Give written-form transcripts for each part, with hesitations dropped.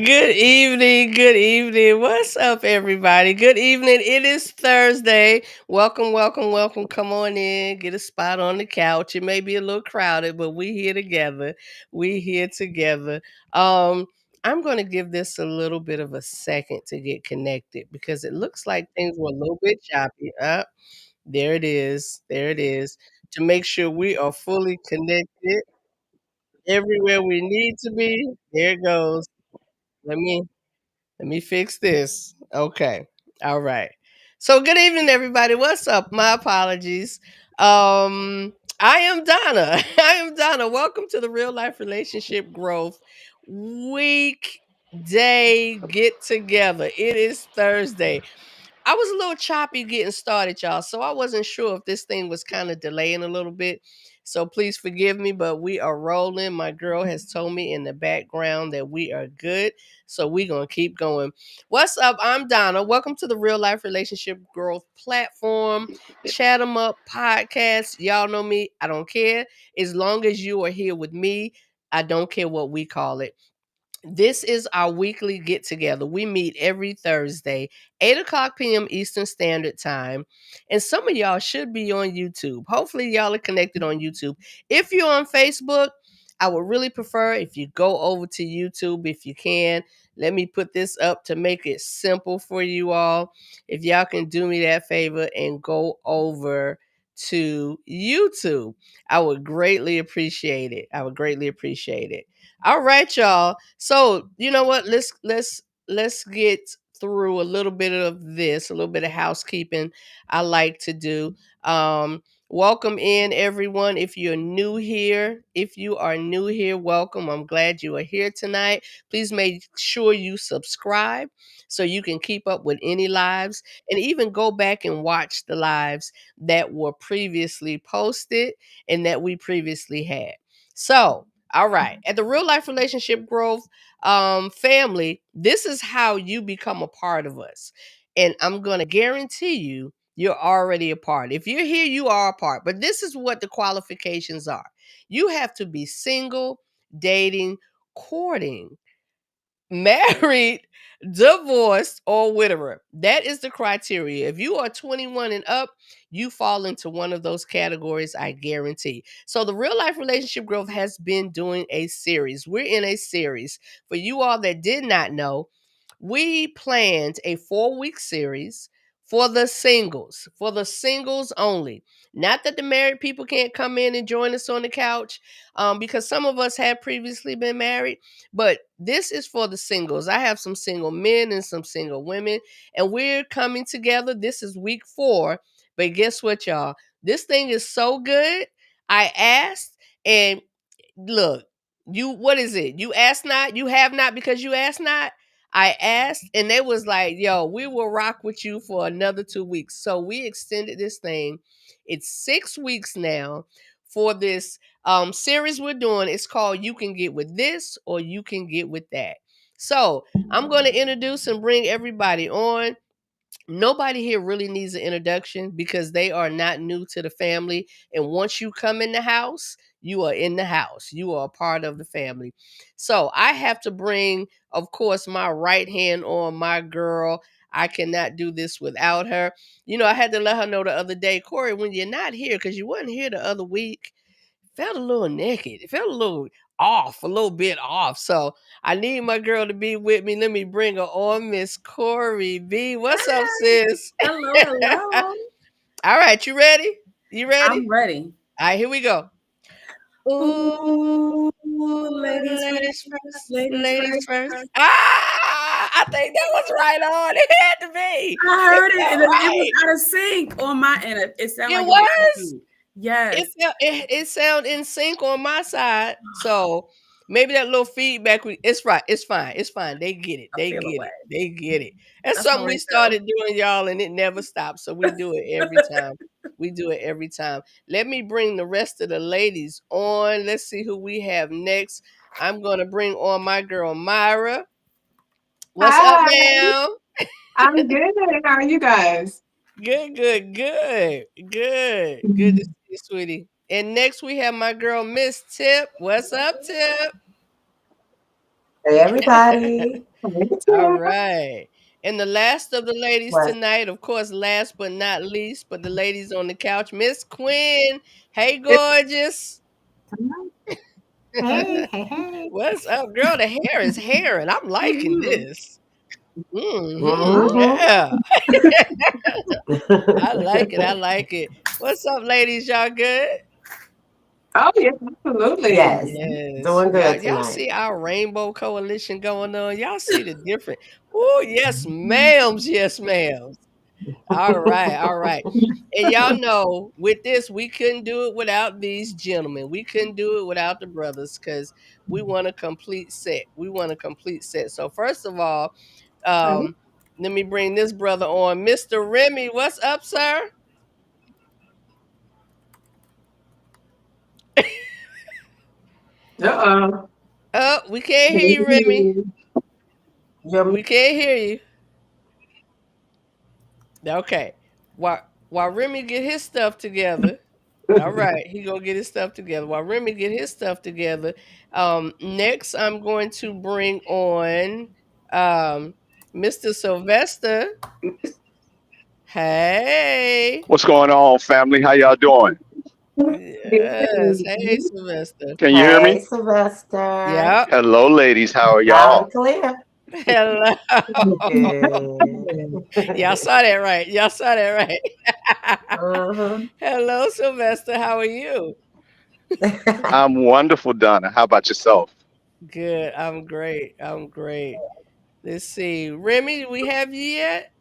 Good evening. Good evening. What's up, everybody? Good evening. It is Thursday. Welcome, welcome, welcome. Come on in. Get a spot on the couch. It may be a little crowded, but we here together. We here together. Um, I'm going to give this a little bit of a second to get connected because it looks like things were a little bit choppy. There it is. There it is. To make sure we are fully connected everywhere we need to be. There it goes. Let me let me fix this. Okay. All right. So good evening, everybody. What's up? My apologies. I am Donna. I am Donna. Welcome to the Real Life Relationship Growth Weekday Get Together. It is Thursday. I was a little choppy getting started, y'all. So I wasn't sure if this thing was kind of delaying a little bit. So please forgive me, but we are rolling. My girl has told me in the background that we are good. So we're going to keep going. What's up? I'm Donna. Welcome to the Real Life Relationship Growth Platform, Chat 'em Up podcast. Y'all know me. I don't care. As long as you are here with me, I don't care what we call it. This is our weekly get together. We meet every Thursday, 8 o'clock p.m. Eastern Standard Time. And some of y'all should be on YouTube. Hopefully, y'all are connected on YouTube. If you're on Facebook, I would really prefer if you go over to YouTube if you can. Let me put this up to make it simple for you all. If y'all can do me that favor and go over to YouTube, I would greatly appreciate it. I would greatly appreciate it. All right, y'all. So you know what? Let's get through a little bit of this, a little bit of housekeeping I like to do. Welcome in everyone. If you're new here, if you are new here, welcome. I'm glad you are here tonight. Please make sure you subscribe so you can keep up with any lives and even go back and watch the lives that were previously posted and that we previously had. So all right. At the Real Life Relationship Growth family, this is how you become a part of us. And I'm going to guarantee you're already a part. If you're here, you are a part. But this is what the qualifications are. You have to be single, dating, courting, married, divorced, or widower. That is the criteria. If you are 21 and up, you fall into one of those categories, I guarantee. So, the Real Life Relationship Growth has been doing a series. We're in a series. For you all that did not know, we planned a 4-week series for the singles only. Not that the married people can't come in and join us on the couch, because some of us have previously been married, but this is for the singles. I have some single men and some single women, and we're coming together. This is week 4, but guess what, y'all? This thing is so good. I asked, and look, what is it? You ask not, you have not because you ask not. I asked, and they was like, yo, we will rock with you for another 2 weeks. So we extended this thing. It's 6 weeks now for this series we're doing. It's called You Can Get With This or You Can Get With That. So I'm going to introduce and bring everybody on. Nobody here really needs an introduction because they are not new to the family. And once you come in the house, you are in the house. You are a part of the family. So I have to bring, of course, my right hand on my girl. I cannot do this without her. You know, I had to let her know the other day, Corey, when you're not here, because you weren't here the other week, felt a little naked. It felt a little off, a little bit off. So I need my girl to be with me. Let me bring her on, Miss Corey B. What's up, Hi. sis? Hello, hello. All right, you ready? You ready? I'm ready. All right, here we go. Ooh, Ooh, ladies ladies first, first, ladies ladies first. first. I think that was right on. It had to be. I It heard it, felt and it was right. out of sync on my end. It sounded It like it was out of was. sync. Yes. It sound in sync on my side. So maybe that little feedback it's right. It's fine. It's fine. They get it. I They feel get away. it. They get it. That's That's my something we right though. started doing, y'all, and it never stops. So we do it every time. We do it every time. Let me bring the rest of the ladies on. Let's see who we have next. I'm gonna bring on my girl Myra. What's up, Hi, ma'am? I'm good. How are you guys? Good, good, good, good. Good to Mhm. see you, sweetie. And next we have my girl Miss Tip. What's up, Tip? Hey, everybody. All right. And the last of the ladies What? tonight, of course, last but not least, but the ladies on the couch, Miss Quinn. Hey, gorgeous. Hey, hey, hey. What's up, girl? The hair is hair, and I'm liking Mhm. this. Mm-hmm. Mhm. Yeah. I like it. I like it. What's up, ladies? Y'all good? Oh, yes, absolutely. Yes. Yes. Doing Y'all, good y'all tonight. see our rainbow coalition going on? Y'all see the different. Oh, yes, ma'ams. Yes, ma'ams. All right. All right. And y'all know with this, we couldn't do it without these gentlemen. We couldn't do it without the brothers because we want a complete set. We want a complete set. So, first of all, um, let me bring this brother on. Mr. Remy, what's up, sir? Uh-oh. Oh, we can't hear you, Remy. Your We can't hear you. Okay. While Remy get his stuff together. All right, he gonna get his stuff together. While Remy get his stuff together, next I'm going to bring on Mr. Sylvester. Hey. What's going on, family? How y'all doing? Yes. Hey, Sylvester. Can you hear Hey, me? Sylvester. Yep. Hello, ladies. How are Loud y'all? and clear. Hello. Good. Y'all saw that right. Y'all saw that right. Uh-huh. Hello, Sylvester. How are you? I'm wonderful, Donna. How about yourself? Good. I'm great. I'm great. Let's see. Remy, do we have you yet?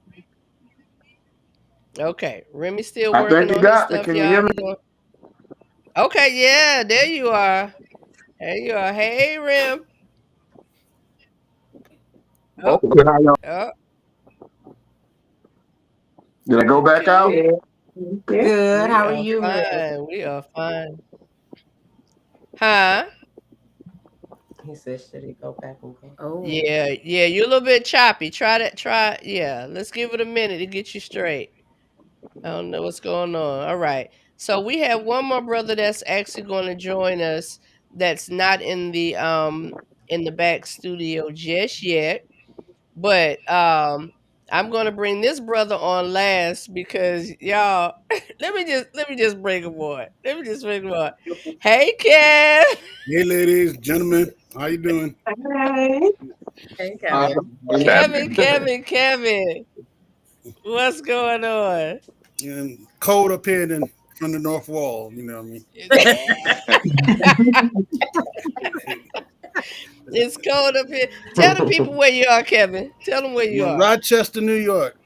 Okay. Remy's still I think working you on his got me. stuff, Can you y'all. hear me? Okay, yeah, there you are. There you are. Hey, Rem. Oh, Okay, how y'all? oh, Did I go back out? okay. Yeah. Good. We How are are you, Rick? fine. We are fine. Huh? He said, should he go back and get? Oh. Yeah, yeah, you're a little bit choppy. Try that. Try, yeah. Let's give it a minute to get you straight. I don't know what's going on. All right. So we have one more brother that's actually going to join us that's not in the back studio just yet. But I'm going to bring this brother on last because y'all let me just bring him on. Let me just bring him on. Hey, Kev. Hey, ladies, gentlemen, how you doing? Hey. Hey, Uh, Kevin. Kevin. What's going on? And cold up here than from the north wall. You know what I mean? It's cold up here. Tell the people where you are, Kevin. Tell them where I'm you in are. Rochester, New York,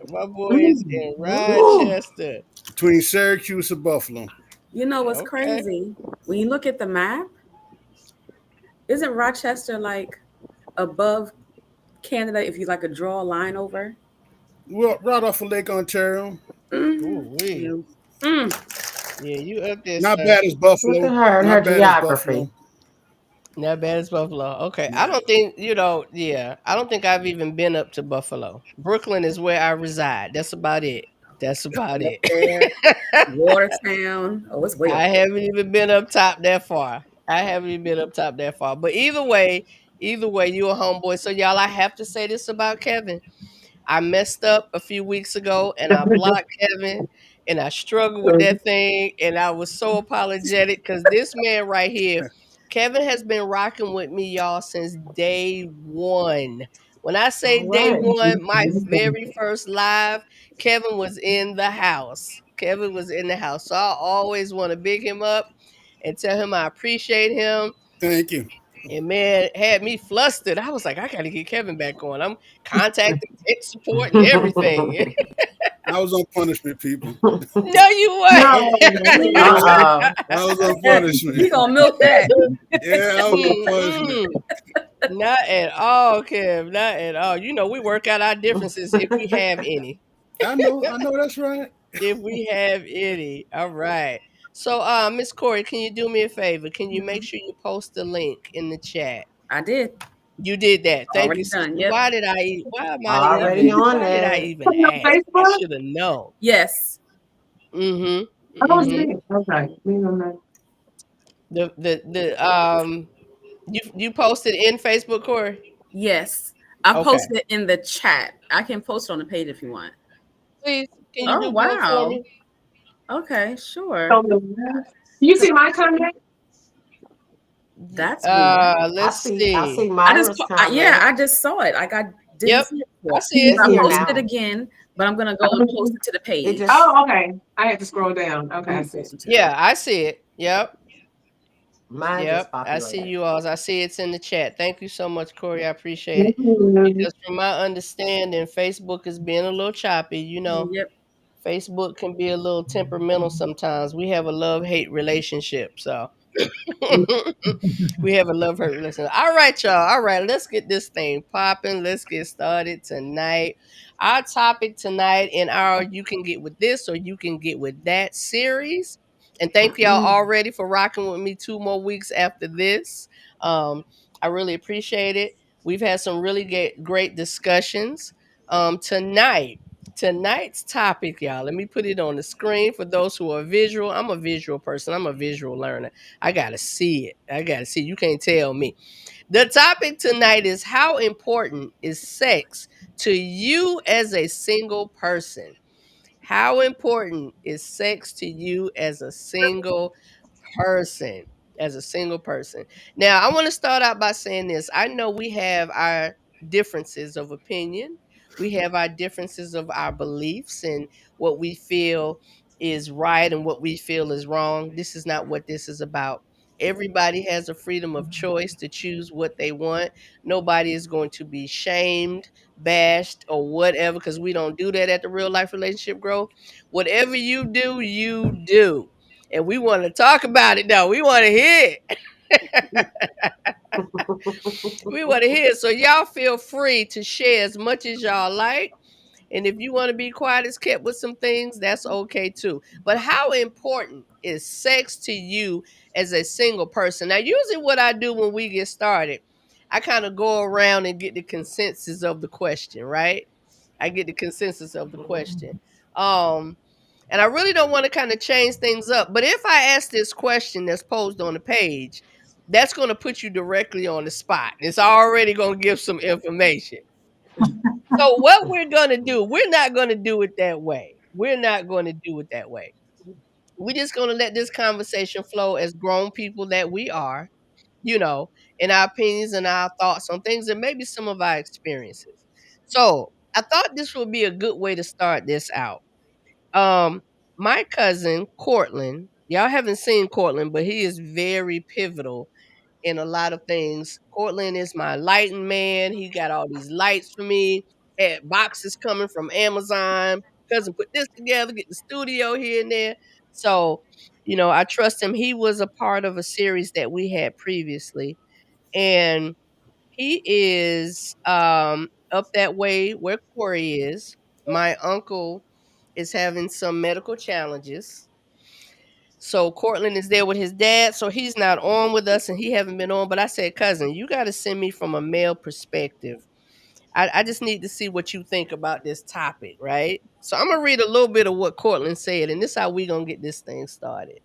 My boy is in Ooh. Rochester. between Syracuse and Buffalo. You know what's Okay. crazy? When you look at the map, isn't Rochester like above Canada if you like a draw a line over? Well, right off of Lake Ontario. Mm-hmm. Ooh wee. You. Mm. Yeah, you up there, Not sir. bad as Look at Buffalo. her and her Not bad as geography. Buffalo. Not bad as Buffalo. Okay. I Yeah. don't think, I don't think I've even been up to Buffalo. Brooklyn is where I reside. That's about it. That's about Up it. there, Watertown. Oh, it's way up I there. haven't even been up top that far. I haven't even been up top that far. But either way, you a homeboy. So y'all, I have to say this about Kevin. I messed up a few weeks ago and I blocked Kevin and I struggled with that thing and I was so apologetic because this man right here, Kevin has been rocking with me, y'all, since day one. When I say All day right. one, my very first live, Kevin was in the house. Kevin was in the house. So I always want to big him up and tell him I appreciate him. Thank you. And man, had me flustered. I was like, I gotta get Kevin back on. I'm contacting tech support and everything. I was on punishment, people. No, you No. weren't. I was on, Uh-oh. I was on He punishment. gonna milk that. Yeah, I was on punishment. Mm-mm. Not at all, Kev. Not at all. You know, we work out our differences if we have any. I know that's right. If we have any. All right. So Miss Corey, can you do me a favor? Can you make Mhm. sure you post the link in the chat? I did. You did that. Thank you, Already sister. done. Yep. Already on Why did I it. even On ask? I Facebook? should have known. Yes. Oh, Mm-hmm. yeah. Okay. We don't know. The You posted in Facebook, Corey? Yes. I Okay. posted it in the chat. I can post it on the page if you want. Please, can you Oh, do one for wow. me? Okay, sure. On the left. You see my comment? That's weird. Let's I see. see Myra's comment. I just saw it. Like I didn't Yep, see it I before. see it. It's I here posted now. it again, but I'm gonna go and post it to the page. just- Oh, okay. I had to scroll down. Okay, I see. Post it to Yeah, I see it. Yep. Mine Yep, just I populated. see you all. I see it's in the chat. Thank you so much, Corey. I appreciate it. Mhm. Because from my understanding, Facebook is being a little choppy. You know, Yep. Facebook can be a little temperamental sometimes. We have a love-hate relationship, so we have a love-hate relationship. All right, y'all. All right, let's get this thing popping. Let's get started tonight. Our topic tonight in our You Can Get With This or You Can Get With That series. And thank y'all already for rocking with me 2 more weeks after this. I really appreciate it. We've had some really great discussions. Tonight's topic, y'all, let me put it on the screen for those who are visual. I'm a visual person. I'm a visual learner. I got to see it. You can't tell me. The topic tonight is how important is sex to you as a single person? How important is sex to you as a single person? Now, I want to start out by saying this. I know we have our differences of opinion. We have our differences of our beliefs and what we feel is right and what we feel is wrong. This is not what this is about. Everybody has a freedom of choice to choose what they want. Nobody is going to be shamed, bashed, or whatever, because we don't do that at the Real Life Relationship Growth. Whatever you do, you do. And we want to talk about it now. We want to hear it. We want to hear it. So y'all feel free to share as much as y'all like. And if you want to be quiet as kept with some things, that's okay too. But how important is sex to you as a single person? Now, usually what I do when we get started, I kind of go around and get the consensus of the question, right? I get the consensus of the question. And I really don't want to kind of change things up. But if I ask this question that's posed on the page, that's going to put you directly on the spot. It's already going to give some information. So what we're going to do, we're not going to do it that way. We're just going to let this conversation flow as grown people that we are, you know, in our opinions and our thoughts on things and maybe some of our experiences. So I thought this would be a good way to start this out. My cousin Cortland, y'all haven't seen Cortland, but he is very pivotal in a lot of things. Cortland is my lighting man. He got all these lights for me. Had boxes coming from Amazon. Cousin put this together, get the studio here and there. So, I trust him. He was a part of a series that we had previously, and he is up that way where Corey is. My uncle is having some medical challenges. So Cortland is there with his dad. So he's not on with us and he haven't been on. But I said, cousin, you got to send me from a male perspective. I just need to see what you think about this topic, right? So I'm going to read a little bit of what Cortland said. And this is how we going to get this thing started.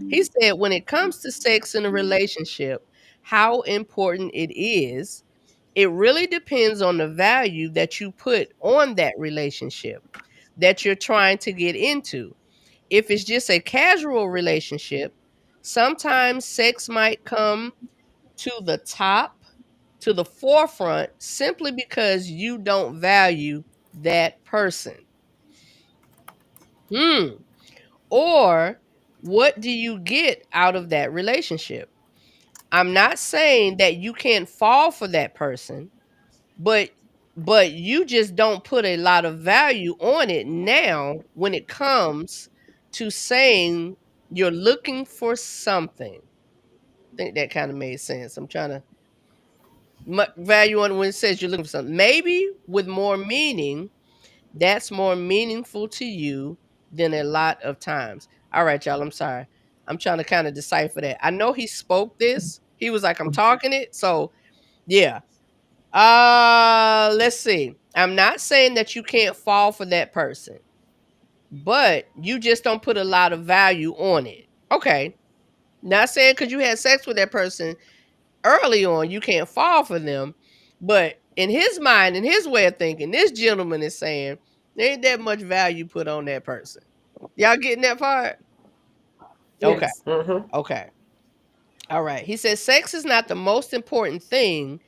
He said, when it comes to sex in a relationship, how important it is, it really depends on the value that you put on that relationship that you're trying to get into. If it's just a casual relationship, sometimes sex might come to the top, to the forefront, simply because you don't value that person. Or what do you get out of that relationship? I'm not saying that you can't fall for that person, but you just don't put a lot of value on it now when it comes to saying you're looking for something. I think that kind of made sense. I'm trying to value on when it says you're looking for something. Maybe with more meaning, that's more meaningful to you than a lot of times. All right, y'all, I'm sorry. I'm trying to kind of decipher that. I know he spoke this. He was like, I'm talking it. So, yeah. Let's see. I'm not saying that you can't fall for that person, but you just don't put a lot of value on it. Okay. Not saying because you had sex with that person, early on, you can't fall for them. But in his mind, in his way of thinking, this gentleman is saying there ain't that much value put on that person. Y'all getting that part? Okay. Yes. Mm-hmm. Okay. All right. He says sex is not the most important thing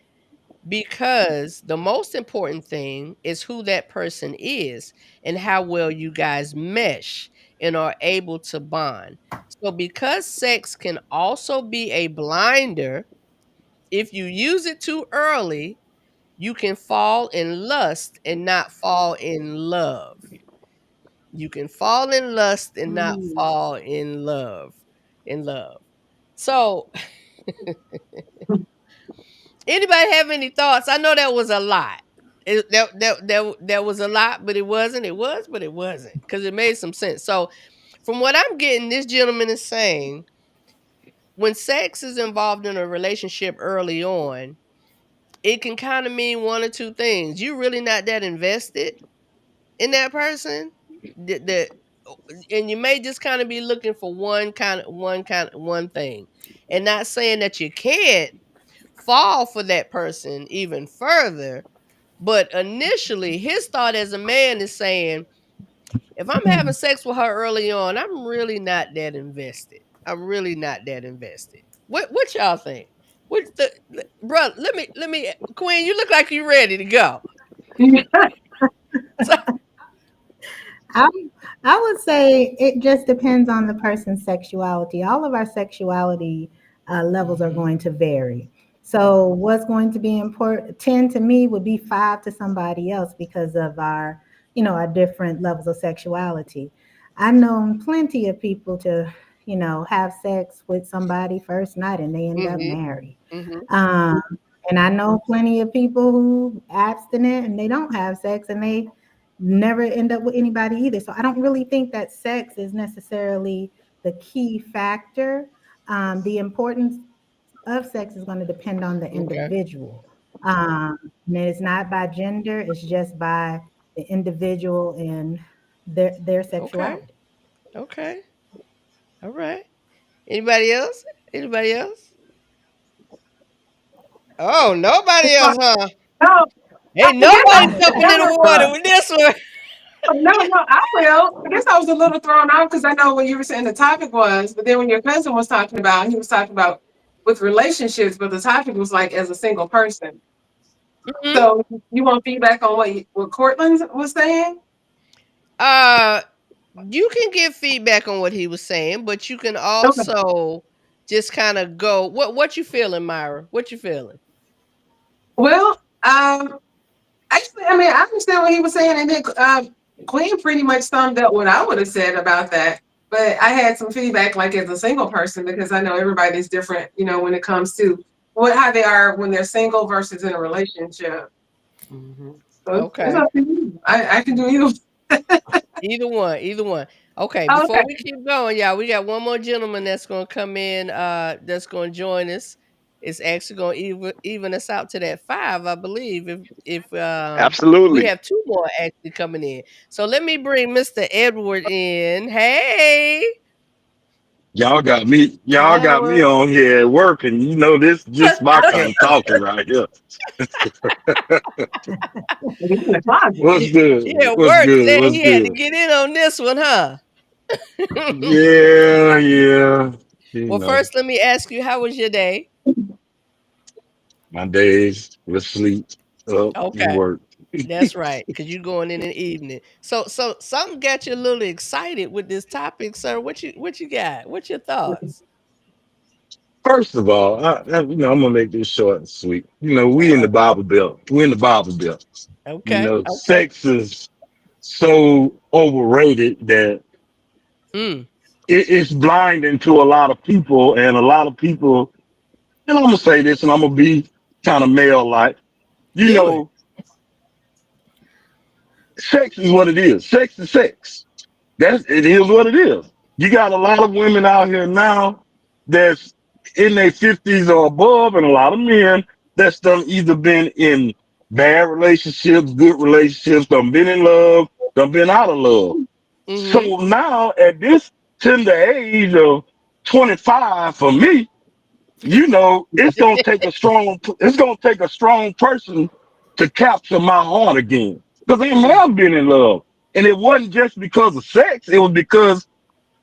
because the most important thing is who that person is and how well you guys mesh and are able to bond. So because sex can also be a blinder, if you use it too early, you can fall in lust and not fall in love. You can fall in lust and not fall in love. So, anybody have any thoughts? I know that was a lot. That was a lot, but it wasn't. It was, but it wasn't, because it made some sense. So, from what I'm getting, this gentleman is saying when sex is involved in a relationship early on, it can kind of mean one or two things. You're really not that invested in that person. And you may just kind of be looking for one thing. And not saying that you can't fall for that person even further, but initially his thought as a man is saying, if I'm having sex with her early on, I'm really not that invested. I'm really not that invested. What y'all think? Bro, let me Queen, you look like you ready to go. So, I would say it just depends on the person's sexuality. All of our sexuality levels are going to vary. So what's going to be important, 10 to me would be 5 to somebody else because of our, our different levels of sexuality. I've known plenty of people to, have sex with somebody first night and they end up married. And I know plenty of people who abstinent and they don't have sex and they never end up with anybody either. So I don't really think that sex is necessarily the key factor. The importance of sex is going to depend on the individual. And it's not by gender, it's just by the individual and their sexuality. Okay. All right. Anybody else? Oh, nobody else, huh? No, Ain't nobody jumping in the water with this one. no, I will. I guess I was a little thrown off because I know what you were saying the topic was, but then when your cousin was talking about, he was talking about with relationships, but the topic was like as a single person. Mhm. So you want feedback on what Cortland was saying? You can give feedback on what he was saying, but you can also just kind of go. What you feeling, Myra? What you feeling? Well, actually, I mean, I understand what he was saying, and then Queen pretty much summed up what I would have said about that. But I had some feedback, like as a single person, because I know everybody's different, when it comes to how they are when they're single versus in a relationship. Mm-hmm. So Okay. it's up to you. I can do either. Either one. Okay. Before we keep going, y'all, we got one more gentleman that's going to come in. That's going to join us. It's actually going to even us out to that 5, I believe. If Absolutely. we have 2 more actually coming in. So let me bring Mr. Edward in. Hey. Y'all got me on here at work, and this just my kind of talking right here. What's good? Yeah, What's work. good? What's He had to good? get in on this one, huh? Yeah. Well, first, let me ask you, how was your day? My days with sleep, up, and work. That's right, because you're going in the evening. So something got you a little excited with this topic, sir. What you got? What's your thoughts? First of all, I'm gonna make this short and sweet. We in the Bible Belt. We're in the Bible Belt. Okay. Sex is so overrated that it's blinding to a lot of people, and a lot of people. And I'm gonna say this, and I'm gonna be kind of male-like. Sex is what it is. Sex is sex. It is what it is. You got a lot of women out here now that's in their 50s or above, and a lot of men that's done either been in bad relationships, good relationships, done been in love, done been out of love. So now at this tender age of 25 for me, you know, it's gonna take a strong person to capture my heart again. Because I have been in love. And it wasn't just because of sex, it was because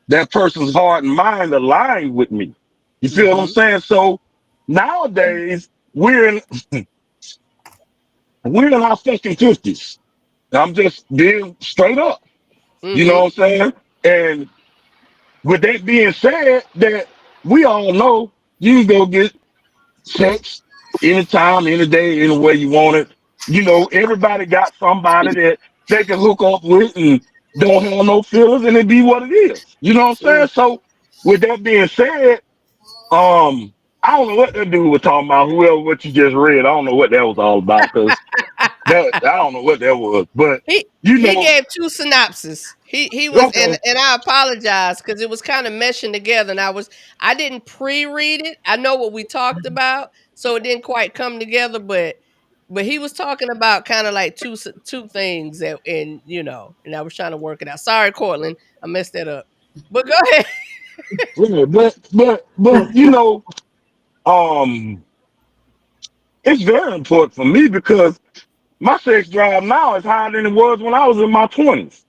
that person's heart and mind aligned with me. You feel what I'm saying? So nowadays we're in our fucking 50s. I'm just being straight up. You know what I'm saying? And with that being said, that we all know you can go get sex anytime, any day, any way you want it. You know, everybody got somebody that they can hook up with and don't have no feelings, and it be what it is. You know what I'm saying? So with that being said, I don't know what that dude was talking about. Whoever what you just read, I don't know what that was all about because that I don't know what that was. But He you he know, gave two synopses. He was okay, and I apologize because it was kind of meshing together, and I didn't pre-read it. I know what we talked about, so it didn't quite come together. But he was talking about kind of like two things that, and and I was trying to work it out. Sorry, Cortland, I messed that up. But go ahead. yeah, but you know, um, it's very important for me because my sex drive now is higher than it was when I was in my 20s.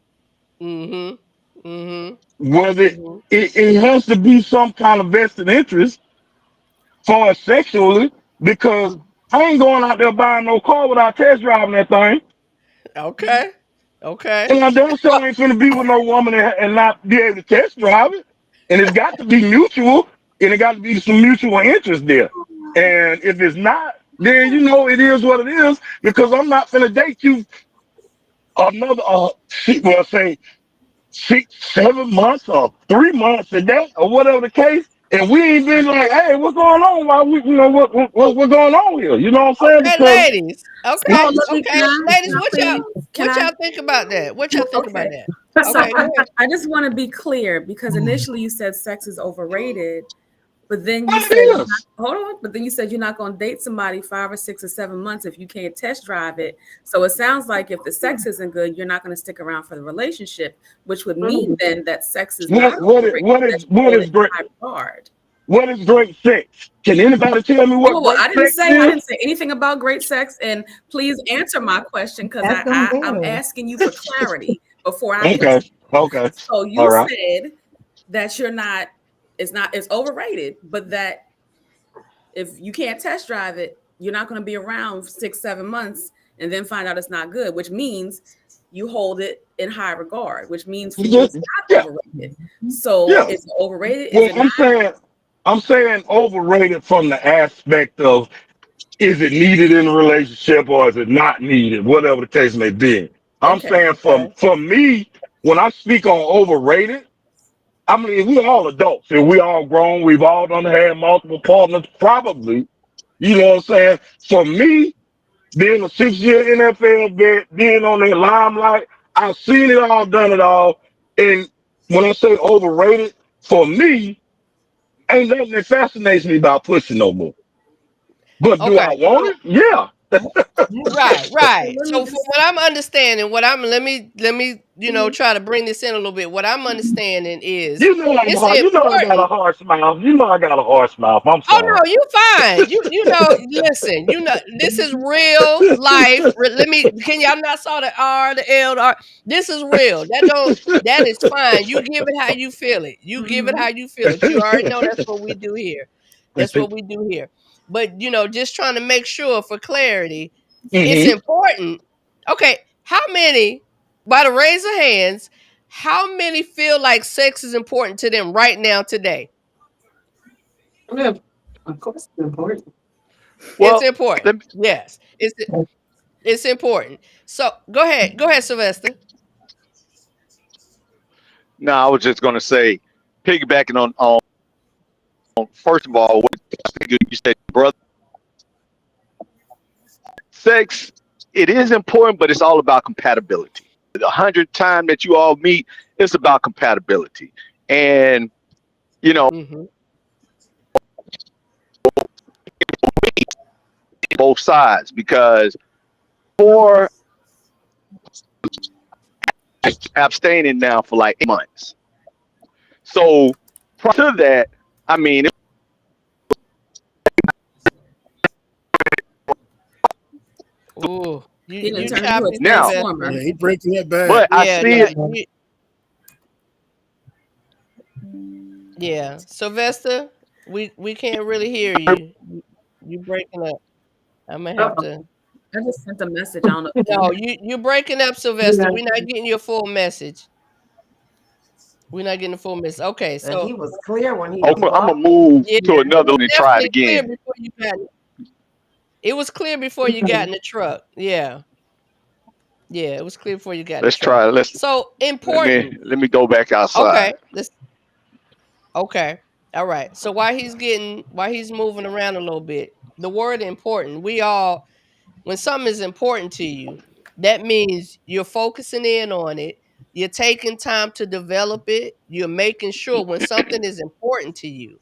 Mm-hmm. Mm-hmm. Whether Mm-hmm. it has to be some kind of vested interest for us sexually because I ain't going out there buying no car without test driving that thing. Okay. Okay. And I damn Well, sure ain't finna be with no woman and not be able to test drive it. And it's got to be mutual, and it got to be some mutual interest there. And if it's not, then you know it is what it is because I'm not finna date you another well say 6 7 months or 3 months a day or whatever the case. And we ain't been like, hey, what's going on? Why we what's going on here? You know what I'm saying? okay, Because ladies. no, Okay, So let me, okay, ladies. What y'all can what I, y'all think about that? What y'all think about okay. that? So Okay, go ahead. I just want to be clear because initially you said sex is overrated, but then you what said, it is. hold on, but then you said you're not going to date somebody 5 or 6 or 7 months if you can't test drive it. So it sounds like if the sex isn't good, you're not going to stick around for the relationship, which would mean then that sex is not overrated, that you What hold is it in great? high regard. What is great sex? Can anybody tell me what Well, great I didn't sex say is? anything about great sex, and please answer my question because That's gonna I'm vary. asking you for clarity before I Okay, continue. okay, So all you right. said that it's overrated, but that if you can't test drive it, you're not going to be around 6 7 months and then find out it's not good, which means you hold it in high regard, which means for you Yeah, it's not yeah, overrated. So yeah. is it overrated? Is Well, it not? I'm saying overrated from the aspect of is it needed in a relationship or is it not needed, whatever the case may be. I'm Okay. saying Okay. for me, when I speak on overrated, I mean we all adults and we all grown. We've all done had multiple partners, probably. You know what I'm saying? For me, being a 6 year NFL vet, being on the limelight, I've seen it all, done it all. And when I say overrated, for me, ain't nothing that fascinates me about pussy no more. But do I Okay. want it? Yeah. Right, So right. let me So from just what I'm understanding, let me try to bring this in a little bit. What I'm understanding is You know I'm it's hard. You know I got a important. harsh mouth. You know I got a harsh mouth. I'm Oh no, sorry. you fine. Listen, this is real life. Let me can y'all not saw the R, the L, the R. This is real. That is fine. You give it how you feel it. You give it how you feel it. You already know that's what we do here. That's what we do here. But just trying to make sure for clarity, it's hmm important. Okay, how many, by the raise of hands, how many feel like sex is important to them right now today? Yeah, of course, it's important. It's Well, important. let me, Yes, it's important. So go ahead, Sylvester. no, I was just going to say, piggybacking on first of all, what you said, brother, sex, it is important, but it's all about compatibility. The 100th time that you all meet, it's about compatibility. And, you know, Mm-hmm. both sides, because for abstaining now for like 8 months. So prior to that, I mean, He done You turned into a choppy, Now- transformer. Yeah, he breaking that bad. But I Yeah, see no, it. yeah. Sylvester, we can't really hear you. You breaking up. I'm gonna have to. I just sent a message. I don't know. No, you breaking up, Sylvester. Yeah. We're not getting your full message. We're not getting the full message. Okay, And so he was clear when he I'm was gonna talking. move yeah, to another it one was and try it definitely clear again. before you got. It was clear before you got in the truck. Yeah, it was clear before you got in the Let's truck. try it. So important. Let me go back outside. Okay, okay, all right. So while he's moving around a little bit, the word important. When something is important to you, that means you're focusing in on it. You're taking time to develop it. You're making sure when something is important to you,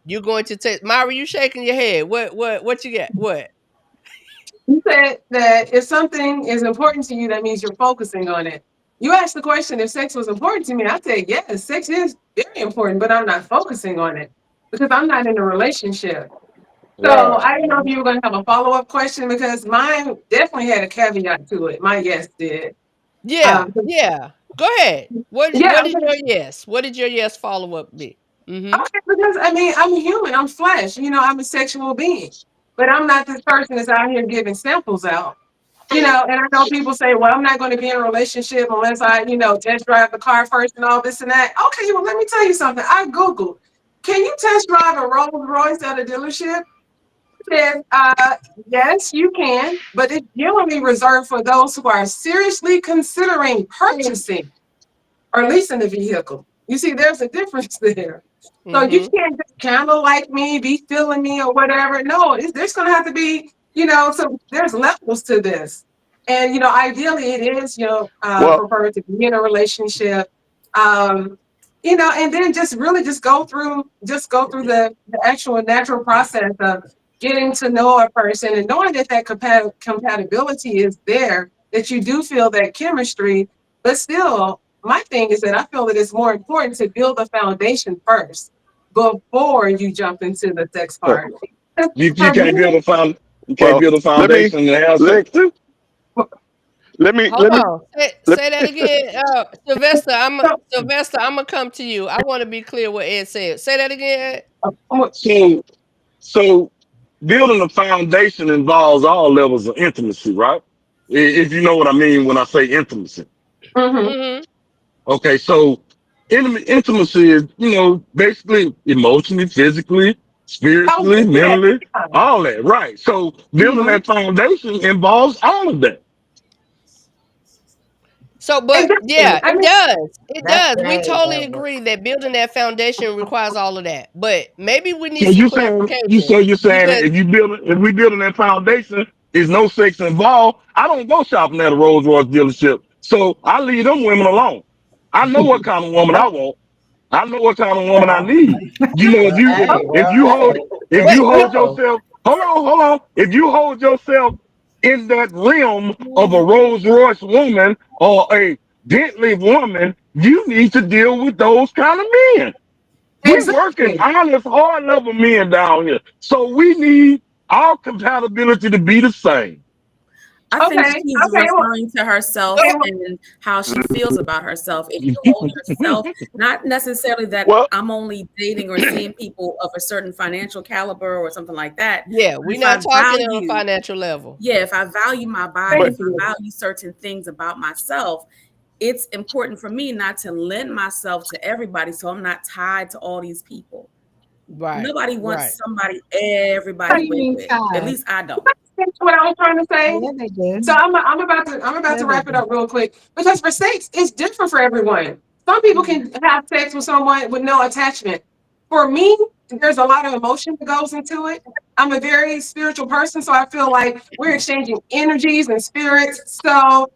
you're going to take. Myra, you shaking your head. What you got? What? You said that if something is important to you, that means you're focusing on it. You asked the question if sex was important to me. I said, yes, sex is very important, but I'm not focusing on it because I'm not in a relationship. So Right. I didn't know if you were going to have a follow-up question because mine definitely had a caveat to it. My yes did. Yeah, Um, yeah. Go ahead. What yeah, did your yes? What did your yes follow up be? Mm-hmm. okay, because I mean, I'm human, I'm flesh, I'm a sexual being, but I'm not this person that's out here giving samples out. And I know people say, well, I'm not going to be in a relationship unless I, test drive the car first and all this and that. Okay, well, let me tell you something. I Googled, can you test drive a Rolls Royce at a dealership? Said, yes, you can, but it's generally reserved for those who are seriously considering purchasing or leasing the vehicle. You see, there's a difference there. So you Mm-hmm. can't just kind of like me, be feeling me or whatever. No, there's going to have to be, so there's levels to this. And, ideally it is, Well, preferred to be in a relationship, and then just really just go through the actual natural process of getting to know a person and knowing that compatibility is there, that you do feel that chemistry, but still, my thing is that I feel that it's more important to build a foundation first before you jump into the sex part. You For can't build me, a found. You can't well, build a foundation and have let, sex too. let me Hold let me on. let, Say that again. Sylvester, so, I'm gonna come to you. I want to be clear what Ed said. Say that again, Ed. So building a foundation involves all levels of intimacy, right? If you know what I mean when I say intimacy. mhm. Mm-hmm. Okay, so intimacy is, basically emotionally, physically, Oh, spiritually, yeah. mentally, all that, right? So building Mhm. that foundation involves all of that. So, but Exactly. yeah, I it mean, does. It That's does. We great, totally Edward. agree that building that foundation requires all of that. But maybe we need So some you saying clarification you're saying because if we building that foundation, is no sex involved. I don't go shopping at a Rolls Royce dealership, so I leave them women alone. I know what kind of woman I want. I know what kind of woman I need. Well, hey, If well, you hold hey, if there wait, you you hold go. yourself, hold on. If you hold yourself in that realm of a Rolls Royce woman or a Bentley woman, you need to deal with those kind of men. We working exactly. honest, hard level men down here. So we need our compatibility to be the same. I think Okay. she's Okay. Well, referring to herself okay. and how she feels about herself. If you hold yourself, not necessarily that well, I'm only dating or seeing people of a certain financial caliber or something like that. yeah, But we're if I not talking on a value, financial level. yeah, if I value my body, but if I value certain things about myself, it's important for me not to lend myself to everybody so I'm not tied to all these people. Right. Nobody Right. wants somebody What everybody do you went mean with. At child? least I don't. that's what I was trying to say. Yeah, they do. So I'm about to Yeah, they wrap it do. up real quick because for sex, it's different for everyone. Some people can have sex with someone with no attachment. For me, there's a lot of emotion that goes into it. I'm a very spiritual person, so I feel like we're exchanging energies and spirits. So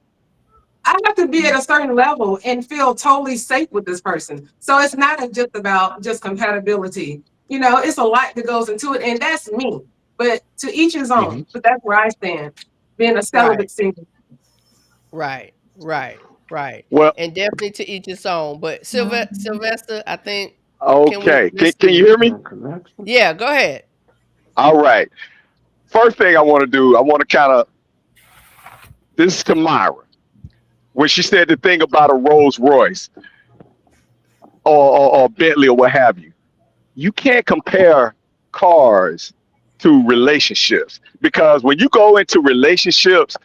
I have to be at a certain level and feel totally safe with this person. So it's not just about just compatibility. It's a lot that goes into it, and that's me. But to each his own. But that's where I stand, being a Right. celibate single. Right. Right. well, And definitely to each his own. But Sylvester, I think okay. let's Can you see. hear me? Yeah, go ahead. All right. First thing I want to do, I want to kind of This is to Myra. When she said the thing about a Rolls Royce or Bentley or what have you, you can't compare cars to relationships because when you go into relationships,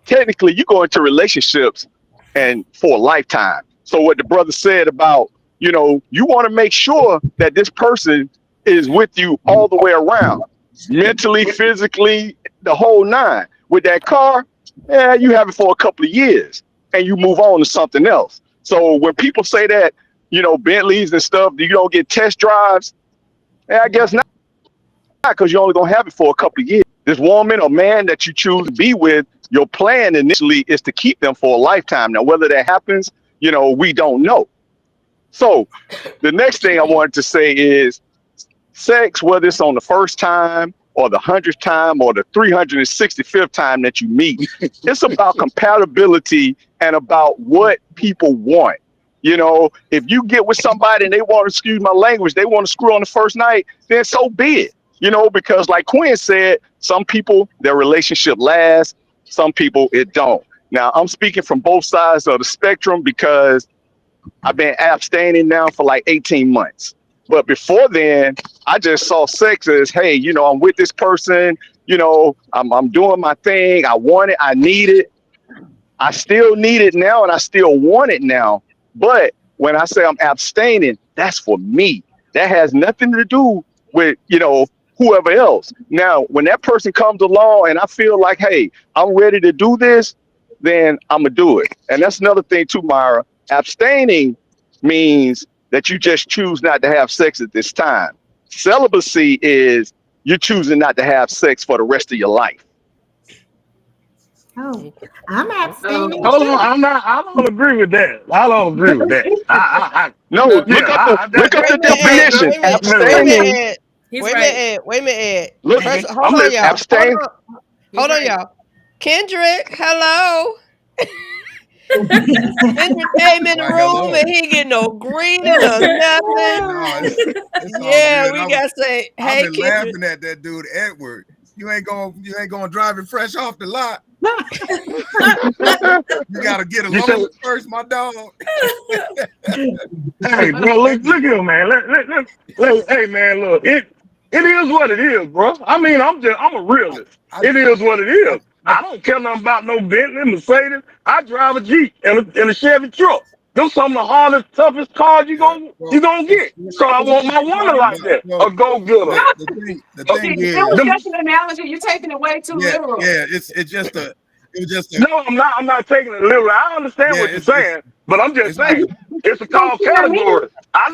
technically you go into relationships and for a lifetime. So what the brother said about, you want to make sure that this person is with you all the way around, mentally, physically, the whole nine. With that car, yeah, you have it for a couple of years and you move on to something else. So when people say that, Bentleys and stuff, you don't get test drives, yeah, I guess not, because you're only gonna have it for a couple of years. This woman or man that you choose to be with, your plan initially is to keep them for a lifetime. Now, whether that happens, we don't know. So the next thing I wanted to say is sex, whether it's on the first time or the 100th time or the 365th time that you meet, it's about compatibility and about what people want. If you get with somebody and they want to, excuse my language, they want to screw on the first night, then so be it. Because like Quinn said, some people, their relationship lasts, some people it don't. Now, I'm speaking from both sides of the spectrum because I've been abstaining now for like 18 months. But before then, I just saw sex as, hey, I'm with this person, I'm doing my thing. I want it. I need it. I still need it now and I still want it now. But when I say I'm abstaining, that's for me. That has nothing to do with, whoever else. Now, when that person comes along and I feel like, hey, I'm ready to do this, then I'm going to do it. And that's another thing too, Myra. Abstaining means that you just choose not to have sex at this time. Celibacy is you're choosing not to have sex for the rest of your life. Oh, I'm abstaining. Hold on, I don't agree with that. I don't agree with that. No, look up the definition. Abstaining. He's Wait a right. minute, Ed. Wait a minute, Ed. Look, First, I'm hold on, y'all. abstain. Hold on, y'all. Kendrick, hello. Kendrick came in the room and he get no greeting or nothing. No, it's all Yeah, good. we gotta say, I've hey, been Kendrick. laughing at that dude Edward. You ain't gonna drive it fresh off the lot. You gotta get a load first, my dog. Hey, bro, look here, man. Hey, man, look, it is what it is, bro. I mean, I'm a realist. It is what it is. I don't care nothing about no Bentley, Mercedes. I drive a Jeep and a Chevy truck. Them some of the hardest, toughest cars you gonna get. So I want my woman like that, a go-getter. The thing is, that was just an analogy. You're taking it way too literal. Yeah, it was just a. No, I'm not taking it literal. I understand what you're saying, but I'm just saying it's a call category. I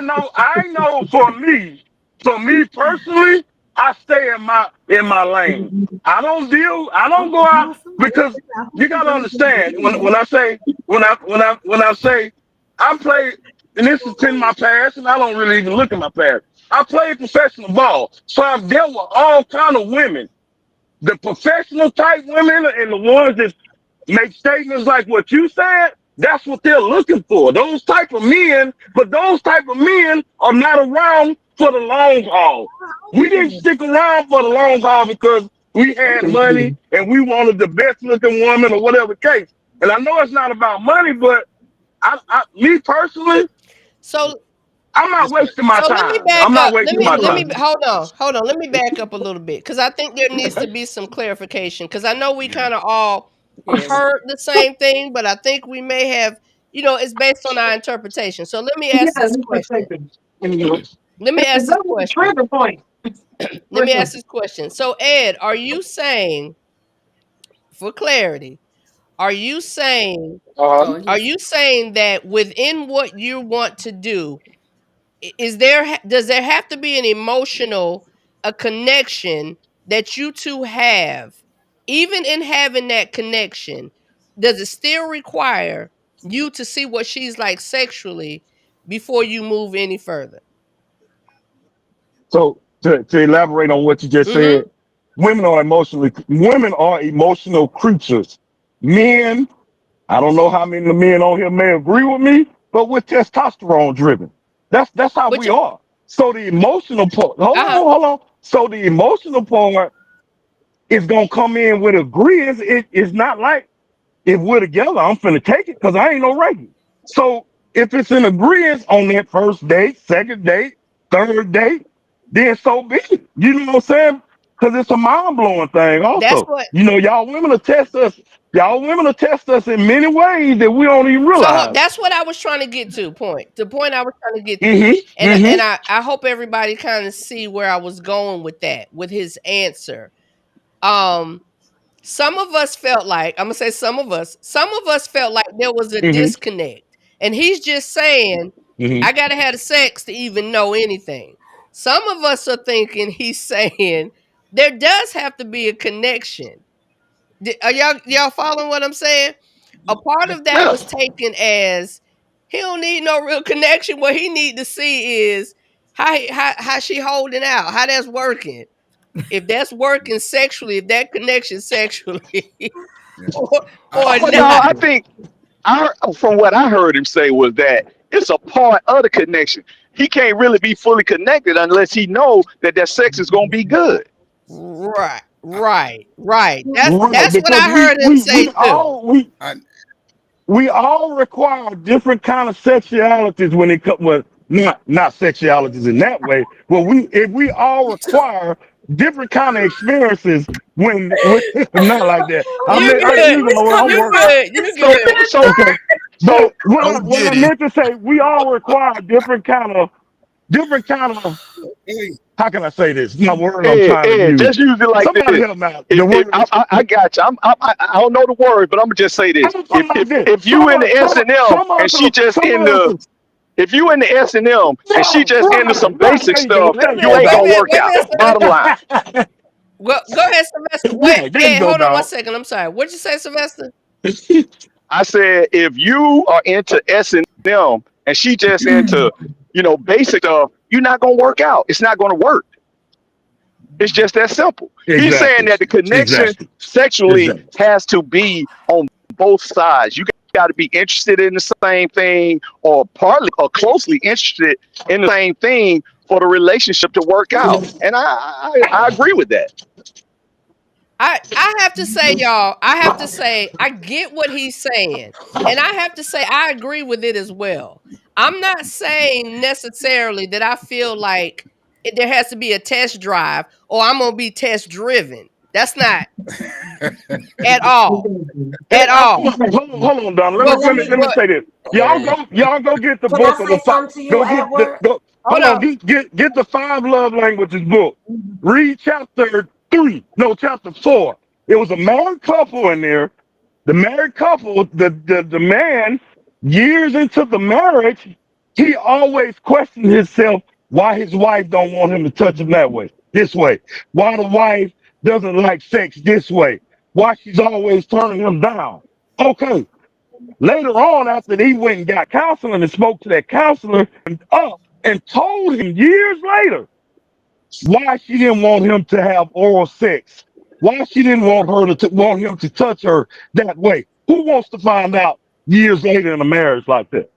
know for me personally, I stay in my lane. I don't go out because you gotta understand when I say I play, and this is in my past, and I don't really even look at my past. I played professional ball, so I've dealt with all kind of women. The professional type women and the ones that make statements like what you said, that's what they're looking for. Those type of men, but those type of men are not around for the long haul. We didn't stick around for the long haul because we had money and we wanted the best looking woman or whatever case. And I know it's not about money, but me personally, So I'm not wasting my time. Let me back I'm not up. wasting my time. Hold on. Let me back up a little bit because I think there needs to be some clarification because I know we kind of all heard the same thing, but I think we may have, it's based on our interpretation. So let me ask this question. Let me ask this question. Let me ask this question. So Ed, are you saying, for clarity, are you saying that within what you want to do, does there have to be an emotional connection that you two have? Even in having that connection, does it still require you to see what she's like sexually before you move any further? So to elaborate on what you just said, women are emotional creatures. Men, I don't know how many of the men on here may agree with me, but we're testosterone driven. That's how we are. So the emotional part, hold on. So the emotional part it's gonna come in with agreements. It's not like if we're together, I'm finna take it because I ain't no regular. So if it's an agreement on that first date, second date, third date, then so be it. You know what I'm saying? Because it's a mind blowing thing. That's Also, what. you know, y'all women will test us. Y'all women will test us in many ways that we don't even So realize. that's what I was trying to get to. The point I was trying to get to, Mm-hmm. and Mm-hmm. I hope everybody kind of see where I was going with that, with his answer. Some of us felt like, I'm gonna say some of us felt like there was a Mm-hmm. disconnect, and he's just saying, Mm-hmm. I gotta have the sex to even know anything. Some of us are thinking he's saying there does have to be a connection. Are y'all following what I'm saying? A part of that Yeah. was taken as he don't need no real connection. What he need to see is how she holding out, how that's working. If that's working sexually, if that connection sexually, Yeah. or, I, or Well, no, not. I think from what I heard him say was that it's a part of the connection. He can't really be fully connected unless he know that that sex is gonna be good. Right, I, right, right. Right, That's what because I heard him say too. I, we all require different kind of sexualities when it comes. Well, not sexualities in that way. But if we all require different kind of experiences when not like that. You I good. you know what I'm You working. good. You So good. so Okay, so but what oh, what I Diddy. meant to say, we all require different kind of. Hey, How can I say this? My word I'm Ed, trying to Ed, use. just use it like Somebody this. help me out. The If word is I got you, I don't know the word, but I'm gonna just say I'm this. gonna put it like this. If you in the S and M and she just Some in of the us. if you in the S and she No, just into some right, right. basic There you go. stuff, There you you go, ain't Wait a dog. gonna minute. work Wait a out. minute, Bottom Sylvester. line. Go ahead, Sylvester. Wait, Right, there you Ed, go, hold on one dog. second. I'm sorry. What'd you say, Sylvester? I said if you are into S&M and she just into, basic stuff, you're not gonna work out. It's not gonna work. It's just that simple. He's saying Exactly. that the connection Exactly. sexually Exactly. has to be on both sides. You got to be interested in the same thing, or partly or closely interested in the same thing for the relationship to work out. And I agree with that. I have to say, y'all, I get what he's saying. And I have to say I agree with it as well. I'm not saying necessarily that I feel like there has to be a test drive or I'm gonna be test driven. That's not at all. Hey, At all. hold on, Donna. But Let me but say this. Y'all go get the Can I book of say the five. something to you, Go get the Edward? go. hold Hold on. on. Get the five love languages book. Read chapter 3. No, chapter 4. It was a married couple in there. The married couple, the man, years into the marriage, he always questioned himself why his wife don't want him to touch him that way, this way. Why the wife doesn't like sex this way. Why she's always turning him down. Okay. Later on, after he went and got counseling and spoke to that counselor and told him years later why she didn't want him to have oral sex, why she didn't want her to want him to touch her that way. Who wants to find out years later in a marriage like that?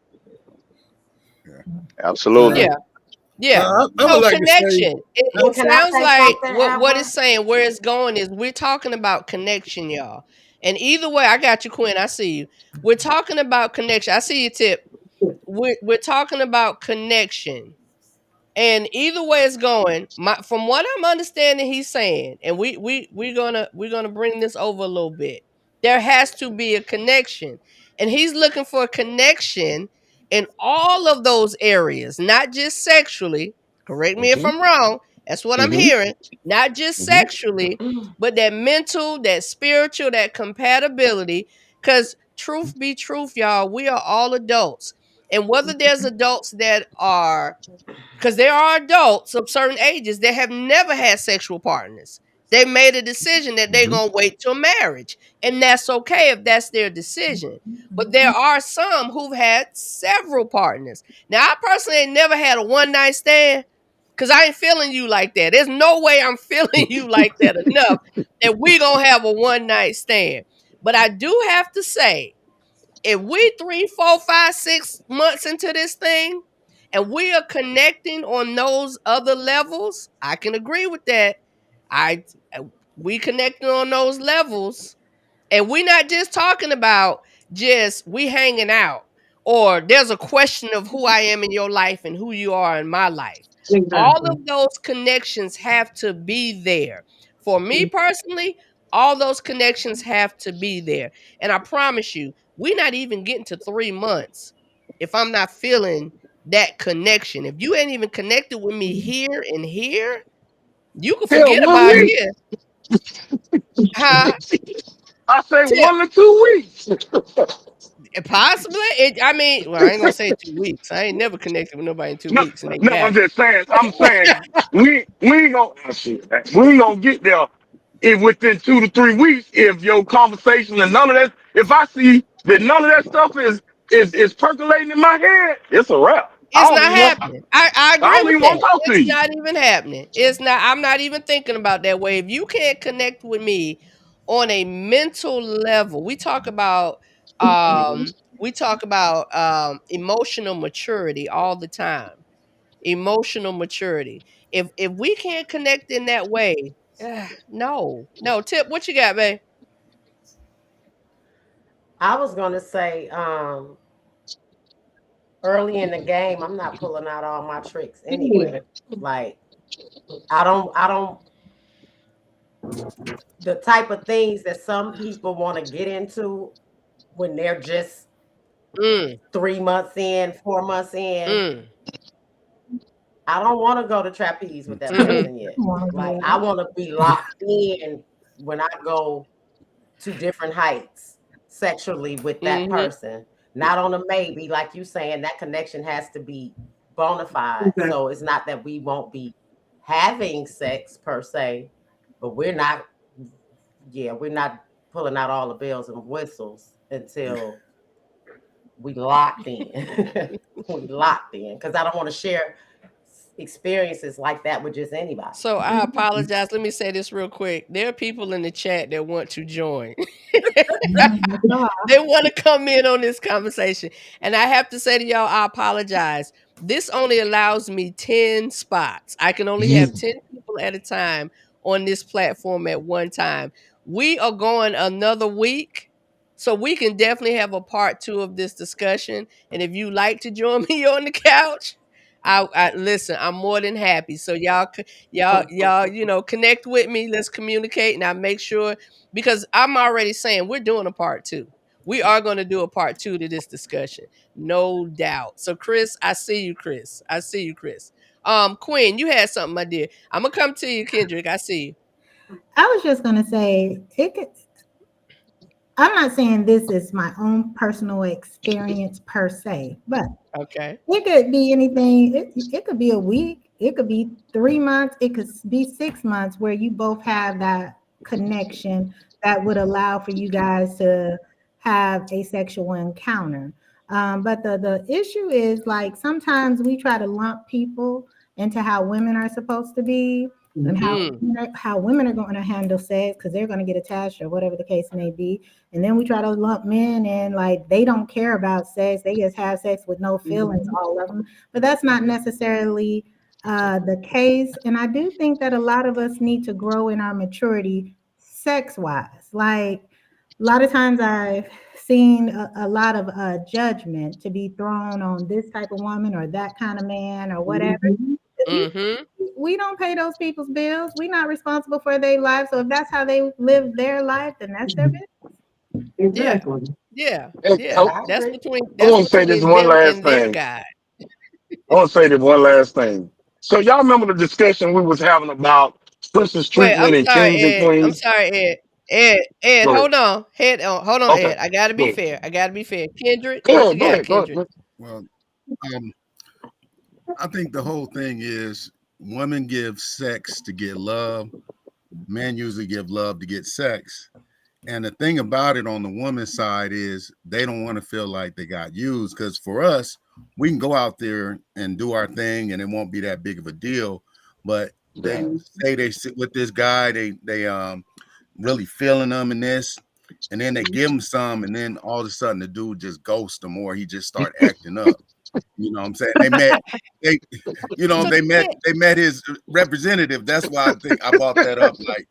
yeah. Absolutely. Yeah. Yeah. I would So like to say, connection. It And can I sounds say like something, what Edward? it's saying, where it's going is we're talking about connection, y'all. And either way, I got you, Quinn. I see you. We're talking about connection. I see you, Tip. We're talking about connection. And either way it's going, from what I'm understanding he's saying, and we're gonna bring this over a little bit. There has to be a connection. And he's looking for a connection in all of those areas, not just sexually. Correct me if Mm-hmm. I'm wrong. That's what I'm Mm-hmm. hearing. Not just Mm-hmm. sexually, but that mental, that spiritual, that compatibility. Because truth be truth, y'all, we are all adults. And whether there's adults that are, because there are adults of certain ages that have never had sexual partners. They made a decision that they're Mm-hmm. going to wait till marriage. And that's okay if that's their decision. But there are some who've had several partners. Now, I personally ain't never had a one night stand because I ain't feeling you like that. There's no way I'm feeling you like that enough that we going to have a one night stand. But I do have to say, if we 3, 4, 5, 6 months into this thing and we are connecting on those other levels, I can agree with that. I We connecting on those levels. And we're not just talking about just we hanging out or there's a question of who I am in your life and who you are in my life. All Exactly. of those connections have to be there. For me personally, all those connections have to be there. And I promise you, we're not even getting to 3 months if I'm not feeling that connection. If you ain't even connected with me here and here, you can Hell, forget 1 about week. here. Huh? I say Tip. 1 to 2 weeks. Possibly. I mean, well, I ain't gonna say 2 weeks. I ain't never connected with nobody in 2 No, weeks, and they no, got I'm it. just saying. I'm saying we ain't gonna get there if within 2 to 3 weeks if your conversation and none of that. If I see that none of that stuff is percolating in my head, it's a wrap. It's not happening. I I agree don't with even want that. to talk to It's you. not even happening. It's not. I'm not even thinking about that way. If you can't connect with me on a mental level, we talk about emotional maturity all the time. Emotional maturity. If we can't connect in that way, no. Tip, what you got, babe? I was gonna say, early in the game, I'm not pulling out all my tricks anyway. Like, I don't, the type of things that some people want to get into when they're just Mm, 3 months in, 4 months in. mm, I don't want to go to trapeze with that mhm, person yet. Wanna do Like, I that. want to be locked in when I go to different heights sexually with that mhm. person. Not on a maybe, like you saying, that connection has to be bona fide. Exactly. So it's not that we won't be having sex per se, but we're not pulling out all the bells and whistles until we locked in. We locked in. Because I don't want to share experiences like that with just anybody. So I apologize. Let me say this real quick. There are people in the chat that want to join. Mhm. They want to come in on this conversation. And I have to say to y'all, I apologize. This only allows me 10 spots. I can only have 10 people at a time on this platform at one time. We are going another week. So we can definitely have a part 2 of this discussion. And if you like to join me on the couch, I listen, I'm more than happy. So y'all, connect with me. Let's communicate and I make sure because I'm already saying we're doing a part 2. We are going to do a part 2 to this discussion. No doubt. So Chris, I see you, Chris. I see you, Chris. Quinn, you had something, my dear. I'm gonna come to you, Kendrick. I see you. I was just gonna say I'm not saying this is my own personal experience per se, but Okay. it could be anything. It could be a week. It could be 3 months. It could be 6 months where you both have that connection that would allow for you guys to have a sexual encounter. But the issue is like sometimes we try to lump people into how women are supposed to be and Mm. how women are going to handle sex because they're going to get attached or whatever the case may be. And then we try to lump men in like they don't care about sex. They just have sex with no feelings, all of them. But that's not necessarily the case. And I do think that a lot of us need to grow in our maturity sex wise. Like a lot of times I've seen a lot of judgment to be thrown on this type of woman or that kind of man or whatever. Mm-hmm. We don't pay those people's bills. We're not responsible for their lives. So if that's how they live their life, then that's their business. Yeah. Exactly. Yeah. And Yeah. I That's agree. between I that's want to say this between one them last and their thing. guy. I want to say this one last thing. So y'all remember the discussion we was having about princess Wait, I'm treatment and sorry, kings and Ed. I'm queens? sorry, Ed. Ed, Go ahead. hold on, Okay. Ed. I gotta Go be ahead. fair. I gotta be fair. Kendrick, Go what you ahead. Go got, ahead. Go Kendrick? ahead. Well, um, I think the whole thing is women give sex to get love. Men usually give love to get sex. And the thing about it on the woman's side is they don't want to feel like they got used. Because for us, we can go out there and do our thing and it won't be that big of a deal. But they say they sit with this guy, they really feeling them in this, and then they give him some, and then all of a sudden the dude just ghosts them or he just start acting up. You know what I'm saying? They met his representative. That's why I think I brought that up. Like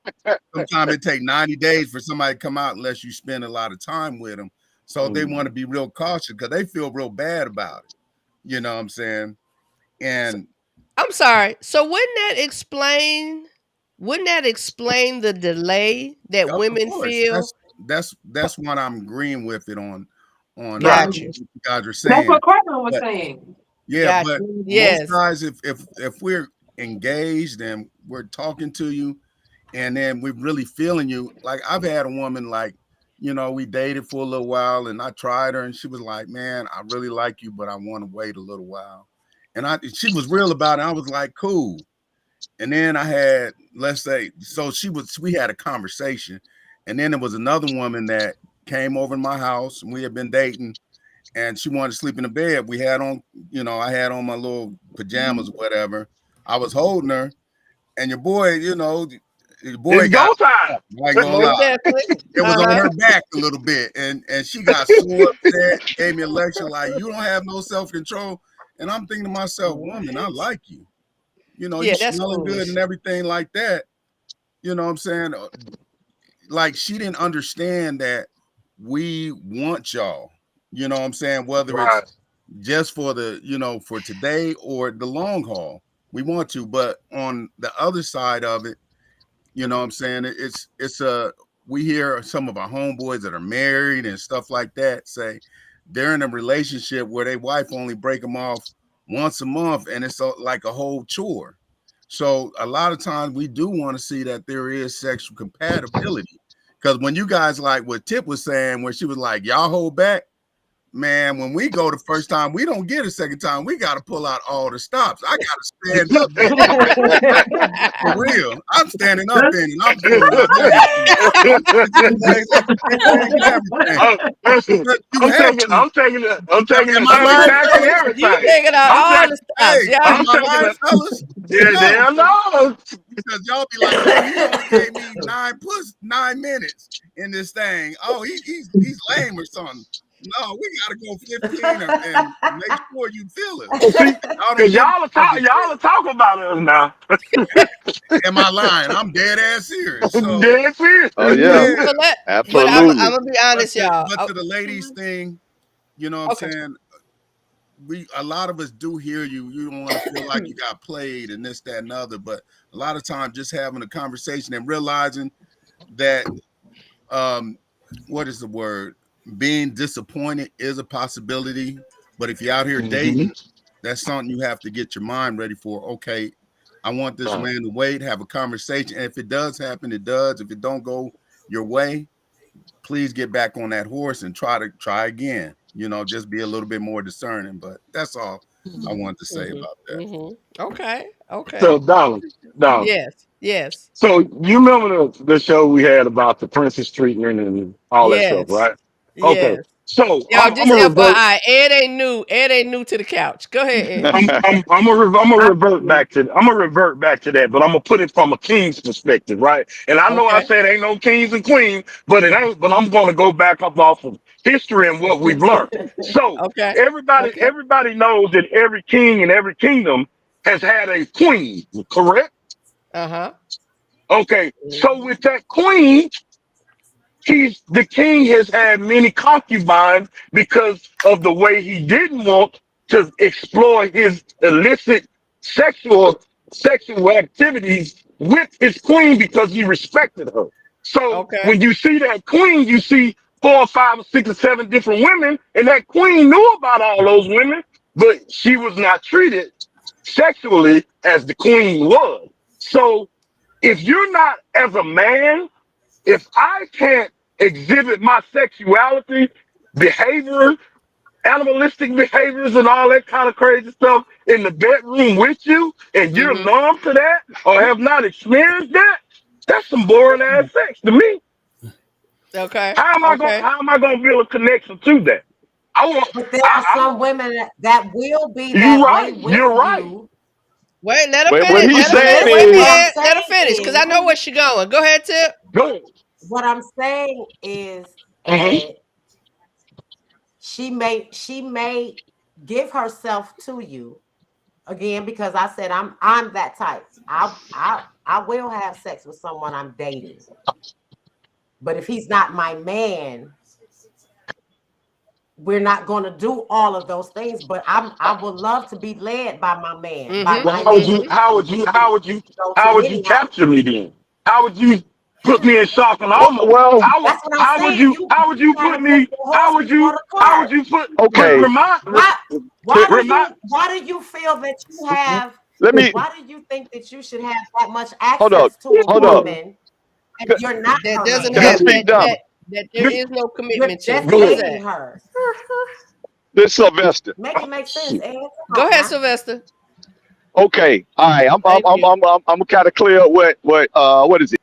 sometimes it take 90 days for somebody to come out unless you spend a lot of time with them. So they want to be real cautious because they feel real bad about it. You know what I'm saying? And I'm sorry. So wouldn't that explain the delay that of women course, feel? that's what I'm agreeing with it on Got you. what you guys are That's saying. what Carmen was But saying. yeah, Got but you. most Yes. guys, if we're engaged and we're talking to you, and then we're really feeling you, like I've had a woman like, we dated for a little while, and I tried her, and she was like, "Man, I really like you, but I want to wait a little while." And she was real about it. I was like, "Cool." And then I had, let's say, we had a conversation, and then there was another woman that came over to my house, and we had been dating, and she wanted to sleep in the bed. We had on, I had on my little pajamas or whatever. I was holding her, and your boy, It's go time. I ain't gonna Most lie, definitely. it was on her back a little bit, and she got so upset, gave me a lecture like, "You don't have no self-control." And I'm thinking to myself, "Woman, I like you. Yeah, you that's smelling good foolish. and everything like that." You know what I'm saying? Like she didn't understand that we want y'all. You know what I'm saying? Whether Right. it's just for for today or the long haul, we want to. But on the other side of it, you know what I'm saying? We hear some of our homeboys that are married and stuff like that say they're in a relationship where their wife only break them off once a month, and it's like a whole chore. So a lot of times we do want to see that there is sexual compatibility. Because when you guys, like what Tip was saying, where she was like, "Y'all hold back," man, when we go the first time, we don't get a second time. We got to pull out all the stops. I got to stand up for real. I'm standing up in and I'm pulling out everything. I'm taking the Am I heavy lying, tax and fellas? You everything. taking out I'm all taking, the stops, Hey, yeah. am I'm I taking lying, the, fellas? yeah, No, damn no. because y'all be like, "Man, he only gave me 9 minutes in this thing. Oh, he's lame or something." No, we gotta go 15 and make sure you feel it. See, Y'all don't because get y'all are talking about us now. Am I lying? I'm dead ass serious. So Dead serious. Oh yeah, yeah. So but I'm absolutely. gonna be honest, y'all. But to the ladies thing, you know what I'm Okay. saying? A lot of us do hear you. You don't want to feel like you got played and this, that, and the other. But a lot of times just having a conversation and realizing that what is the word? Being disappointed is a possibility. But if you're out here dating, that's something you have to get your mind ready for. Okay, I want this man to wait, have a conversation. And if it does happen, it does. If it don't go your way, please get back on that horse and try again. Just be a little bit more discerning. But that's all I wanted to say about that. Okay. Okay. So, Donald. Yes. So you remember the show we had about the princess treatment and all that stuff, Yes. right? Okay. Yes. So Y'all, I'm just gonna revert. FYI, Ed ain't new. Ed ain't new to the couch. Go ahead, Ed. I'm gonna revert back to that, but I'm gonna put it from a king's perspective, right? And I know I Okay. said ain't no kings and queens, but it ain't. But I'm gonna go back up off of history and what we've learned. So Okay. everybody knows that every king and every kingdom has had a queen, correct? Uh-huh. Okay. So with that queen, the king has had many concubines because of the way he didn't want to explore his illicit sexual sexual activities with his queen because he respected her. So Okay. when you see that queen, you see 4 or 5 or 6 or 7 different women, and that queen knew about all those women, but she was not treated sexually as the queen was. So if you're not, as a man, if I can't exhibit my sexuality, behavior, animalistic behaviors, and all that kind of crazy stuff in the bedroom with you, and you're numb to that or have not experienced that, that's some boring ass sex to me. Okay. How am I going? Okay. How am I going to build a connection to that? I want. But there are some women that will be You're that way right. with You're right. you. Wait, let her What finish. he's Let her saying finish. Listen, Wait a what is, I'm minute. Let her saying finish, because I is, know where she's going. Go ahead, Tip. Go ahead. what I'm saying is Mhm. that she may give herself to you, again, because I said I'm that type. I will have sex with someone I'm dating. But if he's not my man, we're not going to do all of those things. But I would love to be led by my man. By Mhm. Well, my how would you capture me then? How would you put me in shock and awe? Well, That's what I'm saying. How would you put me? How would you put? okay. Why do you feel that you have? Let me Why do you think that you should have that much hold up. access to a Hold up. woman and you're not That her doesn't man? Can I have speak, Donna? that there is no You're commitment to. just What is dating that? her. This Sylvester. Make it make sense, Ed. Come Go on ahead, now. Sylvester. Okay. All right. I'm Thank you. kind of clear what is it?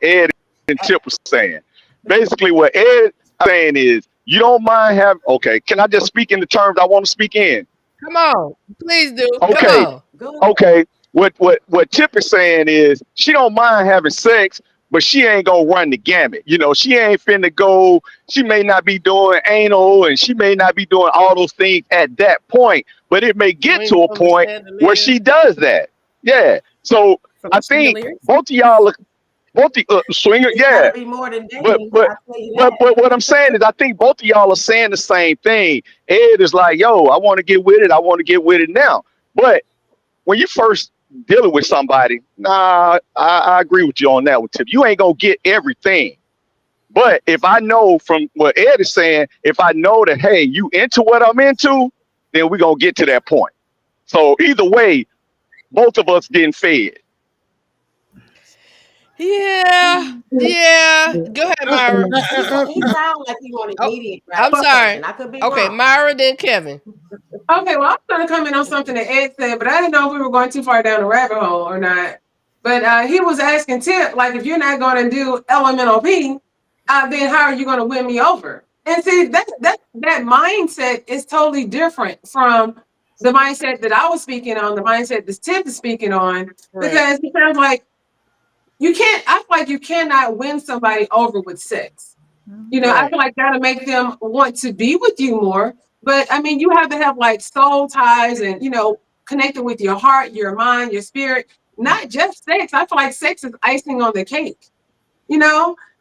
Ed and Tip was saying. Basically, what Ed is saying is you don't mind having. Okay. Can I just speak in the terms I want to speak in? Come on, please do. Come Okay. on. Good. Okay. What Tip is saying is she don't mind having sex, but she ain't gonna run the gamut. You know, she ain't finna go. She may not be doing anal, and she may not be doing all those things at that point. But it may get Swing to a from the point where chandelier. she does that. Yeah. So From I the think chandeliers. both of y'all, swinger. It's Yeah. gotta be more than But dating. but I'll tell you that. but what I'm saying is I think both of y'all are saying the same thing. Ed is like, yo, I want to get with it. I want to get with it now. But when you first dealing with somebody, nah, I agree with you on that one, Tip. You ain't gonna get everything. But if I know from what Ed is saying, if I know that, hey, you into what I'm into, then we're gonna get to that point. So either way, both of us getting fed. Yeah. Yeah. Go ahead, Myra. He sounds like he want Oh, immediate I'm sorry. gratification. I could be Okay, wrong. Myra, then Kevin. Okay, well, I'm going to comment on something that Ed said, but I didn't know if we were going too far down the rabbit hole or not. But he was asking Tip, like, if you're not going to do LMNOP, then how are you going to win me over? And see, that mindset is totally different from the mindset that I was speaking on, the mindset that Tip is speaking on, Right. because it sounds like I feel like you cannot win somebody over with sex. You know, I Right. feel like that'll make them want to be with you more. But I mean, you have to have like soul ties and, connected with your heart, your mind, your spirit, not just sex. I feel like sex is icing on the cake.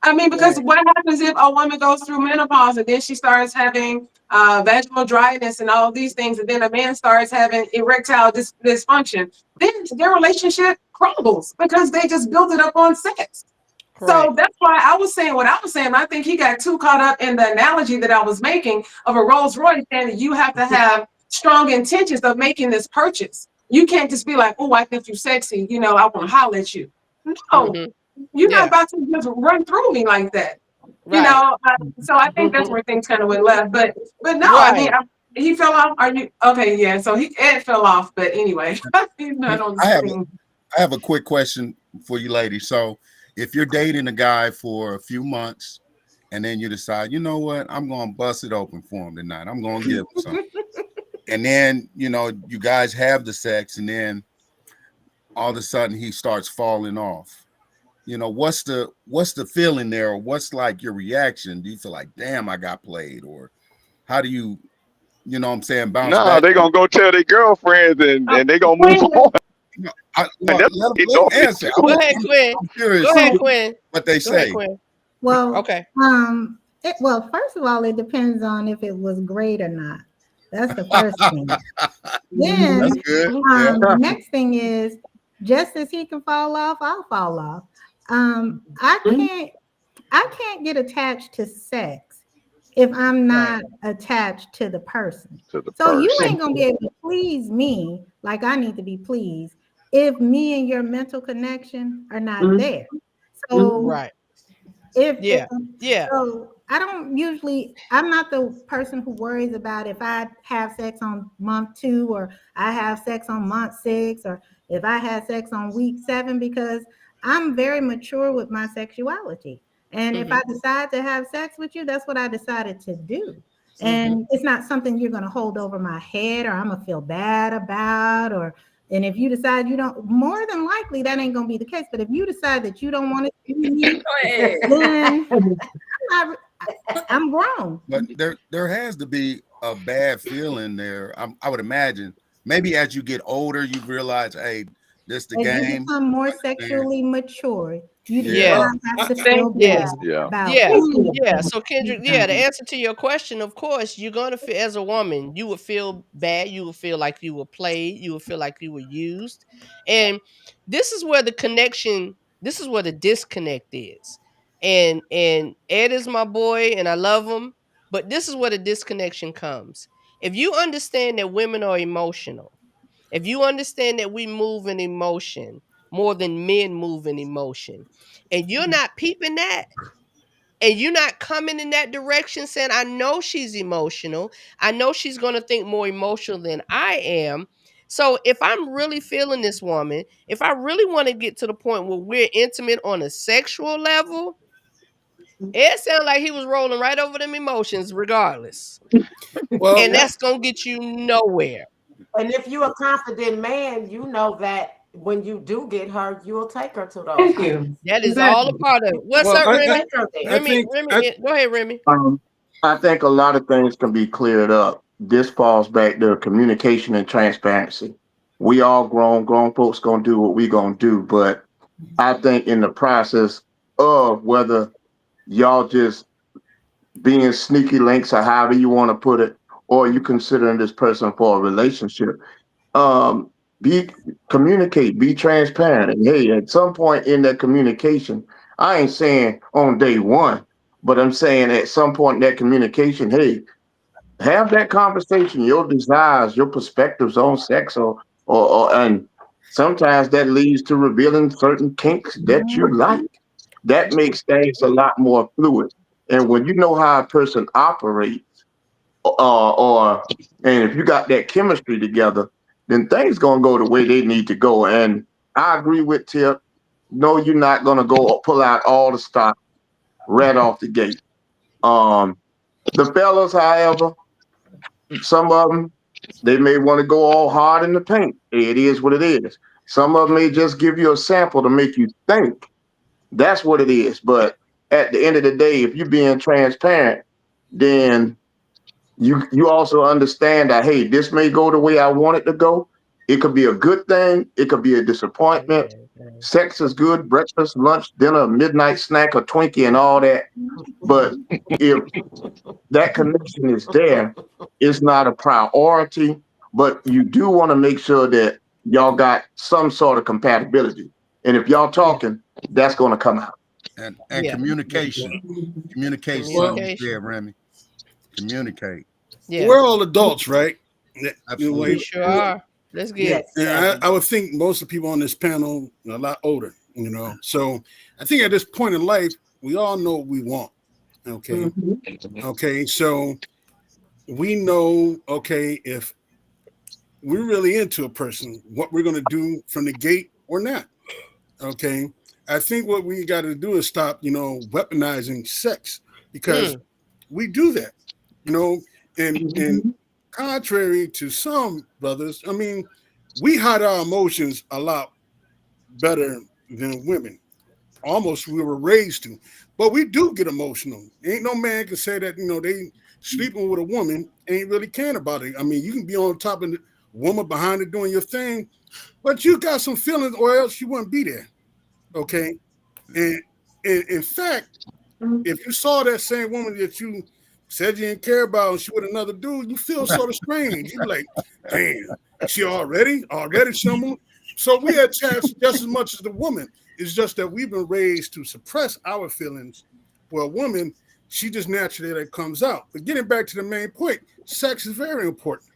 I mean, because Right. what happens if a woman goes through menopause and then she starts having vaginal dryness and all these things, and then a man starts having erectile dysfunction? Then their relationship crumbles because they just built it up on sex. Right. So that's why I was saying what I was saying. I think he got too caught up in the analogy that I was making of a Rolls Royce, and you have to have strong intentions of making this purchase. You can't just be like, oh, I think you're sexy. I want to holler at you. No, Mhm. you're Yeah. not about to just run through me like that. Right. So I think that's where things kind of went left. But no, I mean, Right. he fell off. Are you okay? Yeah. So Ed fell off, but anyway, he's not on the screen. I have a quick question for you ladies. So if you're dating a guy for a few months and then you decide, you know what, I'm going to bust it open for him tonight. I'm going to give him something. And then, you guys have the sex and then all of a sudden he starts falling off. What's the feeling there? Or what's like your reaction? Do you feel like, damn, I got played? Or how do you what I'm saying, bounce Nah, back? they gonna go tell their girlfriends and they gonna move on. Let them answer. Go ahead, Quinn. I'm curious Go ahead, Quinn. what they Go ahead, say. Quinn. Well, Okay. well, first of all, it depends on if it was great or not. That's the first thing. Then, That's good. Yeah. next thing is, just as he can fall off, I'll fall off. I can't get attached to sex if I'm not attached to the person. So you ain't gonna be able to please me like I need to be pleased if me and your mental connection are not there. So Right. So I'm not the person who worries about if I have sex on month 2 or I have sex on month 6 or if I had sex on week 7, because I'm very mature with my sexuality. And if I decide to have sex with you, that's what I decided to do. And it's not something you're going to hold over my head or I'm going to feel bad about, and if you decide you don't, more than likely that ain't going to be the case. But if you decide that you don't want to see me, then I'm grown. But there has to be a bad feeling there. I would imagine maybe as you get older, you realize, hey, this the As you game. become more sexually mature, you do Yeah. not have to Thank feel you. bad Yeah. about Yeah. you. Yeah. So Kendrick, yeah, the answer to your question, of course, you're gonna feel as a woman, you would feel bad, you would feel like you were played, you would feel like you were used. And this is where the connection, this is where the disconnect is. And Ed is my boy and I love him, but this is where the disconnection comes. If you understand that women are emotional, if you understand that we move in emotion more than men move in emotion, and you're not peeping that, and you're not coming in that direction saying, I know she's emotional. I know she's going to think more emotional than I am. So if I'm really feeling this woman, if I really want to get to the point where we're intimate on a sexual level, it sounded like he was rolling right over them emotions regardless. Well, And that's going to get you nowhere. And if you're a confident man, you know that when you do get her, you'll take her to those Thank heights. you. That is all a part of it. What's well, up, You Remy? take her there. I think Go ahead, Remy. I think a lot of things can be cleared up. This falls back to communication and transparency. We all grown folks gonna do what we gonna do, but I think in the process of whether y'all just being sneaky links or however you want to put it, or you considering this person for a relationship, um, be communicate, be transparent. And hey, at some point in that communication, I ain't saying on day one, but I'm saying at some point in that communication, hey, have that conversation, your desires, your perspectives on sex, or and sometimes that leads to revealing certain kinks that you like. That makes things a lot more fluid. And when you know how a person operates, or and if you got that chemistry together, then things gonna go the way they need to go. And I agree with Tip. No, you're not gonna go pull out all the stock right off the gate. Um, the fellas, however, some of them they may want to go all hard in the paint. It is what it is. Some of them may just give you a sample to make you think. That's what it is. But at the end of the day, if you're being transparent, then you also understand that hey, this may go the way I want it to go. It could be a good thing, it could be a disappointment. Sex is good, breakfast, lunch, dinner, midnight snack, a Twinkie, and all that. But if that connection is there, it's not a priority. But you do want to make sure that y'all got some sort of compatibility. And if y'all talking, that's going to come out. and Yeah. communication. Communication. Communication. Yeah, Remy. Communicate. Yeah. we're all adults, right? Absolutely. We sure are. Let's get Yes. it. And I would think most of the people on this panel are a lot older, you know. So I think at this point in life, we all know what we want. Okay. Okay. So we know, okay, if we're really into a person, what we're going to do from the gate or not. Okay. I think what we got to do is stop, weaponizing sex because we do that, and contrary to some brothers, I mean, we hide our emotions a lot better than women. Almost we were raised to, but we do get emotional. Ain't no man can say that, they sleeping with a woman ain't really caring about it. I mean, you can be on top of the woman behind it doing your thing, but you got some feelings or else you wouldn't be there. Okay. And in fact, if you saw that same woman that you said you didn't care about and she with another dude, you feel sort of strange. You be like, damn, she already someone. So we attach just as much as the woman. It's just that we've been raised to suppress our feelings. Well, a woman, she just naturally that comes out. But getting back to the main point, sex is very important.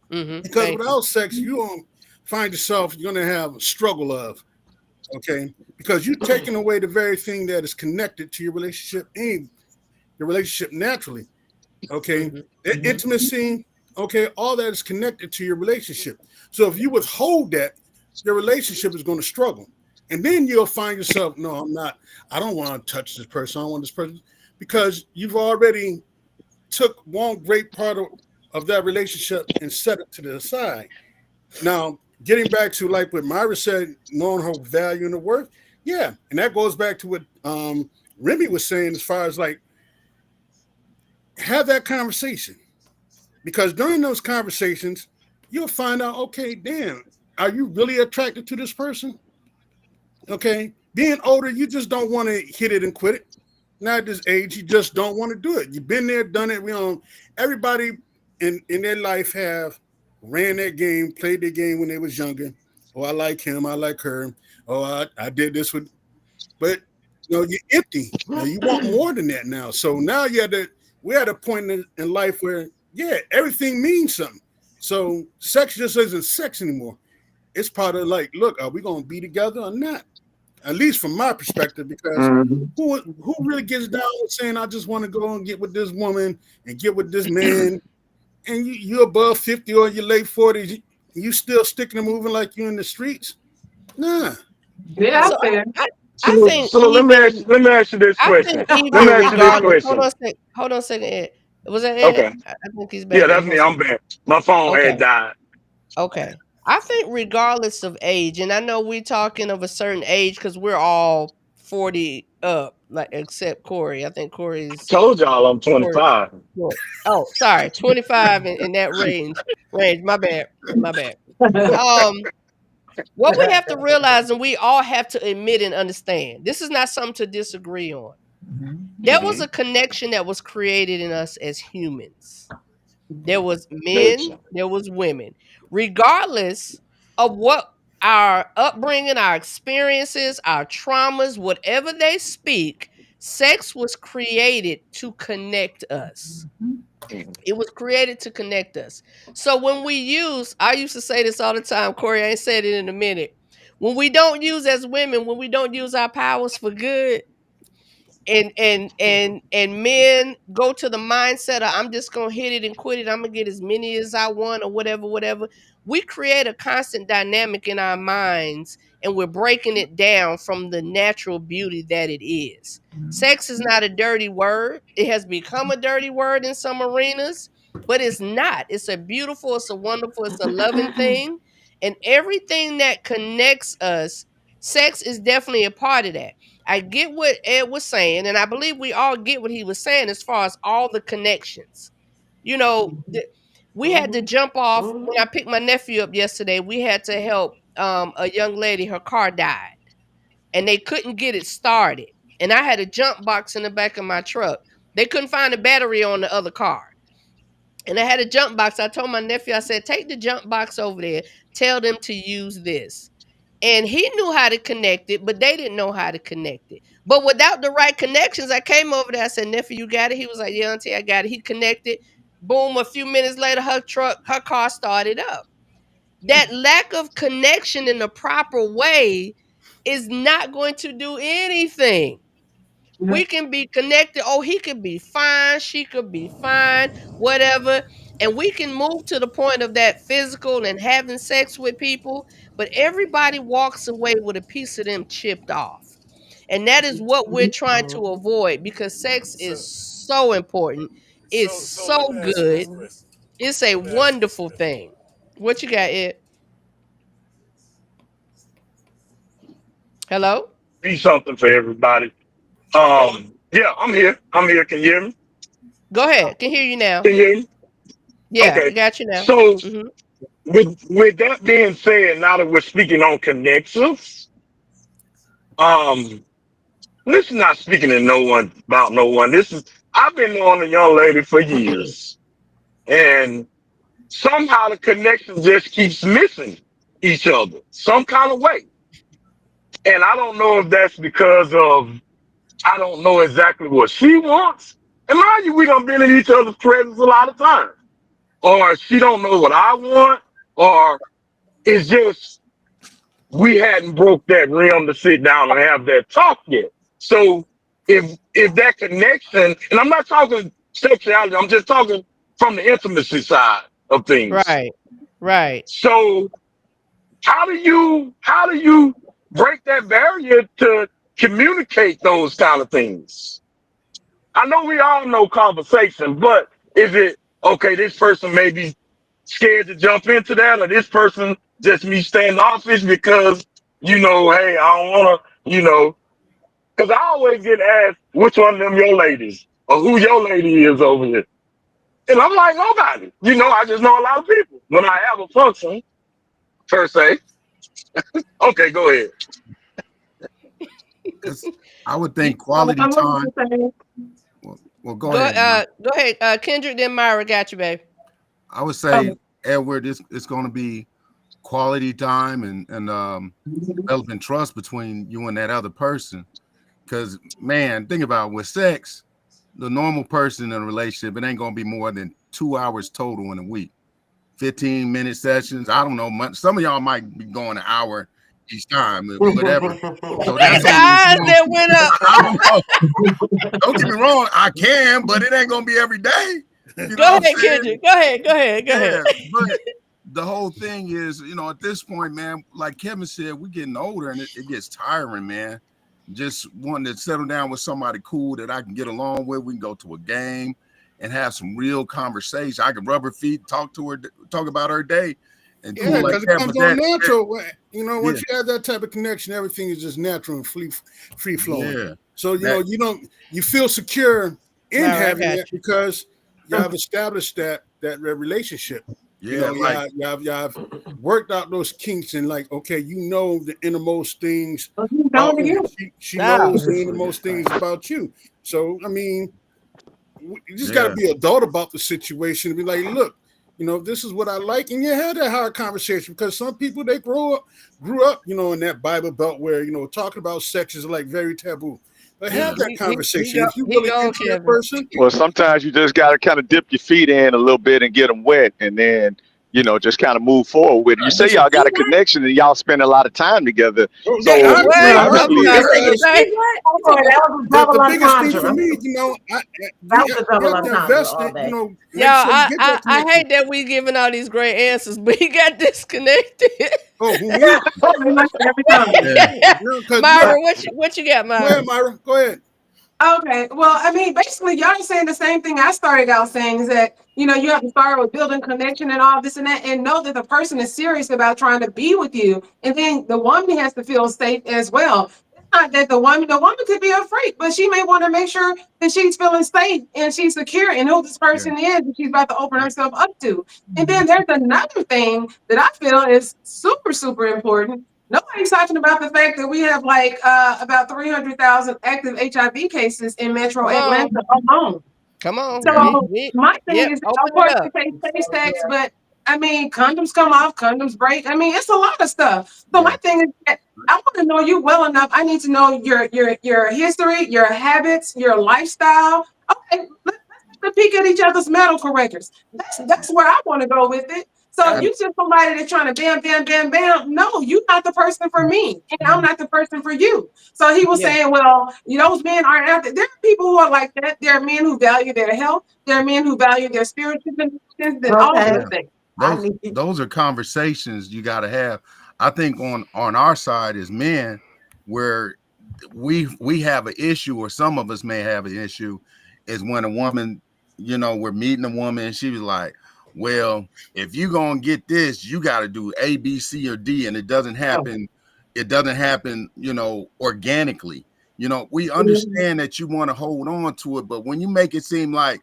Because without sex, you don't find yourself, you're going to have a struggle of, okay? Because you're taking away the very thing that is connected to your relationship and your relationship naturally, okay? The intimacy, okay, all that is connected to your relationship. So if you withhold that, your relationship is going to struggle. And then you'll find yourself, no, I don't want to touch this person. I don't want this person, because you've already took one great part of that relationship and set it to the side. Now, getting back to like what Myra said, knowing her value and her worth, yeah. And that goes back to what Remy was saying as far as like, have that conversation. because during those conversations, you'll find out, okay, damn, are you really attracted to this person? Okay, being older, you just don't want to hit it and quit it. Now at this age, you just don't want to do it. You've been there, done it. Everybody in their life have ran their game, played their game when they was younger. Oh, I like him, I like her. Oh, I did this with, but you're empty. You want more than that now. So now we're at a point in life where, yeah, everything means something. So sex just isn't sex anymore. It's part of like, look, are we gonna be together or not? At least from my perspective, because who really gets down with saying, I just want to go and get with this woman and get with this man, and you're above 50 or your late 40s, you still sticking and moving like you in the streets? Nah. Yeah, So fair. I think So let me ask you this I question. think Let me even ask you this regardless. question. Hold on a second, Ed. Was that Ed? Okay. I think he's back. Yeah, that's me. I'm back. My phone Okay. had died. Okay. I think regardless of age, and I know we're talking of a certain age because we're all 40 up, like except Corey. I think Corey's Told y'all I'm 25. Oh, sorry, 25 in that range. My bad. What we have to realize, and we all have to admit and understand, this is not something to disagree on. There was a connection that was created in us as humans. There was men, there was women. Regardless of what our upbringing, our experiences, our traumas, whatever they speak, sex was created to connect us. It was created to connect us. So when I used to say this all the time, Corey, I ain't said it in a minute. When we don't use as women, when we don't use our powers for good, and men go to the mindset of I'm just gonna hit it and quit it, I'm gonna get as many as I want or whatever, we create a constant dynamic in our minds, and we're breaking it down from the natural beauty that it is. Sex is not a dirty word. It has become a dirty word in some arenas, but it's not. It's a beautiful, it's a wonderful, it's a loving thing, and everything that connects us, sex is definitely a part of that. I get what Ed was saying, and I believe we all get what he was saying as far as all the connections. We had to jump off. When I picked my nephew up yesterday, we had to help a young lady. Her car died, and they couldn't get it started. And I had a jump box in the back of my truck. They couldn't find a battery on the other car. And I had a jump box. I told my nephew, I said, take the jump box over there. Tell them to use this. And he knew how to connect it, but they didn't know how to connect it. But without the right connections, I came over there. I said, nephew, you got it? He was like, yeah, auntie, I got it. He connected. Boom, a few minutes later, her car started up. That lack of connection in the proper way is not going to do anything. We can be connected. Oh, he could be fine. She could be fine, whatever. And we can move to the point of that physical and having sex with people. But everybody walks away with a piece of them chipped off. And that is what we're trying to avoid, because sex is so important. It's so good. It's a wonderful thing. What you got, Ed? Hello? Be something for everybody. Yeah, I'm here. Can you hear me? Go ahead. Can hear you now. Can you hear me? Yeah, Okay. I got you now. So with that being said, now that we're speaking on connections, this is not speaking to no one about no one. I've been knowing a young lady for years, and somehow the connection just keeps missing each other some kind of way. And I don't know if that's because of I don't know exactly what she wants. And mind you, we done been in each other's presence a lot of times. Or she don't know what I want, or it's just we hadn't broke that rim to sit down and have that talk yet. So if that connection, and I'm not talking sexuality, I'm just talking from the intimacy side of things. Right. So how do you break that barrier to communicate those kind of things? I know we all know conversation, but is it okay? This person may be scared to jump into that, or this person just me standoffish because hey, I don't want to, because I always get asked which one of them your ladies or who your lady is over here. And I'm like, nobody. You know, I just know a lot of people. When I have a function, per se. Okay, go ahead. Because I would think quality time. Well, go ahead. Go ahead. Kendrick, then Myra got you, babe. I would say, Edward, it's going to be quality time and developing trust between you and that other person. Because, man, think about it, with sex, the normal person in a relationship, it ain't going to be more than 2 hours total in a week. 15-minute sessions. I don't know. Some of y'all might be going an hour each time, whatever. So that's eyes that went up. I don't know. Don't get me wrong, I can, but it ain't gonna be every day. Go ahead, Kendrick. Go ahead. But the whole thing is, at this point, man, like Kevin said, we're getting older and it gets tiring, man. Just wanting to settle down with somebody cool that I can get along with. We can go to a game and have some real conversation. I can rub her feet, talk to her, talk about her day. And yeah, because it comes on natural. Once you have that type of connection, everything is just natural and free flowing. Yeah. So you feel secure in having that because you have established that relationship. Yeah, you have worked out those kinks and okay, the innermost things. She knows the innermost things about you. So I mean, you just got to be adult about the situation and be like, look. This is what I like, and you had that hard conversation because some people they grew up, in that Bible belt where talking about sex is very taboo. But have that conversation. If you really into that person, well, sometimes you just got to kind of dip your feet in a little bit and get them wet, and then just kind of move forward with it. You say y'all got a connection and y'all spend a lot of time together. So obviously, the biggest thing for me, that was a double entendre. I hate that we giving all these great answers, but he got disconnected. Every time. Myra, what you got, Myra? Go ahead, Myra. Go ahead. Okay. Well, I mean, basically, y'all are saying the same thing I started out saying is that, you have to start with building connection and all this and that, and know that the person is serious about trying to be with you. And then the woman has to feel safe as well. It's not that the woman could be a freak, but she may want to make sure that she's feeling safe and she's secure and who this person is that she's about to open herself up to. And then there's another thing that I feel is super, super important. Nobody's talking about the fact that we have about 300,000 active HIV cases in Metro Atlanta alone. Come on. So my thing is, of course, we pay space tax, but I mean, condoms come off, condoms break. I mean, it's a lot of stuff. So my thing is that I want to know you well enough. I need to know your history, your habits, your lifestyle. Okay, let's take a peek at each other's medical records. That's where I want to go with it. So if you just somebody that's trying to bam, no, you're not the person for me, and I'm not the person for you. So he was saying, well, those men aren't out there. There are people who are like that. There are men who value their health. There are men who value their spiritual connections and all those things. Those are conversations you got to have. I think on our side as men, where we have an issue, or some of us may have an issue, is when a woman, we're meeting a woman and she was like, well, if you're gonna get this, you got to do A, B, C, or D, and it doesn't happen. It doesn't happen, organically. We understand that you want to hold on to it, but when you make it seem like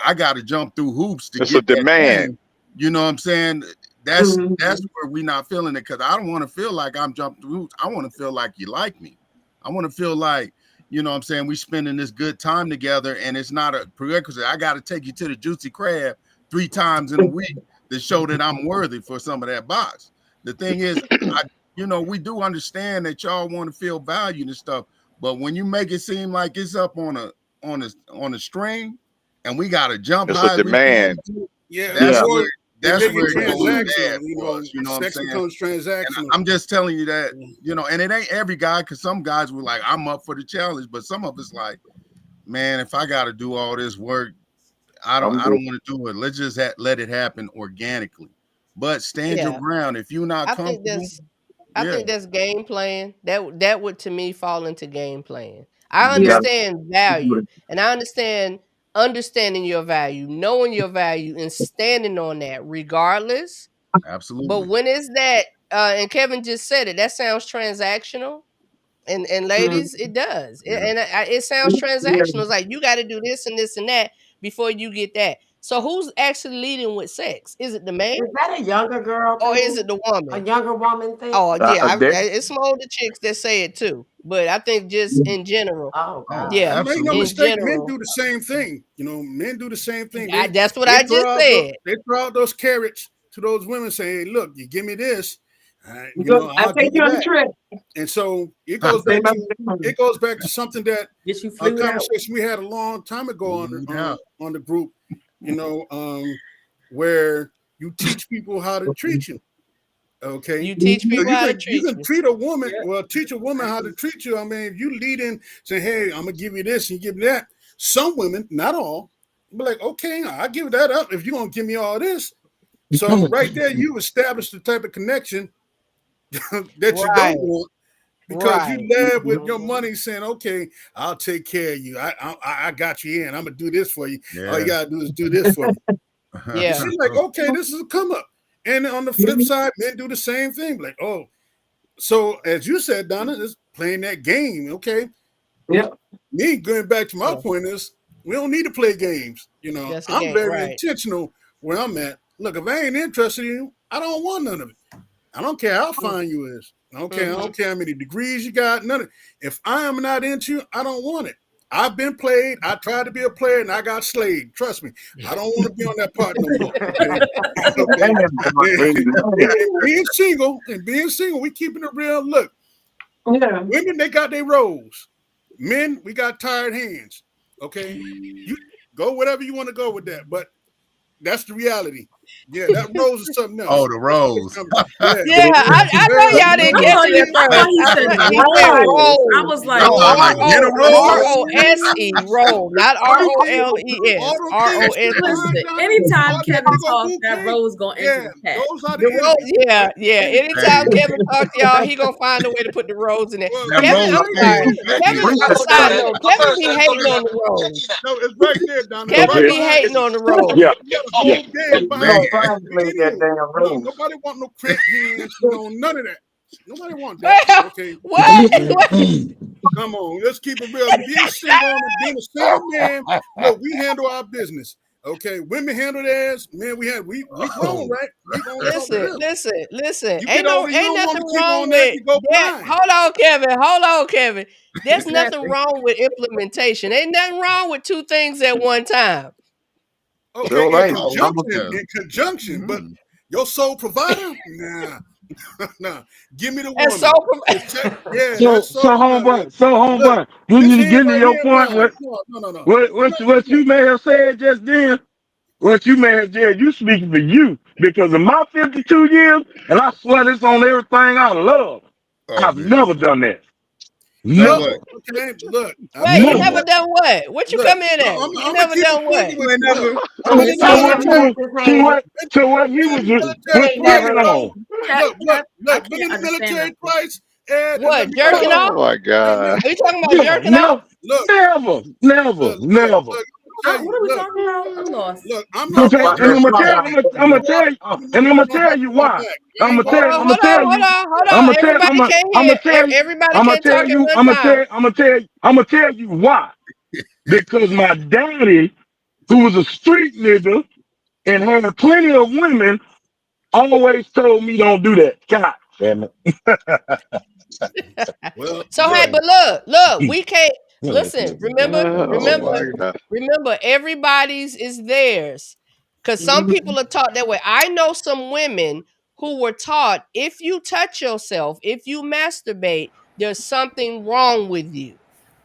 I got to jump through hoops to get a demand, you know what I'm saying? That's where we're not feeling it, because I don't want to feel like I'm jumping through hoops. I want to feel like you like me. I want to feel like, what I'm saying, we spending this good time together, and it's not a prerequisite. I got to take you to the Juicy Crab 3 times in a week to show that I'm worthy for some of that box. The thing is, we do understand that y'all want to feel valued and stuff, but when you make it seem like it's up on a string, and we got to jump high, it's a demand. That's where it goes bad. Sex becomes transactional. I'm just telling you that, and it ain't every guy, because some guys were like, I'm up for the challenge, but some of us like, man, if I got to do all this work, I don't want to do it. Let's just let it happen organically. But stand your ground. If you're not comfortable, I think that's game playing. That would to me fall into game playing. I understand value, and I understand understanding your value, knowing your value, and standing on that regardless. Absolutely. But when is that? And Kevin just said it. That sounds transactional. And ladies, it does. It sounds transactional. It's like you got to do this and this and that before you get that. So who's actually leading with sex? Is it the man Is that a younger girl or thing? is it the A woman? younger woman thing? Oh yeah, there, it's some older chicks that say it too. But I think just in general, Oh, God. yeah, Make no in mistake, men general, do the same thing. You know, men do the same thing. that's what I just said. They throw out those carrots to those women, saying, "Hey, look, you give me this, you Go- know, I I'll take give you you on a that." trip. And so it Huh. goes back to something that Get you a flued out. conversation we had a long time ago Yeah. on the group. You know, where you teach people how to treat you. Okay, You teach so people how to treat you can you. treat a woman. Yeah. Well, teach a woman how to treat you. I mean, if you lead in, say, "Hey, I'm gonna give you this," and you give me that. Some women, not all, be like, "Okay, I'll give that up if you're gonna give me all this." So right there, you establish the type of connection that you Right, don't want because right. you led with your money, saying, "Okay, I'll take care of you. I got you in. I'm gonna do this for you. All you Yeah. gotta do is do this for me." Yeah. She's like, "Okay, this is a come up." And on the flip side, men do the same thing. Like, oh, so as you said, Donna, is playing that game. Okay. Yeah. Me going back to my Yeah. point is we don't need to play games. You know, That's a I'm game, very right. intentional where I'm at. Look, if I ain't interested in you, I don't want none of it. I don't care how fine you is. I don't care how many degrees you got, none of it. If I am not into you, I don't want it. I've been played. I tried to be a player and I got slayed. Trust me. I don't want to be on that part no more. Okay? And being single, we keeping it real. Look, Yeah. women, they got their roles. Men, we got tired hands. Okay. You go whatever you want to go with that. But that's the reality. Yeah, that rose is something else. Oh, the rose. Yeah, I know y'all didn't get it at I thought first. he I said thought he said rose. roll. I was like, I thought like get a rose. R-O-S-E, roll, not R-O-L-E-S. All them R-O-S-E. listen, Donna, anytime all Kevin that talks, bouquet, that rose gonna enter the chat. those are The the rose, enemies. yeah. Anytime Hey. Kevin talk to y'all, he gonna find a way to put the rose in there. Well, That Kevin, rose I'm came sorry. from Kevin, Becky. side note, Kevin be hating on the rose. no, it's right there, Donna. Kevin Right be behind hating you. on the rose. Yeah, You got a whole yeah. game Man. behind you. Played that damn Look, rose. nobody want no cramped hands, none of that. Nobody want that. Well, Okay, what? come on, let's keep it real. Being single, being a single man, look, we handle our business. Okay, women handle theirs. Man, we grown, right? We gonna talk Listen. You Ain't get over, you don't want nothing to keep wrong on that. with You go that. blind. Hold on, Kevin. There's nothing Exactly. wrong with implementation. Ain't nothing wrong with two things at one time. Okay, Sure in ain't. conjunction, but your sole provider, nah. Give me the And woman. so, Yeah, So, that's so homeboy, Look, getting this hand getting to right your here, point, mine. No. what you may have said just then, what you may have said, you speaking for you, because in my 52 years, and I swear this on everything I love, Oh, I've man. never done that. Now Never. what? Okay, look. wait, you Never. never done what? What you Look, come in at? I'm You gonna never keep it done what? funky with you. Look, So, He so ain't what never you raised his hand. so what you was military ain't twice, never- picking on? Look, I been in can't the understand military that. twice, and let What, me jerking tell off? Oh my God. Are you talking about Yeah, jerking off? look, never. look, tell What you, are we look, talking about? I'm lost. look, I'm not Okay, walking and I'm around gonna tell you, and I'm gonna tell you why. I'm gonna Hold tell, on, I'm gonna tell you, hold on. Everybody can't I'm hear. gonna tell you, Everybody I'm gonna can't talk tell at you, one I'm gonna time. tell you why. Because my daddy, who was a street nigga and had plenty of women, always told me don't do that. God damn it. Well, So look, hey, but look, we can't listen. Oh my God. Remember, everybody's is theirs. Because some people are taught that way. I know some women who were taught if you touch yourself, if you masturbate, there's something wrong with you.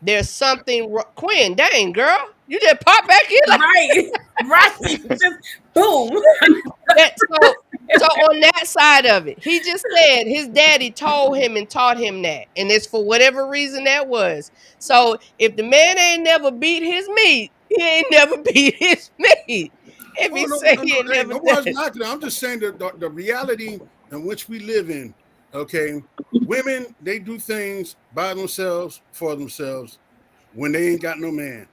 There's something wrong. Quinn, dang girl, you just pop back in like Right. Just boom. that. So on that side of it, he just said his daddy told him and taught him that, and it's for whatever reason that was. So if the man ain't never beat his meat, he ain't never beat his meat. If he say he ain't hey, never no done one's it. knocking it. I'm just saying the reality in which we live in. Okay, women, they do things by themselves for themselves when they ain't got no man.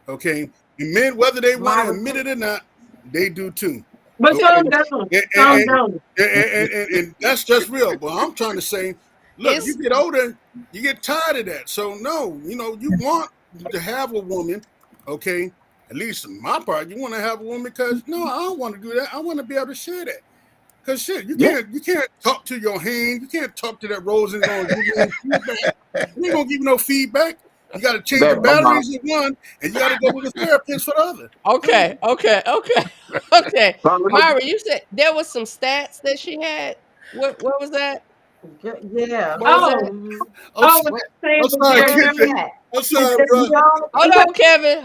Okay, and men, whether they want to admit it or not, they do too. But Okay. some don't. Some don't. And that's just real. But I'm trying to say, look, It's- you get older, you get tired of that. So no, you want to have a woman, okay, at least in my part, you want to have a woman because no, I don't want to do that. I want to be able to share that. Cause shit, you can't talk to your hand. You can't talk to that rose and go give you any feedback. You ain't gonna give you no feedback. You got to change the batteries in one, and you got to go with a therapist for the other. Okay. Myra, you said there was some stats that she had. What was that? Yeah. What was that? I'm sorry, bro. Hold on, Kevin.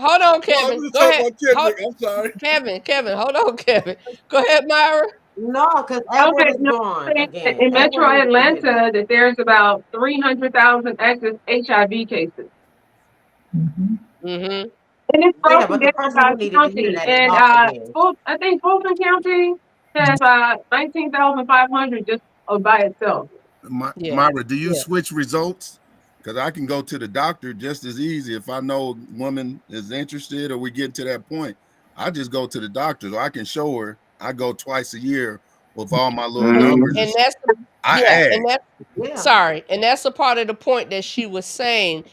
Go ahead. I'm sorry. Kevin, hold on, Kevin. Go ahead, Myra. No, because Edward is gone again. In Metro Atlanta, that there's about 300,000 active HIV cases. Mm-hmm. And it's broken down by county. And I think Fulton County has 19,500 just by itself. Myra, do you switch results? Because I can go to the doctor just as easy if I know a woman is interested or we get to that point. I just go to the doctor so I can show her. I go twice a year with all my little numbers. And that's and that's a part of the point that she was saying,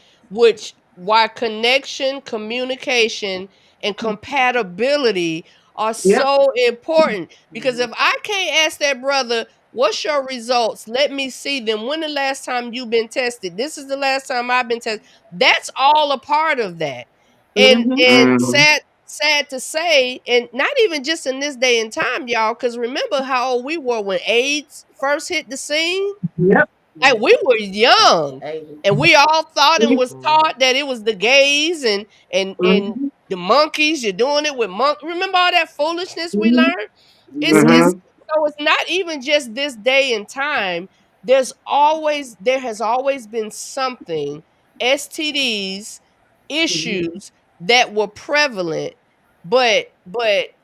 why connection, communication, and compatibility are so important. Because if I can't ask that brother, what's your results? Let me see them. When the last time you've been tested? This is the last time I've been tested. That's all a part of that. And sad to say, and not even just in this day and time, y'all, because remember how old we were when AIDS first hit the scene? Yep. Like we were young, and we all thought and was taught that it was the gays and the monkeys. You're doing it with monkeys. Remember all that foolishness we learned? So it's not even just this day and time. There has always been something, STDs, issues that were prevalent, but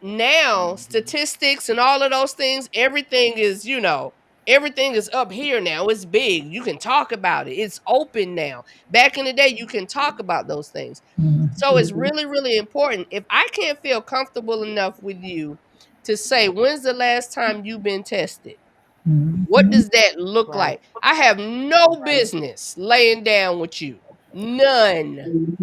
now statistics and all of those things, everything is up here now. It's big. You can talk about it. It's open now. Back in the day, you can talk about those things. So it's really, really important. If I can't feel comfortable enough with you to say, when's the last time you've been tested? What does that look like? I have no business laying down with you. None.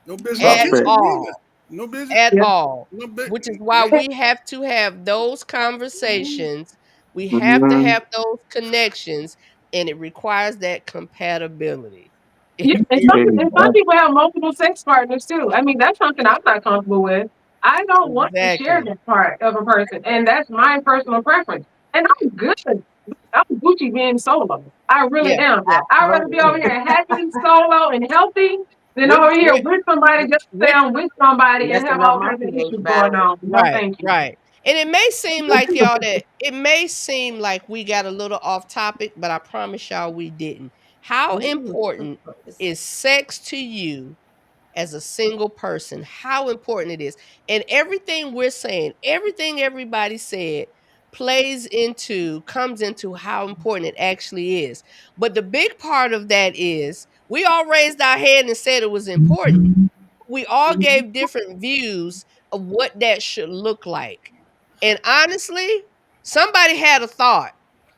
No business At all. No business at all. Which is why we have to have those conversations. We have to have those connections, and it requires that compatibility. And some people have multiple sex partners too. I mean, that's something I'm not comfortable with. I don't want to share that part of a person, and that's my personal preference. And I'm good. I'm Gucci being solo. I really am. I'd rather be over here happy, solo, and healthy than over here with somebody just to say I'm with somebody and have all kinds of issues going on. No, thank you. Right. And it may seem like y'all we got a little off topic, but I promise y'all we didn't. How important is sex to you as a single person? How important it is. And everything we're saying, everything everybody said comes into how important it actually is. But the big part of that is we all raised our hand and said it was important. We all gave different views of what that should look like. And honestly, somebody had a thought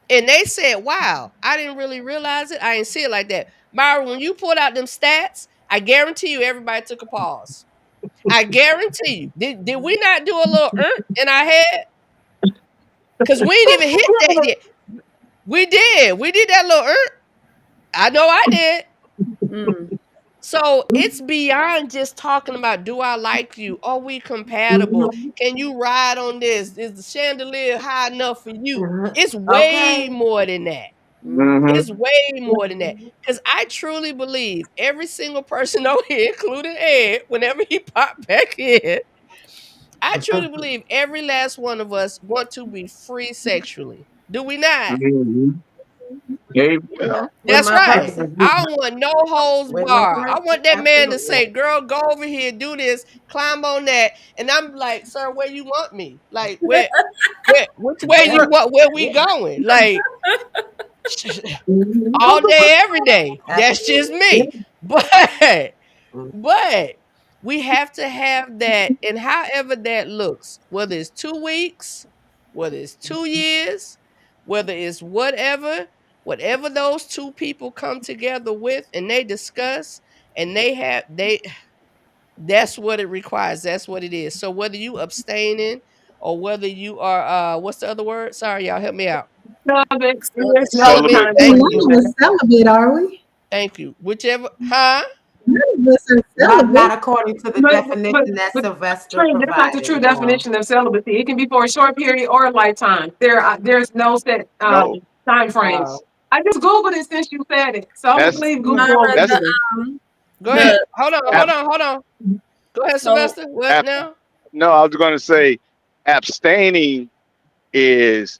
and they said, wow, I didn't really realize it. I didn't see it like that. Myra, when you pulled out them stats, I guarantee you everybody took a pause. I guarantee you. Did we not do a little in our head? Because we didn't even hit that yet. We did. We did that little I know I did. So it's beyond just talking about, do I like you? Are we compatible? Can you ride on this? Is the chandelier high enough for you? It's way more than that. It's way more than that. Because I truly believe every single person over here, including Ed, whenever he popped back in, I truly believe every last one of us want to be free sexually. Do we not? That's right. I don't want no holds barred. I want that man to say, girl, go over here, do this, climb on that. And I'm like, sir, where you want me? Like, which way you want, where we going? Like, all day, every day. That's just me. But we have to have that, and however that looks, whether it's 2 weeks, whether it's 2 years, whether it's whatever those two people come together with and they discuss and That's what it requires. That's what it is. So whether you abstaining or whether you are what's the other word? Sorry, y'all help me out. Celibate. There's no Celibate. Celibate. time Thank None you. of us celibate, are we? Thank you. Whichever, huh? None of us are Not celibate. according to the But definition that Sylvester Trey, that's not the provided. true No. definition of celibacy. It can be for a short period or a lifetime. There's no set No, time frames. I just Googled it since you said it, so I'm gonna that's believe Google Myra, over that's here. Go the ahead. Hold on. ab- Go ahead, so Sylvester. What ab- now? no. I was going to say abstaining is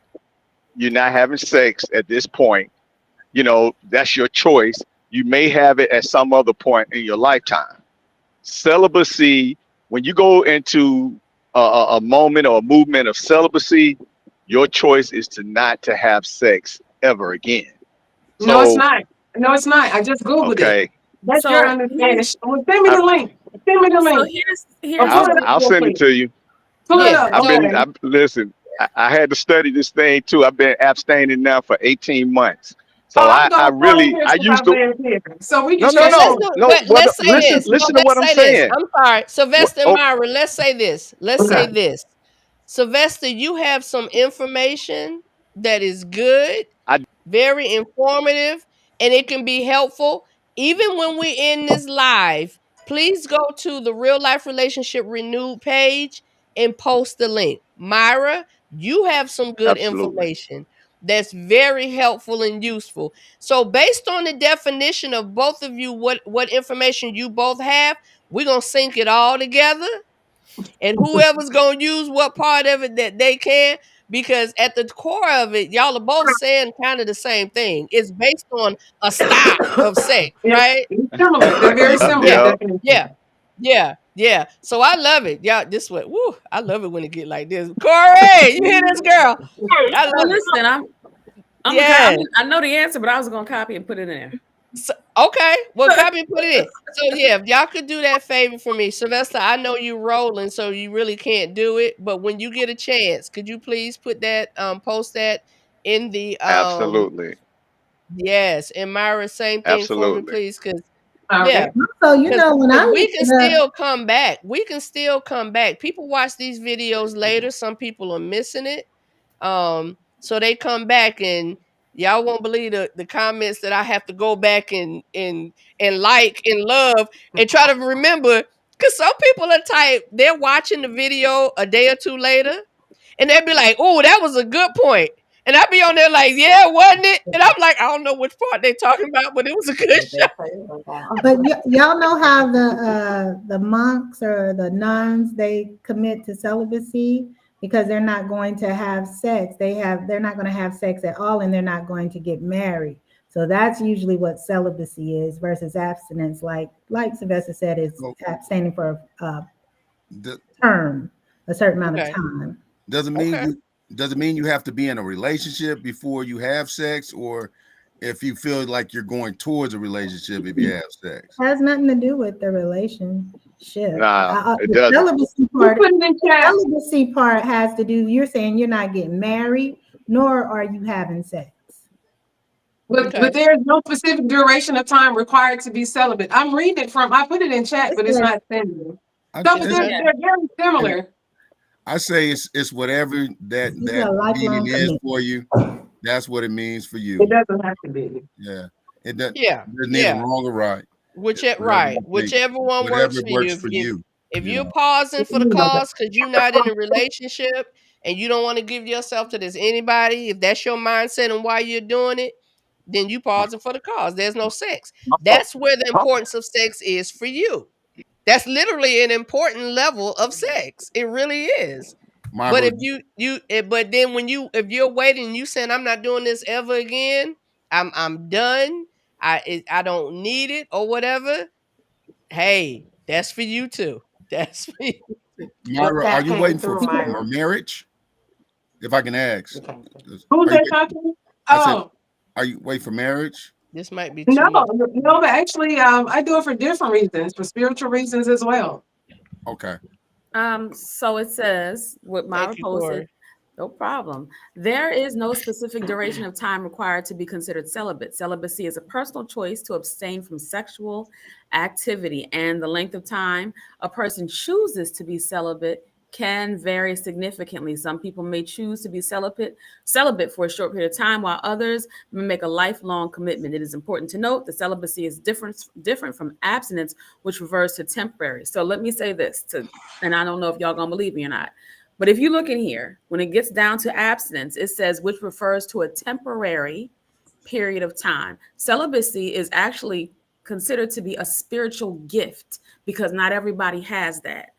you're not having sex at this point. You know, that's your choice. You may have it at some other point in your lifetime. Celibacy, when you go into a moment or a movement of celibacy, your choice is to not to have sex ever again. No, it's So, not. No, it's not. I just Googled it. okay, That's your so understanding. here's Well, send me I, the link. Send me the so link. here's Or pull the it up I'll real send it quick. to you. Pull it Yeah. up. I've been, Okay. listen, I had to study this thing too. I've been abstaining now for 18 months. So Oh, I'm I going to really, here I since used I've to, been here. So we can no, no, So check let's no, in. do, no, but what, let's say listen, this. No, listen to what let's I'm say this. saying. I'm sorry. Sylvester and Oh, Myra, let's say this. Let's say this. Sylvester, you have some information that is good, I, very informative, and it can be helpful. Even when we end this live, please go to the Real Life Relationship Renewed page and post the link. Myra, you have some good absolutely. information that's very helpful and useful. So based on the definition of both of you, what information you both have, we're going to sync it all together, and whoever's gonna use what part of it that they can, because at the core of it, y'all are both saying kind of the same thing. It's based on a style of sex, right? It's similar. They're very similar. Yeah, Yeah, yeah, Definition. yeah. So I love it. Y'all, this way. Woo, I love it when it get like this. Corey, you hear this girl? I well, love it. listen, I'm Yeah. I know the answer, but I was gonna copy and put it in there. So, okay, well, copy and put it in. So yeah, if y'all could do that favor for me, Sylvester. I know you rolling, so you really can't do it. But when you get a chance, could you please put that post that in the absolutely, yes, and Myra, same thing for me, absolutely. please, because yeah, Okay. So, you know, when I we looked can it up, still come back. We can still come back. People watch these videos later. Some people are missing it. So they come back and y'all won't believe the comments that I have to go back and like and love and try to remember. Cause some people are type, they're watching the video a day or two later and they'll be like, oh, that was a good point. And I'll be on there like, yeah, wasn't it? And I'm like, I don't know which part they're talking about, but it was a good show. but y'all know how the monks or the nuns, they commit to celibacy because they're not going to have sex. They're not going to have sex at all, and they're not going to get married. So that's usually what celibacy is versus abstinence. Like Sylvester said, is abstaining for a term, a certain amount of time. Doesn't mean you have to be in a relationship before you have sex, or if you feel like you're going towards a relationship if you have sex. It has nothing to do with the relationship. Nah, it The doesn't. celibacy part has to do, you're saying you're not getting married, nor are you having sex. But there's no specific duration of time required to be celibate. I'm reading it I put it in chat, but it's not sending. So they're very similar. I say it's whatever that meaning is for you. That's what it means for you. It doesn't have to be. Yeah. It does. Yeah. There's neither wrong or right. Whichever one works for you. If you're pausing for the cause because you're not in a relationship and you don't want to give yourself to this anybody, if that's your mindset and why you're doing it, then you pausing for the cause. There's no sex. That's where the importance of sex is for you. That's literally an important level of sex. It really is. But if but then if you're waiting and you saying I'm not doing this ever again, I'm done. I don't need it or whatever. Hey, that's for you too. That's for you. Myra, are you waiting for marriage? If I can ask. Who's that talking? Oh. Are you waiting for marriage? This might be no, but actually, I do it for different reasons, for spiritual reasons as well. Okay. So it says what Myra posted. No problem. There is no specific duration of time required to be considered celibate. Celibacy is a personal choice to abstain from sexual activity, and the length of time a person chooses to be celibate can vary significantly. Some people may choose to be celibate for a short period of time, while others may make a lifelong commitment. It is important to note that celibacy is different from abstinence, which refers to temporary. So let me say this, and I don't know if y'all gonna believe me or not. But if you look in here, when it gets down to abstinence, it says which refers to a temporary period of time. Celibacy is actually considered to be a spiritual gift because not everybody has that.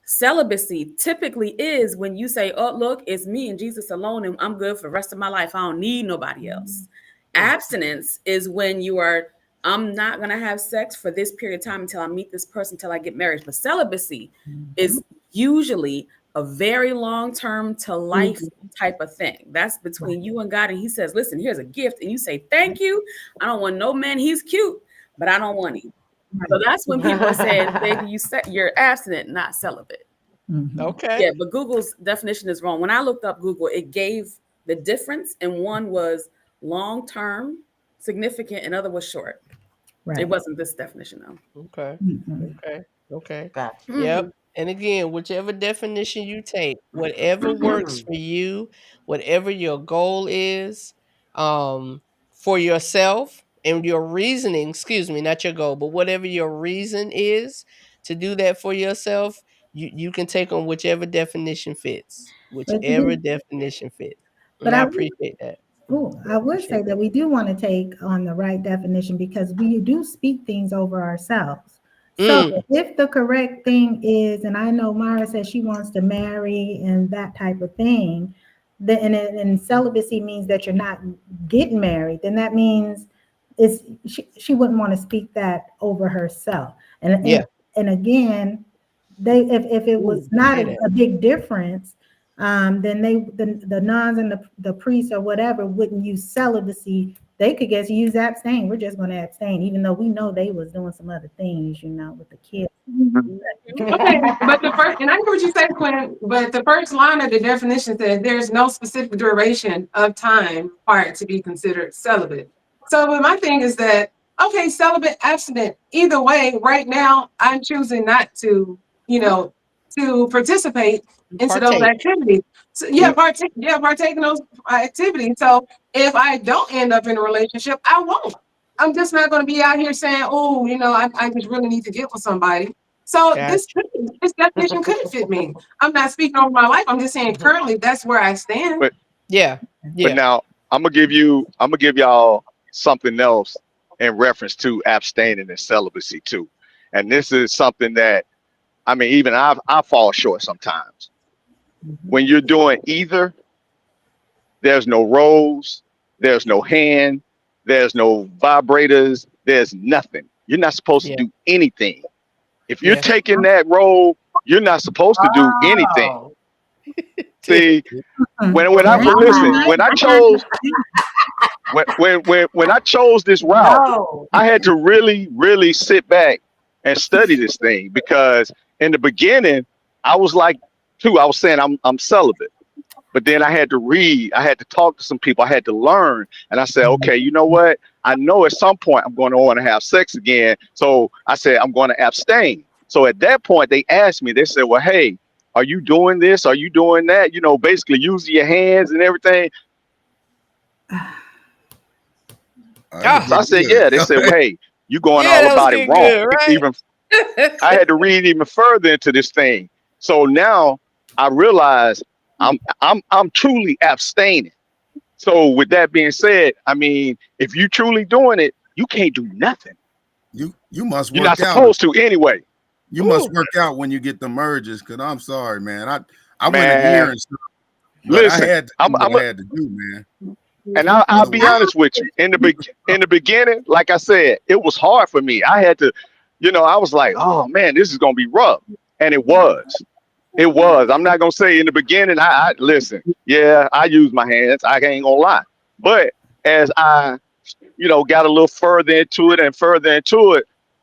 Celibacy typically is when you say, oh, look, it's me and Jesus alone, and I'm good for the rest of my life. I don't need nobody else. Abstinence is when you are, I'm not going to have sex for this period of time until I meet this person, until I get married. But celibacy is usually a very long-term to life type of thing. That's between you and God. And he says, listen, here's a gift. And you say, thank you. I don't want no man. He's cute, but I don't want him. So that's when people are saying, baby, you're abstinent, not celibate. Okay. Yeah, but Google's definition is wrong. When I looked up Google, it gave the difference, and one was long-term, significant, and other was short. It wasn't this definition though. Okay. Okay. Gotcha. Yep. And again, whichever definition you take, whatever works for you, whatever your goal is, for yourself and your reasoning, not your goal, but whatever your reason is to do that for yourself, you can take on whichever definition fits. Whichever definition fits. And I appreciate that. I would say that we do want to take on the right definition because we do speak things over ourselves. So if the correct thing is, and I know Myra says she wants to marry and that type of thing, and celibacy means that you're not getting married, then that means she wouldn't want to speak that over herself. And again, if it was not a big difference, then the nuns and the priests or whatever wouldn't use celibacy. They could just use abstain. We're just going to abstain, even though we know they was doing some other things, with the kids. Okay, but the first, and I hear what you say, Quinn, but the first line of the definition says there's no specific duration of time required to be considered celibate. So my thing is that, okay, celibate, abstinent, either way, right now, I'm choosing not to, to participate into those activities. So, partake in those activities. So if I don't end up in a relationship, I won't. I'm just not going to be out here saying, oh, I just really need to get with somebody. So this definition couldn't fit me. I'm not speaking over my life. I'm just saying currently that's where I stand. But But now I'm gonna give y'all something else in reference to abstaining and celibacy too. And this is something that even I fall short sometimes. When you're doing either, there's no rose, there's no hand, there's no vibrators, there's nothing. You're not supposed to do anything. If you're taking that role, you're not supposed to do anything. See, when I chose this route, I had to really, really sit back and study this thing, because in the beginning, I was saying I'm celibate. But then I had to read, I had to talk to some people, I had to learn. And I said, okay, you know what? I know at some point I'm going to want to have sex again. So I said, I'm going to abstain. So at that point, they asked me, they said, well, hey, are you doing this? Are you doing that? Basically using your hands and everything. So I said, yeah. They said, well, hey, you going all about it wrong. Good, right? I had to read even further into this thing. So now I realized I'm truly abstaining. So with that being said, if you truly doing it, you can't do nothing. You must work out. You're not supposed to anyway. You must work out when you get the merges, because I'm sorry, man. I went a year and stuff. Listen, I had to do, man. And I'll be honest with you. In the beginning, like I said, it was hard for me. I had to, I was like, oh man, this is gonna be rough. And it was. It was. I'm not gonna say in the beginning. I listen. Yeah, I use my hands. I ain't gonna lie. But as I, got a little further into it,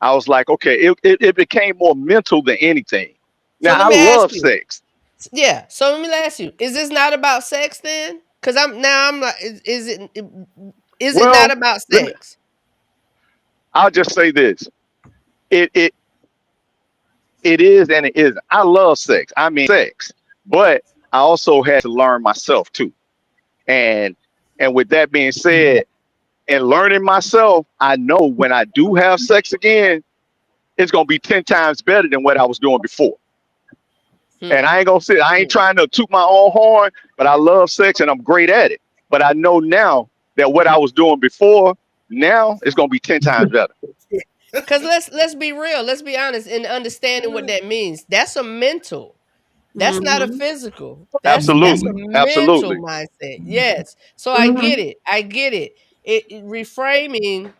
I was like, okay, it became more mental than anything. Now I love sex. Yeah. So let me ask you: is this not about sex then? Because I'm like, is it not Well, about let me. sex? I'll just say this: it it it is and it isn't. I love sex. I mean sex, but I also had to learn myself too. And with that being said, and learning myself, I know when I do have sex again, it's gonna be 10 times better than what I was doing before. And Hmm. I ain't gonna sit. I ain't Hmm. trying to toot my own horn, but I love sex and I'm great at it. But I know now that what I was doing before, now it's gonna be 10 times better. Because let's be real. Let's be honest in understanding what that means. That's a mental. That's not a Mm-hmm. physical. That's a Absolutely, mental absolutely. mindset. Yes. So I Mhm. get it. I get it. It reframing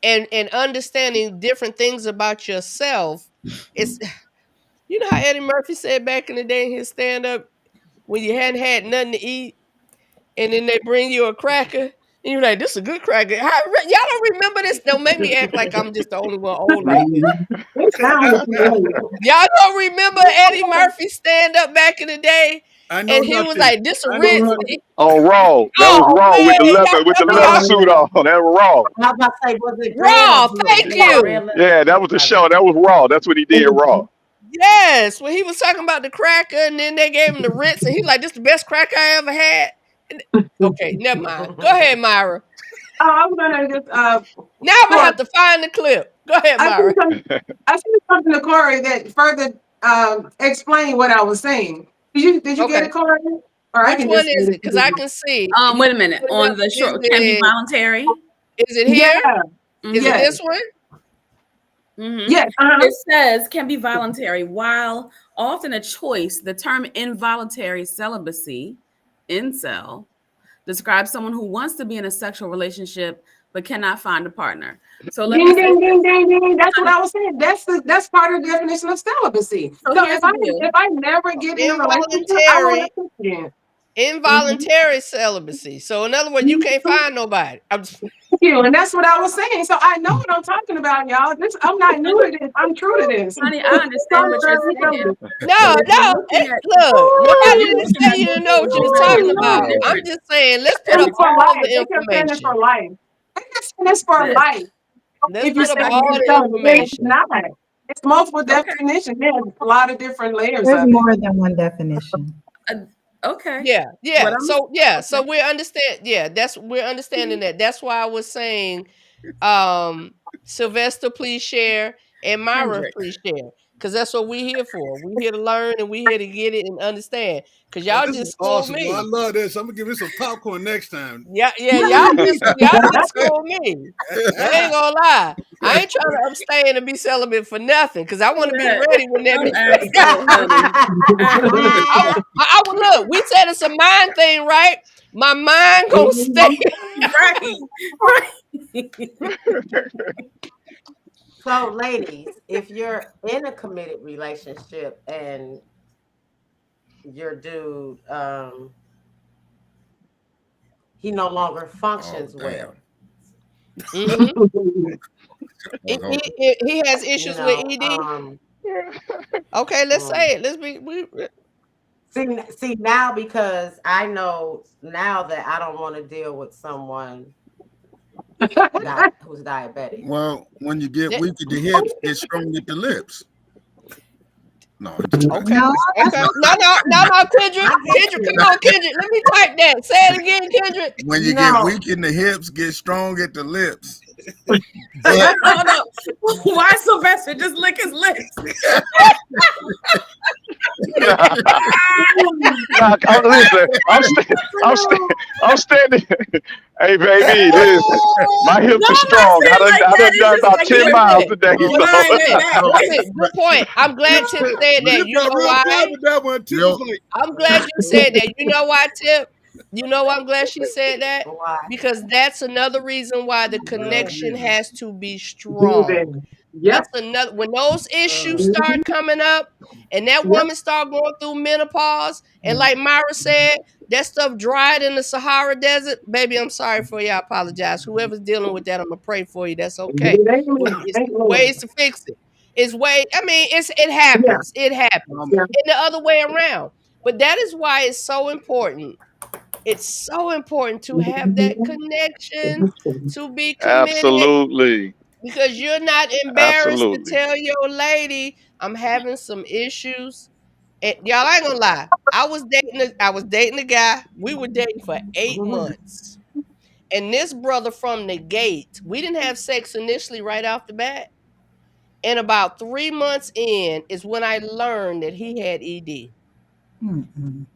and understanding different things about yourself. It's you know how Eddie Murphy said back in the day in his stand up when you hadn't had nothing to eat and then they bring you a cracker. And you're like, this is a good cracker. Y'all don't remember this? Don't make me act like I'm just the only one old like this. It sounds familiar. Y'all don't remember Eddie Murphy stand up back in the day? I know And he was nothing. like, this a I know Ritz. nothing. On Raw, that was Oh Raw with man, the y'all remember leather y'all? suit on. That was Raw. I was about to say, was it red or Raw, blue? thank He had a you. red leather Yeah, that suit, was the I show. think. That was Raw. That's what he did Raw. Yes, when he was talking about the cracker and then they gave him the Ritz and he's like, this is the best cracker I ever had. And- okay, never mind. Go ahead, Myra. I was gonna just Now I'm gonna Corey, have to find the clip. Go ahead, I Myra. think I said something to Corey that further explained what I was saying. Did you get Okay. it, Corey? Or I Which can one just is it? Because I can see. You Wait a can minute. put it On up. the short can be voluntary. Is it yeah, here? Is it Mm-hmm. yeah, this one? Mm-hmm. yes, It says can be voluntary. While often a choice, the term involuntary celibacy, incel, describes someone who wants to be in a sexual relationship but cannot find a partner. So let me Ding, say ding, ding, this. ding, ding. That's what I was saying. That's part of the definition of celibacy. So So here's the deal. if I never get in a relationship, I won't Involuntary, have sex again. involuntary celibacy. So in other words, you can't find nobody. Thank you. And that's what I was saying. So I know what I'm talking about, y'all. I'm not new to this. I'm true to this. Honey, I understand what you're saying. No, But if you're no. looking at Look, if nobody you're didn't looking say at you didn't know what you was it's talking totally about. I'm different. just saying, let's put This is up for all life. the They kept saying this for information. life. They kept saying this for This. life. Let's If you put up say all it's the celibate, it's information. not. It's multiple Okay. definitions. There's a lot of different layers There's of it. more than one definition. Okay. Yeah, What yeah. I'm So yeah, so okay. we're understanding that. That's why I was saying, Sylvester, please share, and Myra, Kendrick. please share. Because that's what we're here for. We're here to learn and we're here to get it and understand. Because Oh, y'all this is just schooled awesome. Well, I me. love this. I'm gonna give it some popcorn next time. Yeah, y'all just schooled me. I ain't gonna lie. I ain't trying to abstain and be celibate for nothing because I want to be ready when that Don't be. ask so, honey. I would look. We said it's a mind thing, right? My mind gonna stay. Right. So, ladies, if you're in a committed relationship and your dude, he no longer Oh, functions damn. well, Mhm. Well, hold on. He has you issues with know, ED. Okay, let's say it. Let's be. see now because I know now that I don't want to deal with someone who's diabetic. Well, when you get Yeah. weak at the hips, get strong at the lips. No. Okay. No, Okay. No, Kendrick. I get Kendrick, you. come on, Kendrick. Let me type that. Say it again, Kendrick. When you get No. weak in the hips, get strong at the lips. Hold up. Why Sylvester just lick his lips? Listen, I'm standing. Hey, baby, listen. My hips are No, I'm not strong. saying like I that. done It's done just about like you 10 were miles saying. today. Your So. mind went back. Listen, good point. I'm glad Tip said that. Tip You got know real quiet why? with that one. Tip was like, I'm glad you said that. You know why, Tip? You know why I'm glad she said that? Why? Because that's another reason why the connection reason. has to be strong. Yep. That's another when those issues start coming up and that Yep. woman start going through menopause, and like Myra said, that stuff dried in the Sahara Desert. Baby, I'm sorry for you. I apologize. Whoever's dealing with that, I'm gonna pray for you. That's okay. But it's Thank you. ways to fix it. It's it Yeah. happens. It happens. Um, Yeah. And the other way around. But that is why it's so important. It's so important to have that connection, to be committed, Absolutely. because you're not embarrassed to Absolutely. tell your lady, I'm having some issues. And y'all, I ain't gonna lie. I was dating a guy. We were dating for 8 months. And this brother from the gate, we didn't have sex initially right off the bat. And about 3 months in is when I learned that he had ED.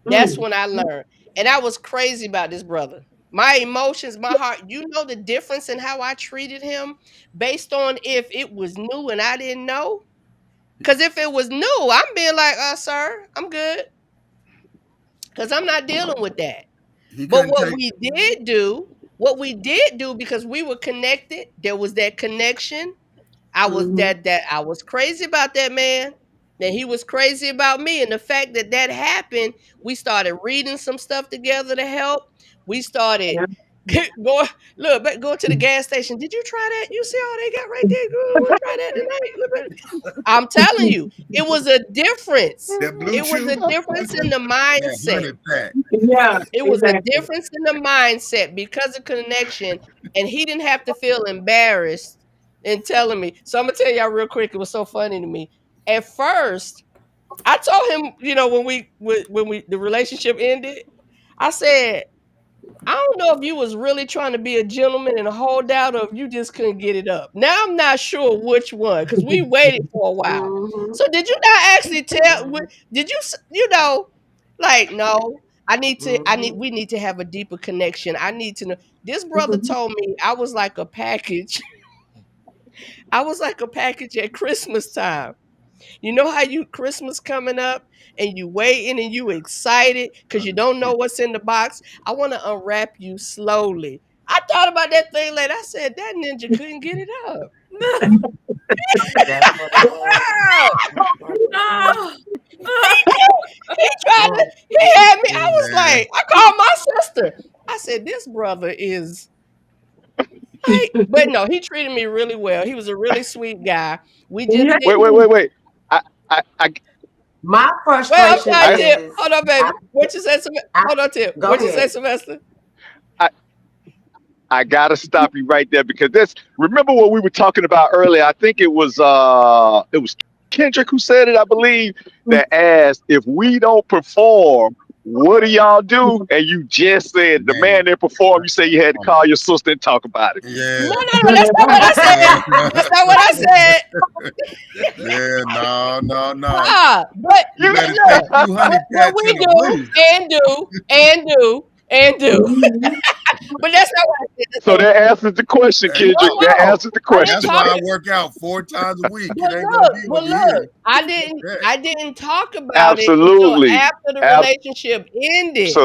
That's when I learned. And I was crazy about this brother. My emotions, my heart, you know the difference in how I treated him based on if it was new and I didn't know. Because if it was new, I'm being like, sir, I'm good. Because I'm not dealing with that. He But couldn't take. what we did do, because we were connected, there was that connection. I was crazy about that man. And he was crazy about me. And the fact that that happened, we started reading some stuff together to help. We started going to the gas station. Did you try that? You see all they got right there? We'll try that tonight. I'm telling you, it was a difference. That blue It was chew. a difference in the mindset. Yeah, It was exactly. a difference in the mindset because of connection, and he didn't have to feel embarrassed in telling me. So I'm gonna tell y'all real quick. It was so funny to me. At first, I told him, when the relationship ended, I said, I don't know if you was really trying to be a gentleman and a holdout, or if you just couldn't get it up. Now I'm not sure which one, because we waited for a while. So did you not actually tell? Did you? Like, no. We need to have a deeper connection. I need to know. This brother told me I was like a package. I was like a package at Christmas time. You know how Christmas coming up and you waiting and you excited because you don't know what's in the box. I want to unwrap you slowly. I thought about that thing later. I said that ninja couldn't get it up. That's what it was. Oh, He tried to. He had me. I was like, I called my sister. I said, this brother is like, but no, he treated me really well. He was a really sweet guy. We just Yeah. didn't. Wait. I My Well, I'm frustration sorry, Tip. is, Hold on, baby. What you said? I- Hold on, Tip. go What you ahead. say, Sylvester? I gotta stop you right there because remember what we were talking about earlier. I think it was Kendrick who said it, I believe, that asked if we don't perform, what do y'all do? And you just said the man didn't perform. You say you had to call your sister and talk about it. Yeah. No, that's not what I said. That's not what I said. Yeah, no. But You better look, take 200 what cats we in the do booth. and do. But that's not what I said. So that answers the question, Kendrick. No. That answers the question. That's why I work out 4 times a week. It ain't gonna be over here. I didn't talk about it until Absolutely. after the relationship ended,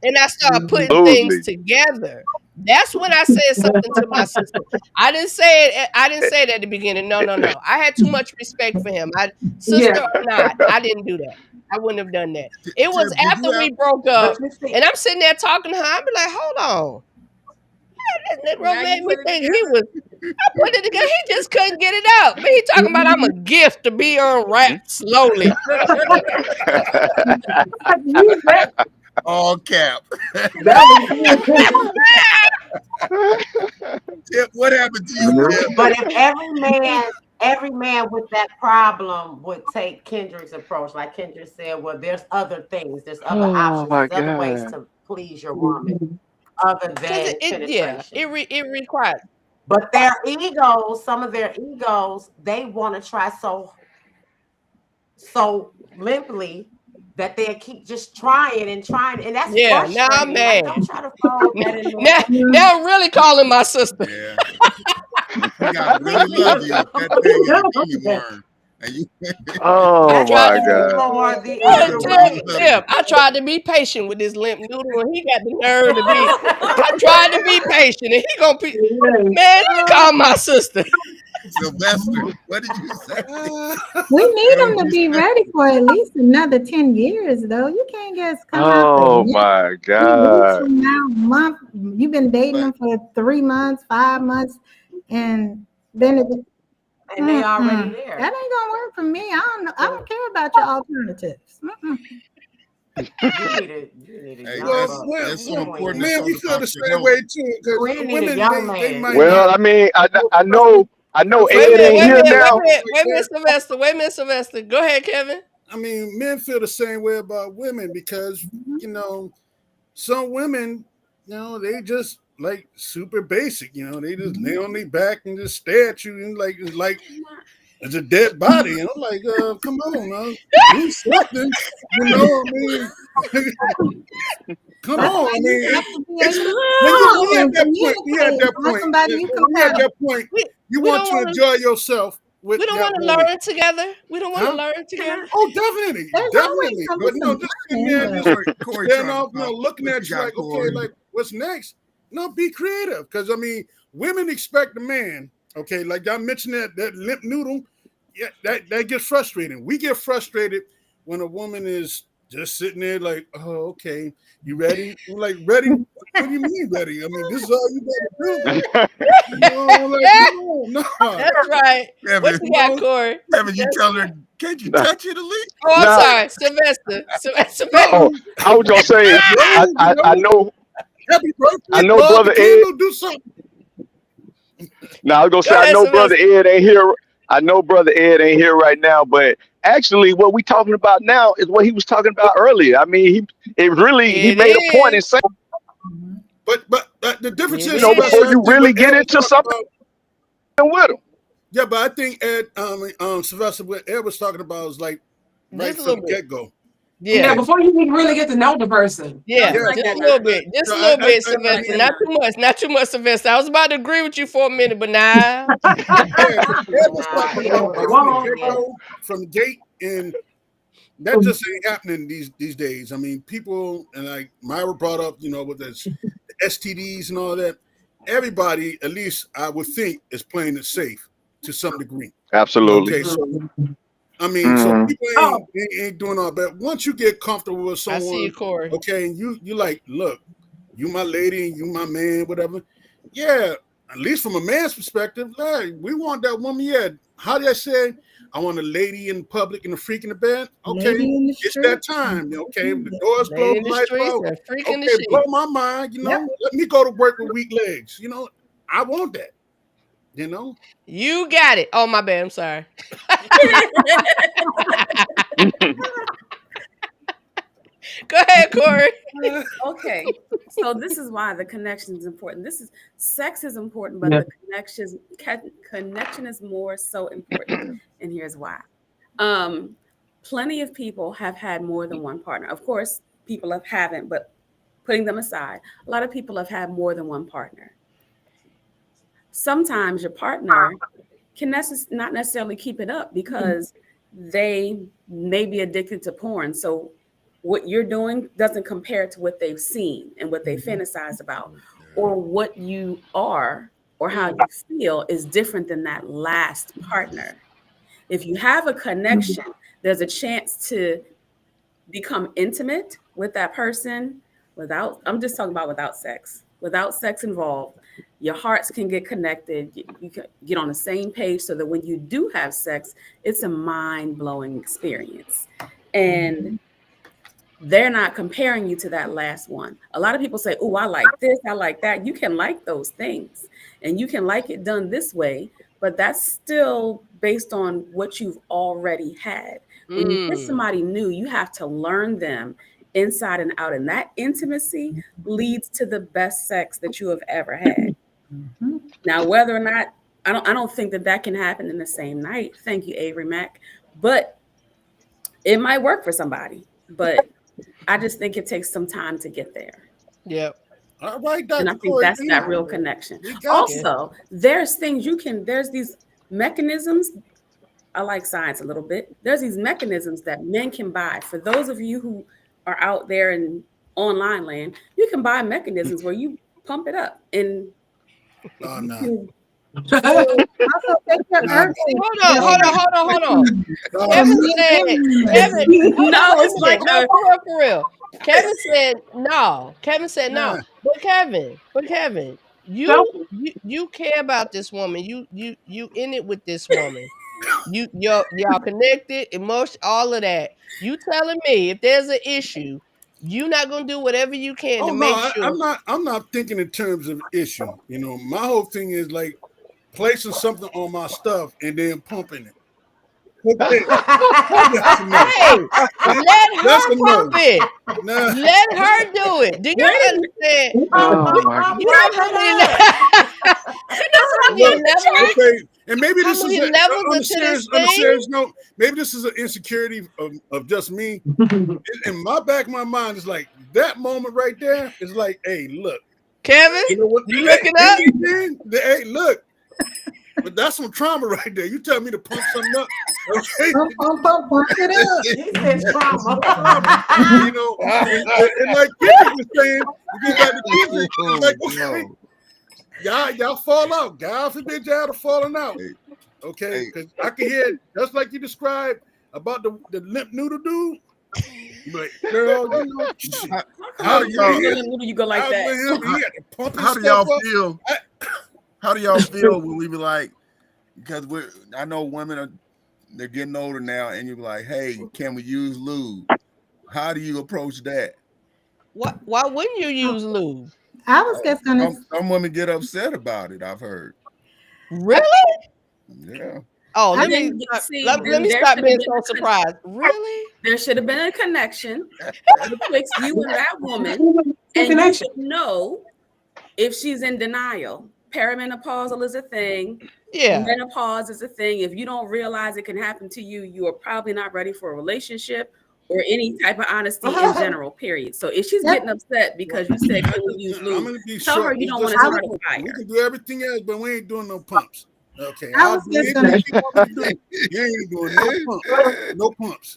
and I started putting things together. That's when I said something to my sister. I didn't say it at the beginning. No. I had too much respect for him. Sister or not, I didn't do that. I wouldn't have done that. It was after we broke up, and I'm sitting there talking to her. I'd be like, hold on. That Now made you me put it think together. I put it together. He just couldn't get it out. But he talking about I'm a gift to be unwrapped slowly. All cap. Tip, what happened to you, Tip? But if every man with that problem would take Kendrick's approach, like Kendrick said, well, there's other things, there's other options, my there's other ways God. to please your woman other than penetration. It requires. But their egos, some of their egos, they want to try so limply that they keep just trying, and that's frustrating. Now I'm mad. Like, don't try to follow that in there. Now I'm really calling my sister. Yeah. You gotta really love you if that thing is a gummy worm. And you Oh my God. I tried to be patient with this limp noodle, and he got the nerve to be. I tried to be patient, and he gonna be. Man, let me call my sister. Sylvester, what did you say? We need them to be ready for at least another 10 years, though. You can't just come out. Oh my God. Month. You've been dating them for 3 months, 5 months, and then they already there. That ain't gonna work for me. I don't know. I don't care about your alternatives. You need a Hey, young Well, buck. that's so important to man, we talk feel about the your same way health. too. Because We need a women, young they man. might Well, not. I mean, I know Wait a minute, Ed ain't wait a here minute, now. wait a minute, Sylvester. Wait a minute, Sylvester. Go ahead, Kevin. I mean, men feel the same way about women because some women, they just like super basic. They just lay on their back and just stare at you and like it's a dead body. And I'm like, come on, do something. I mean, come That's on. why I you mean, have to be it's able we at to that point. We at communicate. that Not point. somebody you We at compare. that point. You We want don't to want to. enjoy yourself with We don't that want to woman. learn together. We don't want to Huh? learn together. Oh, definitely, There's always definitely. gonna be But some just sitting there learning, just Corey staring talking off, about looking what at you you got, like, okay, Corey. like what's next? No, be creative. Because I mean, women expect a man, okay, like I mentioned that limp noodle, yeah, that gets frustrating. We get frustrated when a woman is just sitting there like, oh, okay, you ready? I'm like, ready? What do you mean ready? I mean, this is all you gotta do. Like, come on, no. That's right. What Kevin, you got, Corey? Kevin, you tell her, can't you touch it at least? Oh, I'm Nah, sorry, Sylvester. Sylvester. no, I was gonna say I know Happy I birthday, know blow out the brother Ed. candle, do something. Now I was gonna Go say I ahead, know brother Sylvester. Ed ain't here. I know brother Ed ain't here right now, but actually what we talking about now is what he was talking about earlier. I mean, he It made a point in is. saying, But the difference It is, before is. Sylvester, I you think really what get Ed was into talking something about. with him. Yeah, but I think Ed, Sylvester, what Ed was talking about is like right Just a from little the bit. get go. Yeah, Yeah. before you can really get to know the person. Yeah. Something like Just that. a little bit. Just So a little bit, I Sylvester. mean, Not too much. Not too much, Sylvester. I was about to agree with you for a minute, but nah. Ed was Nah, talking Ed about was right on from the point. get Yeah. go, from the gate, and that just ain't happening these days. I mean, people and like Myra brought up, with the STDs and all that. Everybody, at least I would think, is playing it safe to some degree. Absolutely. Okay, so I mean, so people Oh, ain't doing all that. Once you get comfortable with I see you, someone, Corey. okay, and you like, look, you my lady, you my man, whatever. Yeah, at least from a man's perspective, like, we want that woman. Yeah, how did I say? I want a lady in public and a freak in the bed. Okay, lady in the it's street. that time. Okay, the doors Lady closed, in the the lights streets out. and a freak in the Okay, blow sheet. my mind. Yep. Let me go to work with weak legs. I want that. You got it. Oh, my bad. I'm sorry. Go ahead, Corey. Okay, so this is why the connection is important. Sex is important, but yeah. the connection is more so important. And here's why. Plenty of people have had more than one partner. Of course, people haven't, but putting them aside, a lot of people have had more than one partner. Sometimes your partner can not necessarily keep it up because they may be addicted to porn. So what you're doing doesn't compare to what they've seen and what they fantasize about, or what you are or how you feel is different than that last partner. If you have a connection, there's a chance to become intimate with that person I'm just talking about without sex involved. Your hearts can get connected. You can get on the same page so that when you do have sex, it's a mind-blowing experience. And they're not comparing you to that last one. A lot of people say, oh, I like this, I like that. You can like those things and you can like it done this way, but that's still based on what you've already had. When you get somebody new, you have to learn them inside and out. And that intimacy leads to the best sex that you have ever had. Now, whether or not, I don't think that can happen in the same night. Thank you, Avery Mack. But it might work for somebody. But I just think it takes some time to get there. Yep. All right, Dr. And I think Corey, that's that real connection. we got you. Also, there's these mechanisms. I like science a little bit. There's these mechanisms that men can buy. For those of you who are out there in online land, you can buy mechanisms where you pump it up and Oh, no. Also, take your Nah. urge. Hold on. Kevin said, No, it's like for real. Kevin said no. Kevin said no. Yeah. But Kevin, you care about this woman. You in it with this woman. Y'all connected, emotion, all of that. You telling me if there's an issue, You're not gonna do whatever you can to Oh no, make sure. I'm not thinking in terms of issue. You know, my whole thing is like placing something on my stuff and then pumping it. Okay. That's a no. Hey, let That's her a no. pump it. Nah. Let her do it. Do you understand? Oh my You know how many levels? Okay, and maybe How this is many a, levels on a into serious, this on a thing? serious note. Maybe this is an insecurity of just me. In my back of my mind, is like that moment right there is like, hey, look, Kevin, you know what? you looking up? Hey, look. But that's some trauma right there. You tell me to pump something up. Okay. Pump it up. He said trauma. You know, and like Kendrick was saying, you go back to Kendrick, it's like, okay, y'all fall out. God forbid y'all are falling out. Okay, because I can hear it, just like you described about the limp noodle dude. But girl, you know, How do y'all? You go like that? How do y'all feel? How do y'all feel when we be like, because I know women they're getting older now, and you're like, hey, can we use lube? How do you approach that? Why wouldn't you use lube? I was just gonna. Some women get upset about it. I've heard. Really? Yeah. Oh, I let think, me see, let then me there stop should being have so been surprised. Really? There should have been a connection betwixt you and that woman, and you should know if she's in denial. Perimenopausal is a thing. Yeah. Menopause is a thing. If you don't realize it can happen to you, you are probably not ready for a relationship or any type of honesty in general, period. So if she's getting upset because you said can we use lube, tell her you don't want to start a fire. We can do everything else, but we ain't doing no pumps. Okay, I was just gonna. You ain't doing no pumps. No pumps.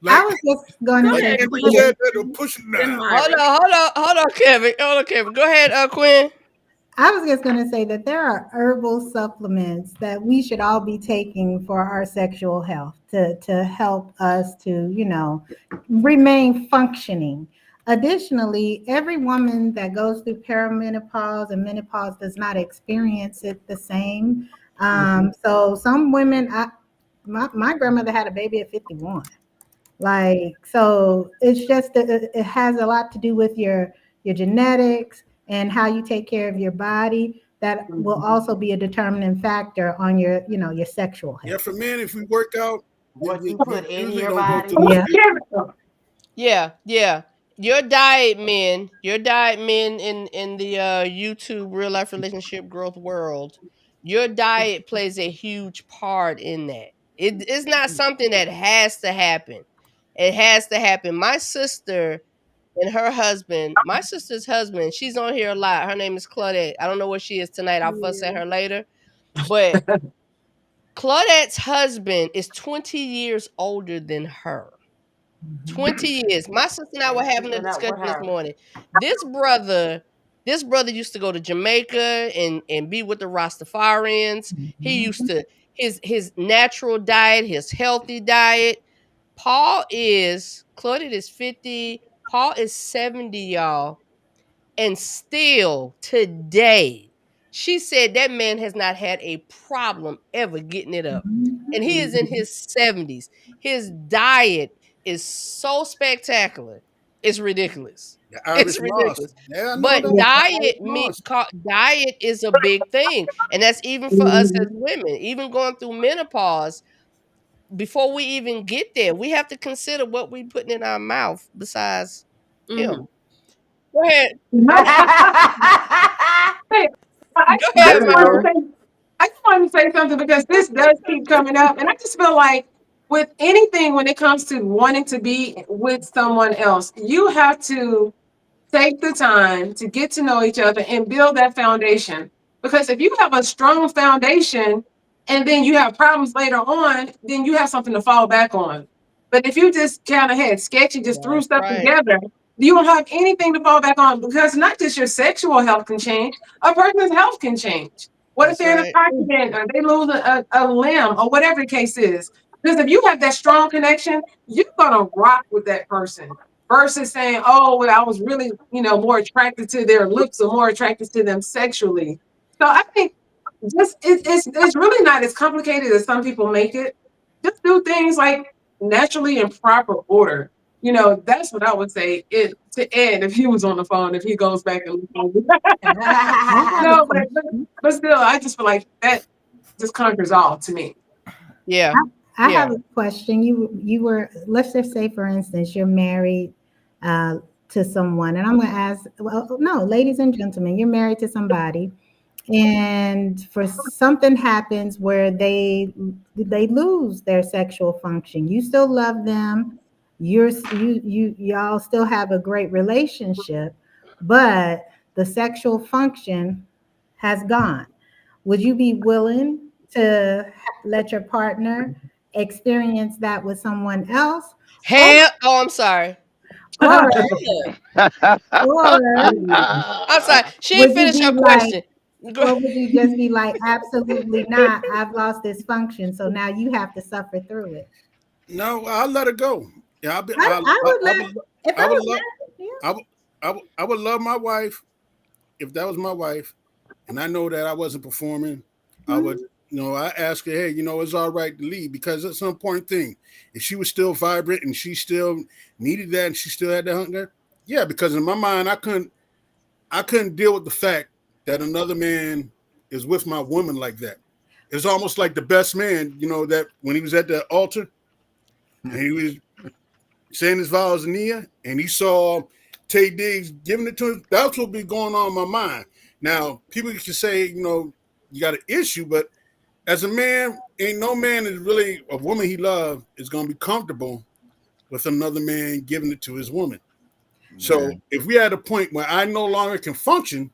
I was just going to say. Hold on, Kevin. Hold on, Kevin. Go ahead, Quinn. I was just going to say that there are herbal supplements that we should all be taking for our sexual health to help us to, you know, remain functioning. Additionally, every woman that goes through perimenopause and menopause does not experience it the same. So some women, my grandmother had a baby at 51. Like, so it's just, it has a lot to do with your genetics and how you take care of your body. That will also be a determining factor on your, you know, your sexual health. Yeah, for men, if we work out, what you put in your body. Yeah. Your diet, men in the YouTube real life relationship growth world, your diet plays a huge part in that. It's not something that has to happen. It has to happen. My sister and her husband, my sister's husband, she's on here a lot. Her name is Claudette. I don't know where she is tonight. I'll fuss at her later. But Claudette's husband is 20 years older than her. 20 years. My sister and I were having a discussion this morning. This brother used to go to Jamaica and be with the Rastafarians. He used to his natural diet, his healthy diet. Claudette is 50. Paul is 70, y'all. And still today, she said that man has not had a problem ever getting it up. And he is in his 70s. His diet is so spectacular. It's ridiculous. It's ridiculous. Yeah, but diet is a big thing. And that's even for us as women. Even going through menopause, before we even get there, we have to consider what we're putting in our mouth besides him. Go ahead. I just wanted to say something because this does keep coming up. And I just feel like with anything, when it comes to wanting to be with someone else, you have to take the time to get to know each other and build that foundation. Because if you have a strong foundation and then you have problems later on, then you have something to fall back on. But if you just kind of had sketchy, just threw stuff together, you don't have anything to fall back on, because not just your sexual health can change, a person's health can change. What if they're in a car accident or they lose a limb or whatever the case is? Because if you have that strong connection, you're gonna rock with that person versus saying, oh, well, I was really, more attracted to their looks or more attracted to them sexually. So I think just it's really not as complicated as some people make it. Just do things like naturally in proper order. You know, that's what I would say it to Ed if he was on the phone, if he goes back and no, but still, I just feel like that just conquers all to me. Yeah. I Yeah. have a question. You were, let's just say, for instance, you're married to someone, and I'm going to ask. Well, no, ladies and gentlemen, you're married to somebody, and for something happens where they lose their sexual function. You still love them. Y'all still have a great relationship, but the sexual function has gone. Would you be willing to let your partner experience that with someone else? Hell, oh, I'm sorry. Or I'm sorry. She would ain't you finished be her like, question. or would you just be like, absolutely not, I've lost this function, so now you have to suffer through it? No, I'll let it go. Yeah, I would let, if I was married, I would love my wife if that was my wife, and I know that I wasn't performing. I would, I ask her, hey, it's all right to leave, because it's an important thing. If she was still vibrant and she still needed that and she still had the hunger, yeah, because in my mind I couldn't deal with the fact that another man is with my woman like that. It's almost like the best man, that when he was at the altar and he was saying his vows in Nia, and he saw Tay Diggs giving it to him. That's what be going on in my mind. Now, people can say, you got an issue, but as a man, ain't no man is really a woman he loves is going to be comfortable with another man giving it to his woman. So if we had a point where I no longer can function,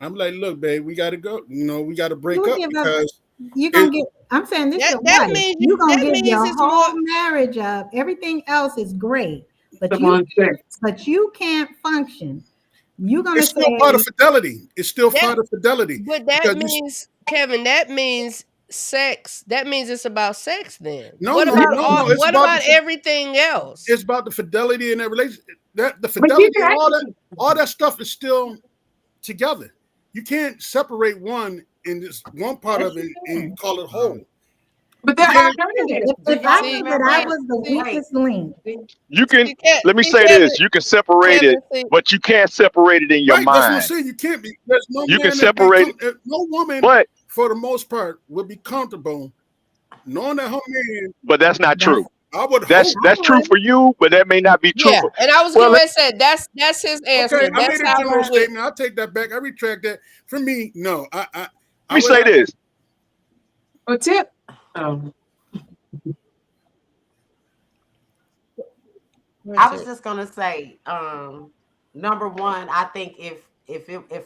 I'm like, look, babe, we got to go. We got to break up because you're gonna get. I'm saying this your wife. You're gonna give your whole marriage up. Everything else is great, but you can't function. You're gonna it's still part of fidelity. It's still part of fidelity. But that means, Kevin, that means sex. That means it's about sex then. No, what about the, everything else? It's about the fidelity in that relationship. The fidelity and all that stuff is still together. You can't separate one in this one part of it and call it whole. But there are alternatives. If I knew that I was the weakest link, you can. Let me say this: you can separate it, but you can't separate it in your mind. That's what I'm saying. You can't be. There's no you man can separate it. No woman, but for the most part, would be comfortable knowing that her man. But that's not true. I would. That's true for you, but that may not be true. Yeah, and I was going to say that's his answer. Okay, that's I made a general statement. I'll take that back. I retract that. For me, no. Let me say this. A tip. I was just gonna say, number one, I think if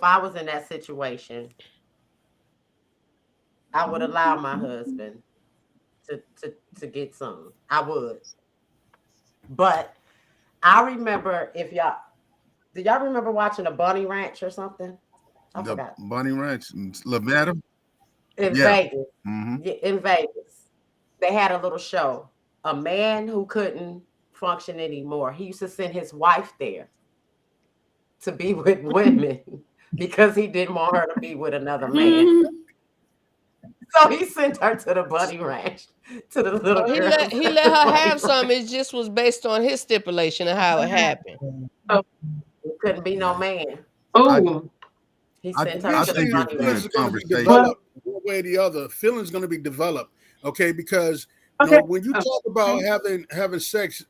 I was in that situation, I would allow my husband to get some. I would. But I remember did y'all remember watching a Bunny Ranch or something? I forgot. Bunny Ranch, Nevada? In Vegas. Mm-hmm. In Vegas. They had a little show. A man who couldn't function anymore. He used to send his wife there to be with women because he didn't want her to be with another man. So he sent her to the Bunny Ranch, to the little girl. He let her have some. It just was based on his stipulation of how it happened. It couldn't be no man. Oh, he sent her to the Bunny Ranch. One way or the other, feelings going to be developed. Okay, because when you talk about having sex,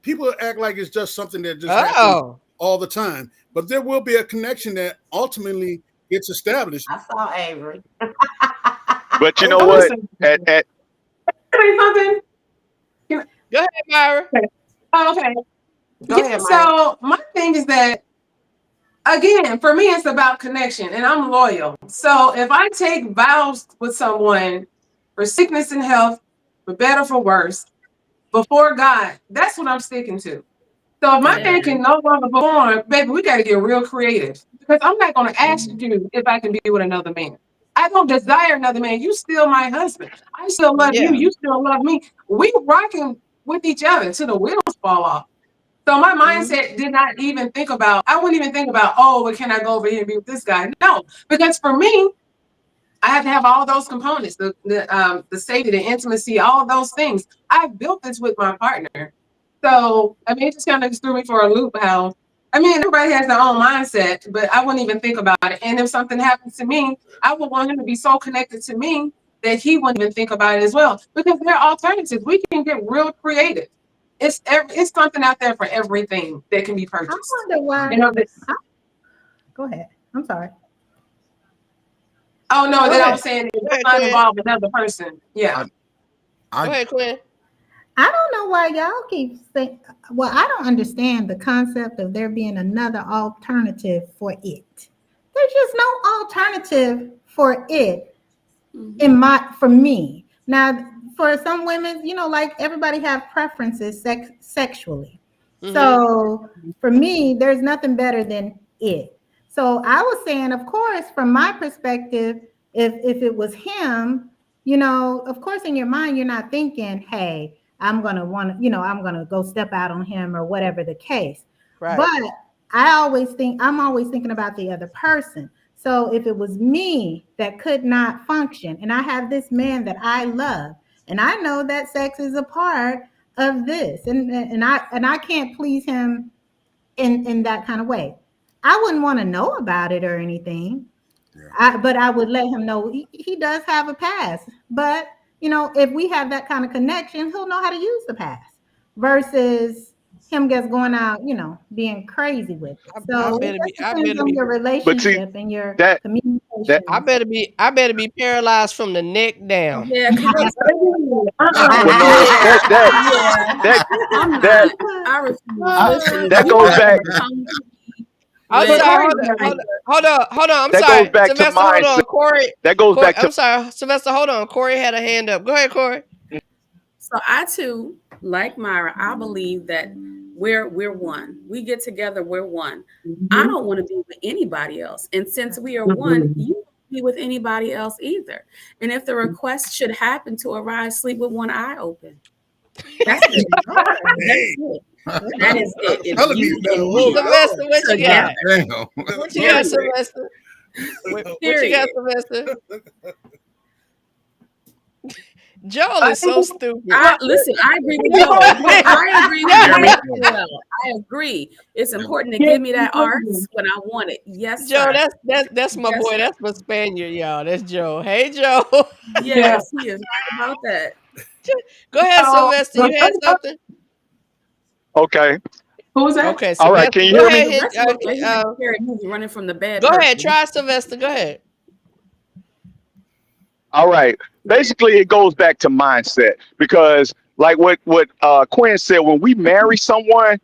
people act like it's just something that just happens all the time. But there will be a connection that ultimately gets established. I saw Avery. But you know what? Say something. Go ahead, Myra. Okay. So my thing is that, again, for me, it's about connection, and I'm loyal. So if I take vows with someone for sickness and health, for better, for worse, before God, that's what I'm sticking to. So if my man can no longer perform, baby, we got to get real creative, because I'm not going to ask you if I can be with another man. I don't desire another man. You still my husband. I still love you. You still love me. We rocking with each other till the wheels fall off. So my mindset did not even think about, I wouldn't even think about, well, can I go over here and be with this guy? No, because for me, I have to have all those components, the safety, the intimacy, all those things. I built this with my partner. So, I mean, it just kind of threw me for a loop how, I mean, everybody has their own mindset, but I wouldn't even think about it. And if something happens to me, I would want him to be so connected to me that he wouldn't even think about it as well. Because there are alternatives. We can get real creative. It's something out there for everything that can be I purchased. wonder why. You know, Go ahead. I'm sorry. oh no, Go that I ahead. was saying Go it ahead, does not Quinn. involve another person. Yeah. Go I ahead, Quinn. I don't know why y'all keep saying, well, I don't understand the concept of there being another alternative for it. There's just no alternative for it for me. Now, for some women, you know, like everybody have preferences sexually. Mhm. So for me, there's nothing better than it. So I was saying, of course, from my perspective, if it was him, you know, of course, in your mind, you're not thinking, hey, I'm gonna want to, you know, I'm gonna go step out on him or whatever the case. Right. But I'm always thinking about the other person. So if it was me that could not function, and I have this man that I love, and I know that sex is a part of this, and I can't please him in that kind of way, I wouldn't want to know about it or anything. But I would let him know he does have a pass. But you know, if we have that kind of connection, he'll know how to use the pass versus him just going out, you know, being crazy with it. I So it better be. just I depends better on be. your But see, relationship and your that communication. I better be. I better be paralyzed from the neck down. Yeah, because well, no, yeah, that I'm that not. I refuse. Listen, if that you goes are back come I'm with sorry. like, Hold on. I'm that goes sorry. back to Sylvester, hold mindset. on. Corey. That goes Corey. back to I'm sorry. Sylvester, hold on. Corey had a hand up. Go ahead, Corey. so I too, like Myra, I believe that we're one. We get together, we're one. I don't want to be with anybody else. And since we are one, you don't be with anybody else either. And if the request should happen to arise, sleep with one eye open. That's it. Hey, That is it. If telling me you that. and me Sylvester, what you got? together. Damn. What you got, Sylvester? What you got, Period. Sylvester? Joel is so stupid. Listen, I agree with Joel. I agree with Joel as well. I agree. It's important to give me that arts when I want it. Yes, Joe, sir. that's my Yes, boy. sir. That's my Spaniard, y'all. That's Joe. Hey, Joe. Yes, he is right about that. Go ahead, Sylvester. You had something? okay. Who's that? Okay, All right, Sylvester. can you Go hear me? ahead. Sylvester looks like he's a scary movie running from the bad Go ahead. person. Try Sylvester. Go ahead. All right. Basically, it goes back to mindset because, like what Quinn said, when we marry someone,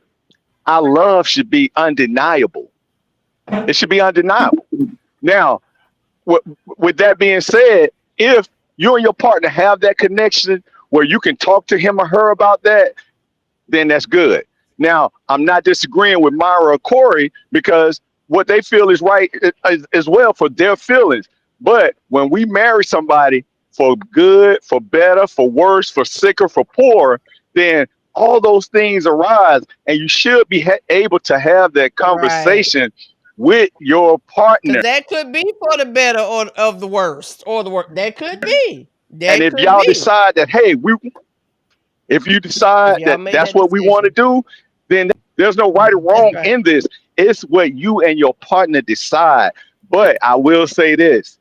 our love should be undeniable. It should be undeniable. Now, with that being said, if you and your partner have that connection where you can talk to him or her about that, then that's good. Now, I'm not disagreeing with Myra or Corey because what they feel is right as well for their feelings. But when we marry somebody for good, for better, for worse, for sicker, for poor, then all those things arise, and you should be able to have that conversation with your partner. Because that could be for the better or of the worst or the worst. That could be. And if y'all decide that, hey, if you decide that that's what we want to do, then there's no right or wrong in this. It's what you and your partner decide. But I will say this.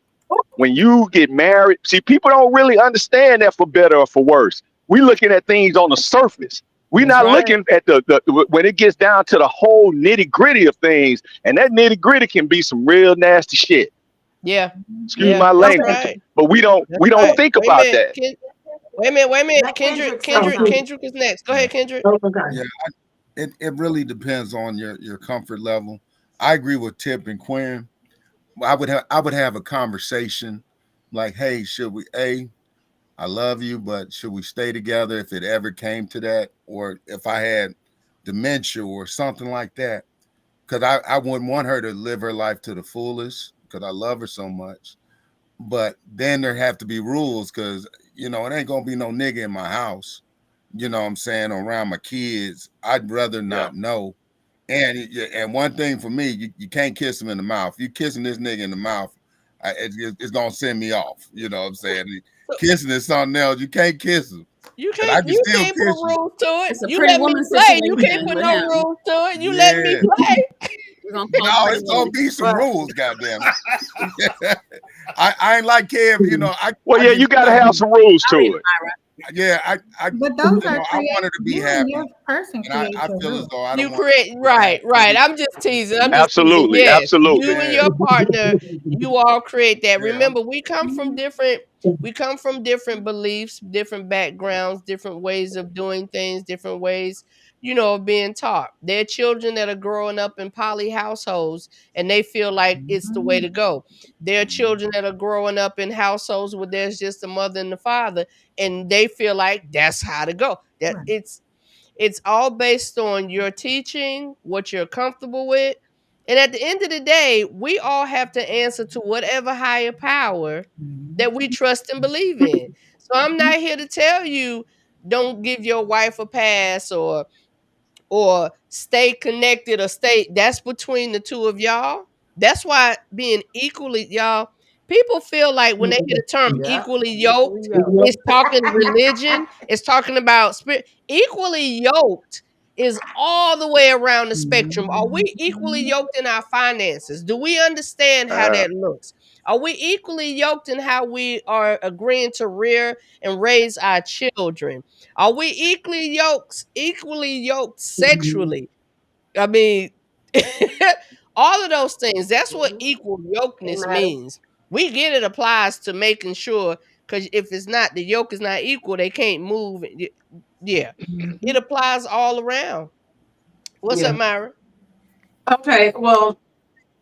When you get married, see, people don't really understand that for better or for worse. We're looking at things on the surface. We're not looking at the when it gets down to the whole nitty gritty of things. And that nitty gritty can be some real nasty shit. Yeah. Excuse my language. But we don't think about that. Wait a minute. Kendrick is next. Go ahead, Kendrick. Yeah, it really depends on your comfort level. I agree with Tip and Quinn. I would have a conversation like, hey, should we I love you, but should we stay together if it ever came to that, or if I had dementia or something like that? Because I wouldn't want her to live her life to the fullest because I love her so much. But then there have to be rules because, you know, it ain't going to be no nigga in my house, you know what I'm saying, around my kids. I'd rather not know. And one thing for me, you can't kiss him in the mouth. You kissing this nigga in the mouth, it's going to send me off, you know what I'm saying? Kissing is something else. You can't kiss them. You But I can't can still put kiss you. rules to it. It's a You Pretty let me Woman play. You can't situation put with no him. rules to it. You let me Yeah. play. We're gonna No, call Pretty it's gonna Woman. be some But- rules, goddamn it. I ain't like Kev, you know. Well, I yeah, just you got to love have you. some rules to it. Yeah, I But those you are know, I want her to be you happy, and your person and I create your feel as rules. though I You don't want create to right. have I'm just teasing. I'm just teasing. Absolutely, Yes, absolutely. you and Yeah. your partner, you all create that. Yeah, Remember, we come from different beliefs, different backgrounds, different ways of doing things, different ways, of being taught. There are children that are growing up in poly households and they feel like it's the way to go. There are children that are growing up in households where there's just a mother and the father and they feel like that's how to go. That Right. it's all based on your teaching, what you're comfortable with. And at the end of the day, we all have to answer to whatever higher power that we trust and believe in. So I'm not here to tell you don't give your wife a pass or stay connected or that's between the two of y'all. That's why being equally, y'all, people feel like when they hear the term Yeah. equally yoked, Equally it's talking religion, it's talking about spirit. Equally yoked is all the way around the spectrum. Are we equally yoked in our finances? Do we understand how that looks? Are we equally yoked in how we are agreeing to rear and raise our children? Are we equally yoked sexually? I mean, all of those things. That's what equal yokeness Amen. means. We get it applies to making sure, because if it's not, the yoke is not equal, they can't move. Yeah, it applies all around. What's Yeah. up, Myra? Okay, well,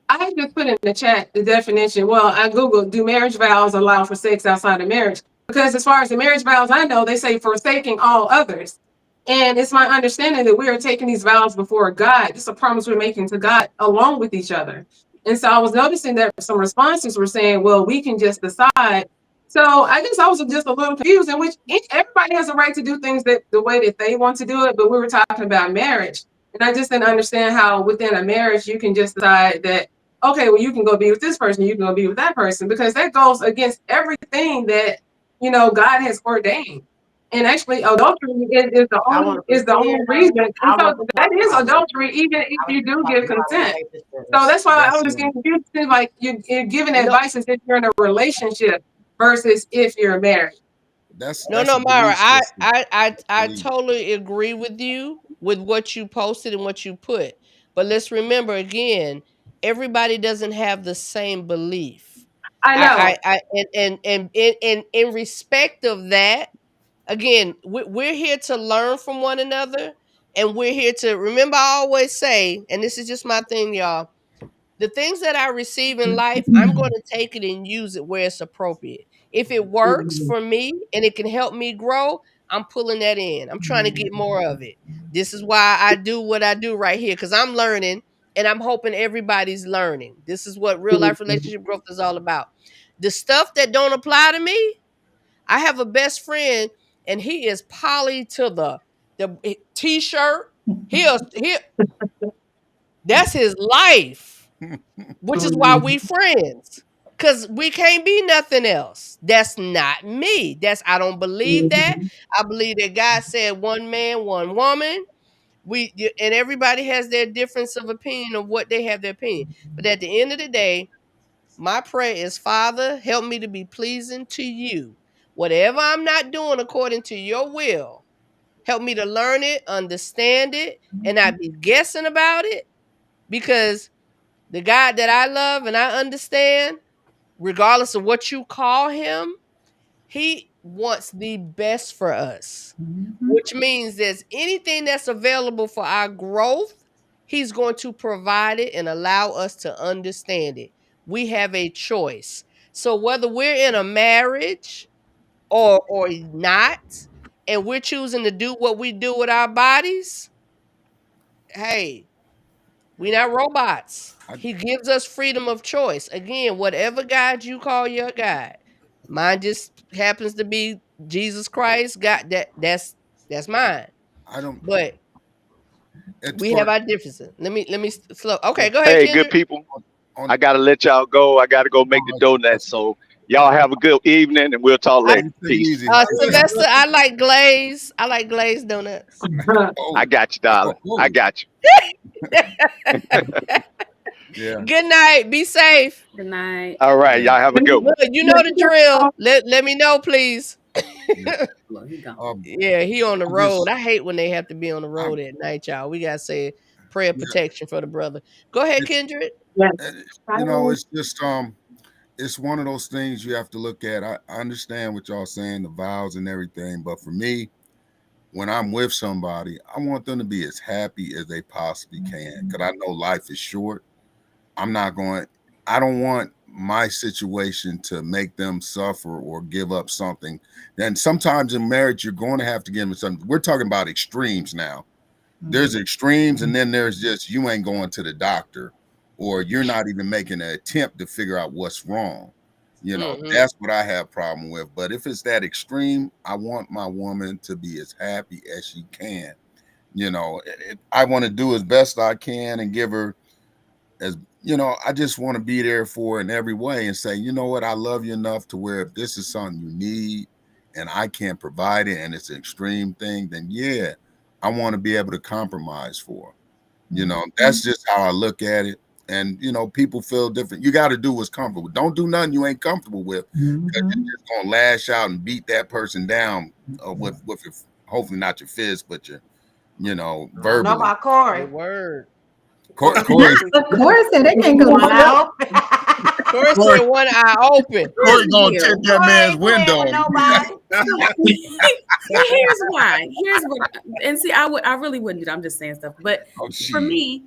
I just put in the chat the definition. Well, I Googled, do marriage vows allow for sex outside of marriage? Because as far as the marriage vows I know, they say forsaking all others. And it's my understanding that we are taking these vows before God. It's a promise we're making to God along with each other. And so I was noticing that some responses were saying, well, we can just decide. So I guess I was just a little confused, in which everybody has a right to do things that the way that they want to do it. But we were talking about marriage. And I just didn't understand how within a marriage you can just decide that, okay, well, you can go be with this person, you can go be with that person, because that goes against everything that God has ordained. And actually, adultery is the I only want to reason. And I so want to that talk is about adultery, even if I you want to do talk give about consent. relationships. So that's why I That's was it. getting confused. It seems like you're giving No, advice as if you're in a relationship versus if you're married. That's no, a Myra. belief system. I Belief. totally agree with you with what you posted and what you put. But let's remember again, everybody doesn't have the same belief. I know. And in respect of that, again, we're here to learn from one another, and we're here to remember. I always say, and this is just my thing, y'all. The things that I receive in life, I'm going to take it and use it where it's appropriate. If it works for me and it can help me grow, I'm pulling that in. I'm trying to get more of it. This is why I do what I do right here, because I'm learning and I'm hoping everybody's learning. This is what real life relationship growth is all about. The stuff that don't apply to me, I have a best friend and he is poly to the t-shirt. He that's his life, which is why we friends. Cause we can't be nothing else. That's not me. I don't believe that. I believe that God said one man, one woman. And everybody has their difference of opinion of what they have their opinion. But at the end of the day, my prayer is, Father, help me to be pleasing to you. Whatever I'm not doing according to your will, help me to learn it, understand it, and not be guessing about it. Because the God that I love and I understand, regardless of what you call him, he wants the best for us, which means there's anything that's available for our growth, he's going to provide it and allow us to understand it. We have a choice. So whether we're in a marriage or not, and we're choosing to do what we do with our bodies, hey, we're not robots. He gives us freedom of choice. Again, whatever God you call your God. Mine just happens to be Jesus Christ. God, that's mine. I don't. But It's we have for our differences. Let me slow. Okay, go ahead, Hey, good Kendrick. people. on I gotta let y'all go. I gotta go make the on- donuts. So Y'all have a good evening, and we'll talk I, later. You take it Peace. easy. Have a good Sylvester, I like glaze. I like glazed donuts. I got you, darling. I got you. Yeah. Good night. Be safe. Good night. All right, y'all have a good one. Look, you know the drill. Let me know, please. Look, he gone. Yeah, he on the I'm road. just- I hate when they have to be on the road at night, y'all. We gotta say prayer protection for the brother. Go ahead, It's- Kindred. you know, it's just it's one of those things you have to look at. I understand what y'all saying, the vows and everything, but for me, when I'm with somebody, I want them to be as happy as they possibly can. Because I know life is short. I don't want my situation to make them suffer or give up something. And sometimes in marriage, you're going to have to give them something. We're talking about extremes now. There's extremes, and then there's just you ain't going to the doctor, or you're not even making an attempt to figure out what's wrong. You know, that's what I have problem with. But if it's that extreme, I want my woman to be as happy as she can. You know, I want to do as best I can and give her as I just want to be there for her in every way and say, you know what, I love you enough to where if this is something you need and I can't provide it and it's an extreme thing, then yeah, I want to be able to compromise for her. That's just how I look at it. And people feel different. You got to do what's comfortable. Don't do nothing you ain't comfortable with, because you're just gonna lash out and beat that person down with your, hopefully not your fist, but your Know verbally. about Corey. Word. Corey Corey said they can't go One to eye open. Corey said one eye open. Corey gonna tip that man's Corey ain't playing window. with nobody. Well, here's why. Here's what. And see, I really wouldn't do that. I'm just saying stuff. But Oh, for shit. me,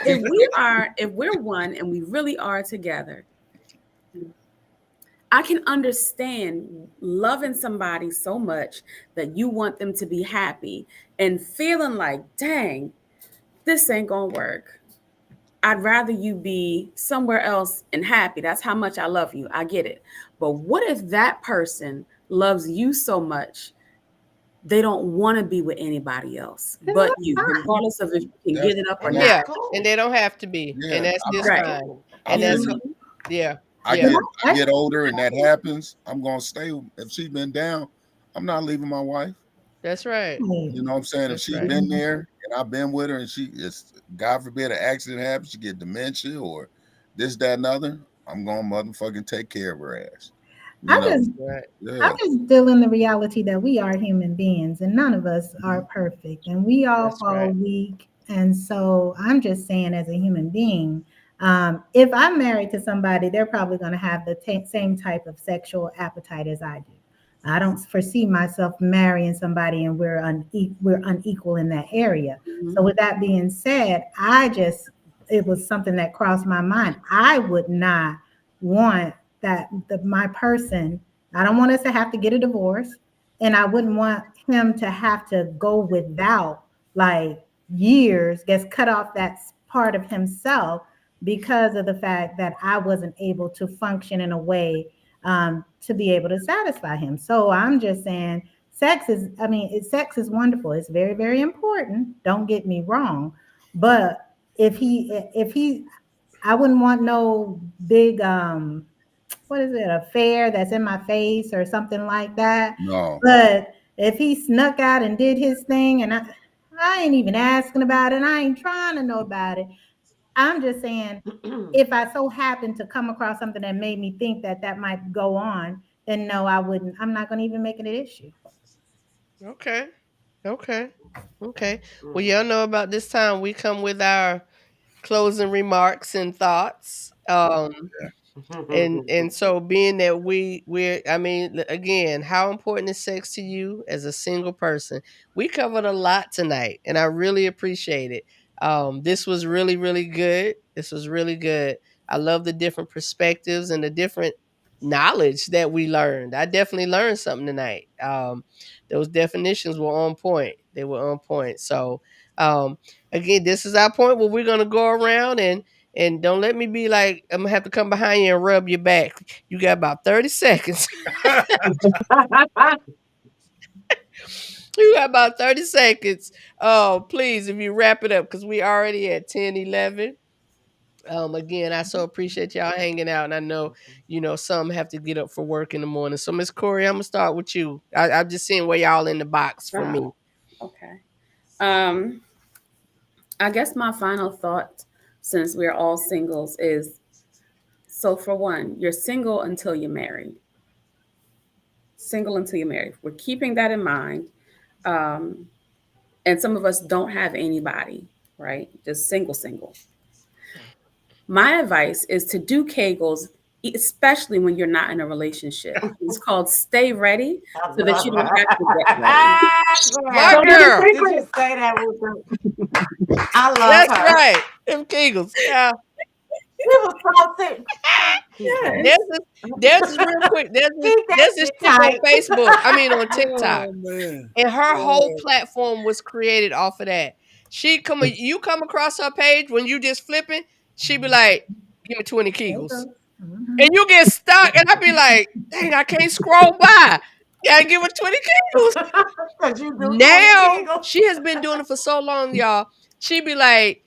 if we're one and we really are together, I can understand loving somebody so much that you want them to be happy and feeling like, dang, this ain't gonna work. I'd rather you be somewhere else and happy. That's how much I love you. I get it. But what if that person loves you so much they don't want to be with anybody else but you, regardless of if you can get it up or not? Yeah, Cool. and they don't have to be, Yeah, and that's just Right. fine. I And that's feel yeah. I Yeah. get older and that happens, I'm gonna stay. If she's been down, I'm not leaving my wife. That's right. You know what I'm saying? If That's she's right. been there and I've been with her and it's God forbid an accident happens, she get dementia or this, that, and other, I'm gonna motherfucking take care of her ass. You I know? just Right. Yeah. I'm just still in the reality that we are human beings and none of us are perfect and we all That's fall right. weak. And so I'm just saying, as a human being, if I'm married to somebody, they're probably going to have the same type of sexual appetite as I do. I don't foresee myself marrying somebody and we're unequal in that area. So with that being said, it was something that crossed my mind. I would not want my person, I don't want us to have to get a divorce, and I wouldn't want him to have to go without like years, gets cut off that part of himself because of the fact that I wasn't able to function in a way to be able to satisfy him. So I'm just saying, sex is wonderful. It's very, very important. Don't get me wrong. But if he, I wouldn't want no big, what is it, affair that's in my face or something like that. No. But if he snuck out and did his thing and I ain't even asking about it, I ain't trying to know about it. I'm just saying, if I so happen to come across something that made me think that might go on, then no, I wouldn't. I'm not going to even make it an issue. Okay. Well, y'all know about this time we come with our closing remarks and thoughts. And so being that we're I mean, again, how important is sex to you as a single person? We covered a lot tonight and I really appreciate it. This was really, really good. This was really good. I love the different perspectives and the different knowledge that we learned. I definitely learned something tonight. Those definitions were on point. They were on point. So again, this is our point where we're gonna go around and don't let me be like, I'm gonna have to come behind you and rub your back. You got about 30 seconds. You got about 30 seconds. Oh, please, if you wrap it up, because we already at 10, 11. Again, I so appreciate y'all hanging out, and I know some have to get up for work in the morning. So, Miss Corey, I'm gonna start with you. I'm just seeing where y'all in the box for me. Okay. I guess my final thought, since we're all singles, is so for one, you're single until you're married. Single until you're married. We're keeping that in mind. And some of us don't have anybody, right? Just single. My advice is to do Kegels, especially when you're not in a relationship. It's called Stay Ready, so that you don't have to get ready. My girl. Did you say that? I love That's her. right. Them Kegels. Yeah. There's this real quick. There's this chick on Facebook. I mean on TikTok. And her whole platform was created off of that. You come across her page when you just flipping, she be like, give me 20 Kegels. And you get stuck, and I be like, dang, I can't scroll by. Gotta give her 20 Kegels. Now she has been doing it for so long, y'all. She be like,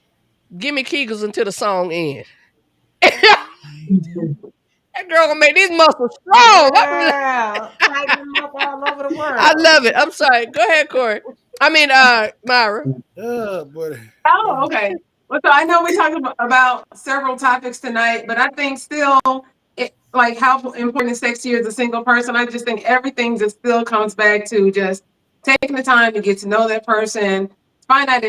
give me Kegels until the song ends. That girl gonna make these muscles strong. I love it. I'm sorry. Go ahead, Corey. I mean, Myra. Boy. Oh, okay. Well, so I know we talked about several topics tonight, but I think still, like how important sex to you as a single person. I just think everything just still comes back to just taking the time to get to know that person, find out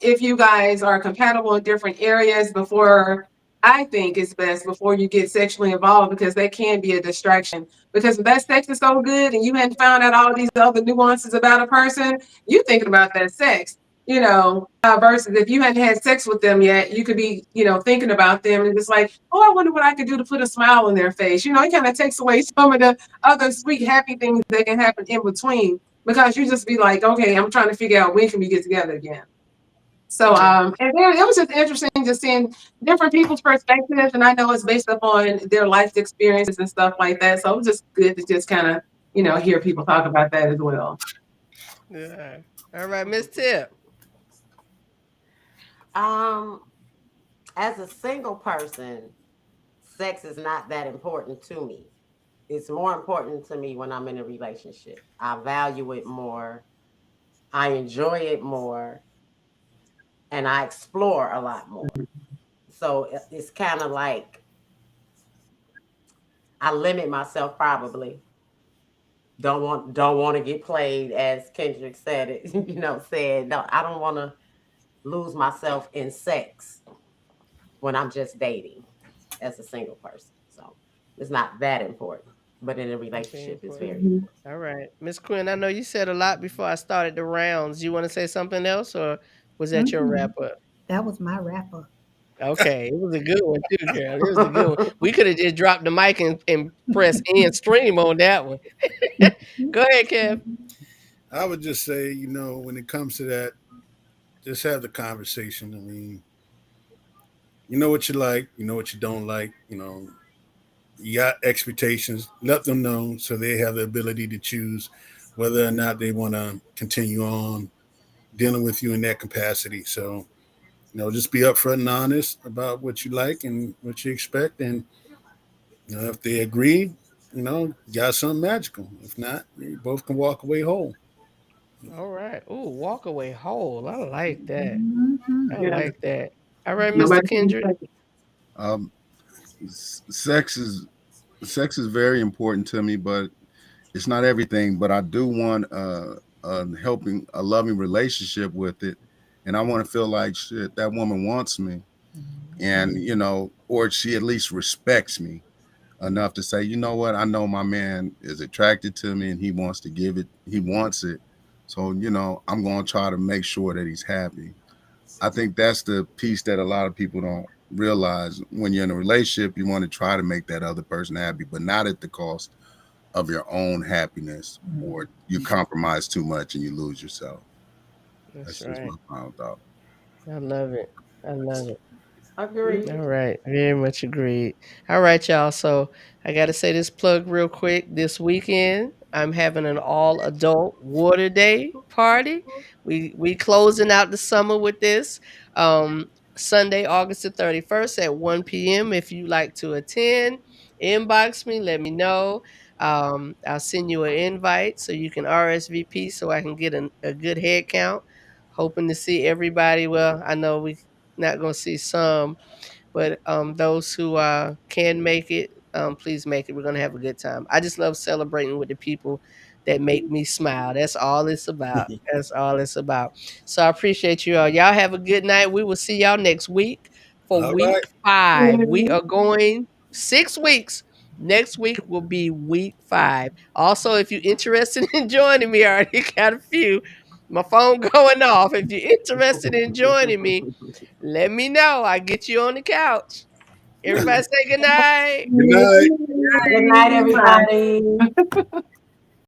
if you guys are compatible in different areas before. I think it's best before you get sexually involved, because that can be a distraction. Because if that sex is so good and you hadn't found out all these other nuances about a person, you thinking about that sex. Versus if you hadn't had sex with them yet, you could be, thinking about them and just like, oh, I wonder what I could do to put a smile on their face. It kind of takes away some of the other sweet, happy things that can happen in between, because you just be like, okay, I'm trying to figure out when can we get together again. So, and it was just interesting just seeing different people's perspectives, and I know it's based upon their life experiences and stuff like that. So it was just good to just kind of, hear people talk about that as well. Yeah. All right, Miss Tip. As a single person, sex is not that important to me. It's more important to me when I'm in a relationship. I value it more. I enjoy it more. And I explore a lot more. So it's kind of like I limit myself probably. Don't want to get played, as Kendrick said it, no, I don't want to lose myself in sex when I'm just dating as a single person. So it's not that important, but in a relationship, it's very important. All right. Miss Quinn, I know you said a lot before I started the rounds. You want to say something else, or was that your wrap up? That was my wrap up. Okay. It was a good one too, girl. It was a good one. We could have just dropped the mic and pressed end stream on that one. Go ahead, Kev. I would just say, when it comes to that, just have the conversation. I mean, you know what you like, you know what you don't like, you got expectations, let them know so they have the ability to choose whether or not they want to continue on dealing with you in that capacity. So, just be upfront and honest about what you like and what you expect. And, if they agree, you got something magical. If not, you both can walk away whole. All right. Ooh, walk away whole. I like that. I Yeah. like that. All right, Mr. Kendrick. Sex is very important to me, but it's not everything. But I do want a loving relationship with it, and I want to feel like shit that woman wants me, and or she at least respects me enough to say, you know what, I know my man is attracted to me and he wants to give it, he wants it. So, I'm going to try to make sure that he's happy. I think that's the piece that a lot of people don't realize. When you're in a relationship, you want to try to make that other person happy, but not at the cost of your own happiness, or you compromise too much and you lose yourself. That's right. just my final thought. I love it. I love it. Agreed. All right. Very much agreed. All right, y'all. So I got to say this plug real quick. This weekend, I'm having an all adult water day party. We closing out the summer with this. Sunday, August the 31st at 1 p.m. If you like to attend, inbox me, let me know. I'll send you an invite so you can RSVP so I can get a good head count. Hoping to see everybody. Well, I know we're not going to see some, but those who can make it, please make it. We're going to have a good time. I just love celebrating with the people that make me smile. That's all it's about. That's all it's about. So I appreciate you all. Y'all have a good night. We will see y'all next week for All week right. 5. We are going 6 weeks. Next week will be week 5. Also, if you're interested in joining me, I already got a few. My phone going off. If you're interested in joining me, let me know. I get you on the couch. Everybody say good night. Good night. Good night, everybody.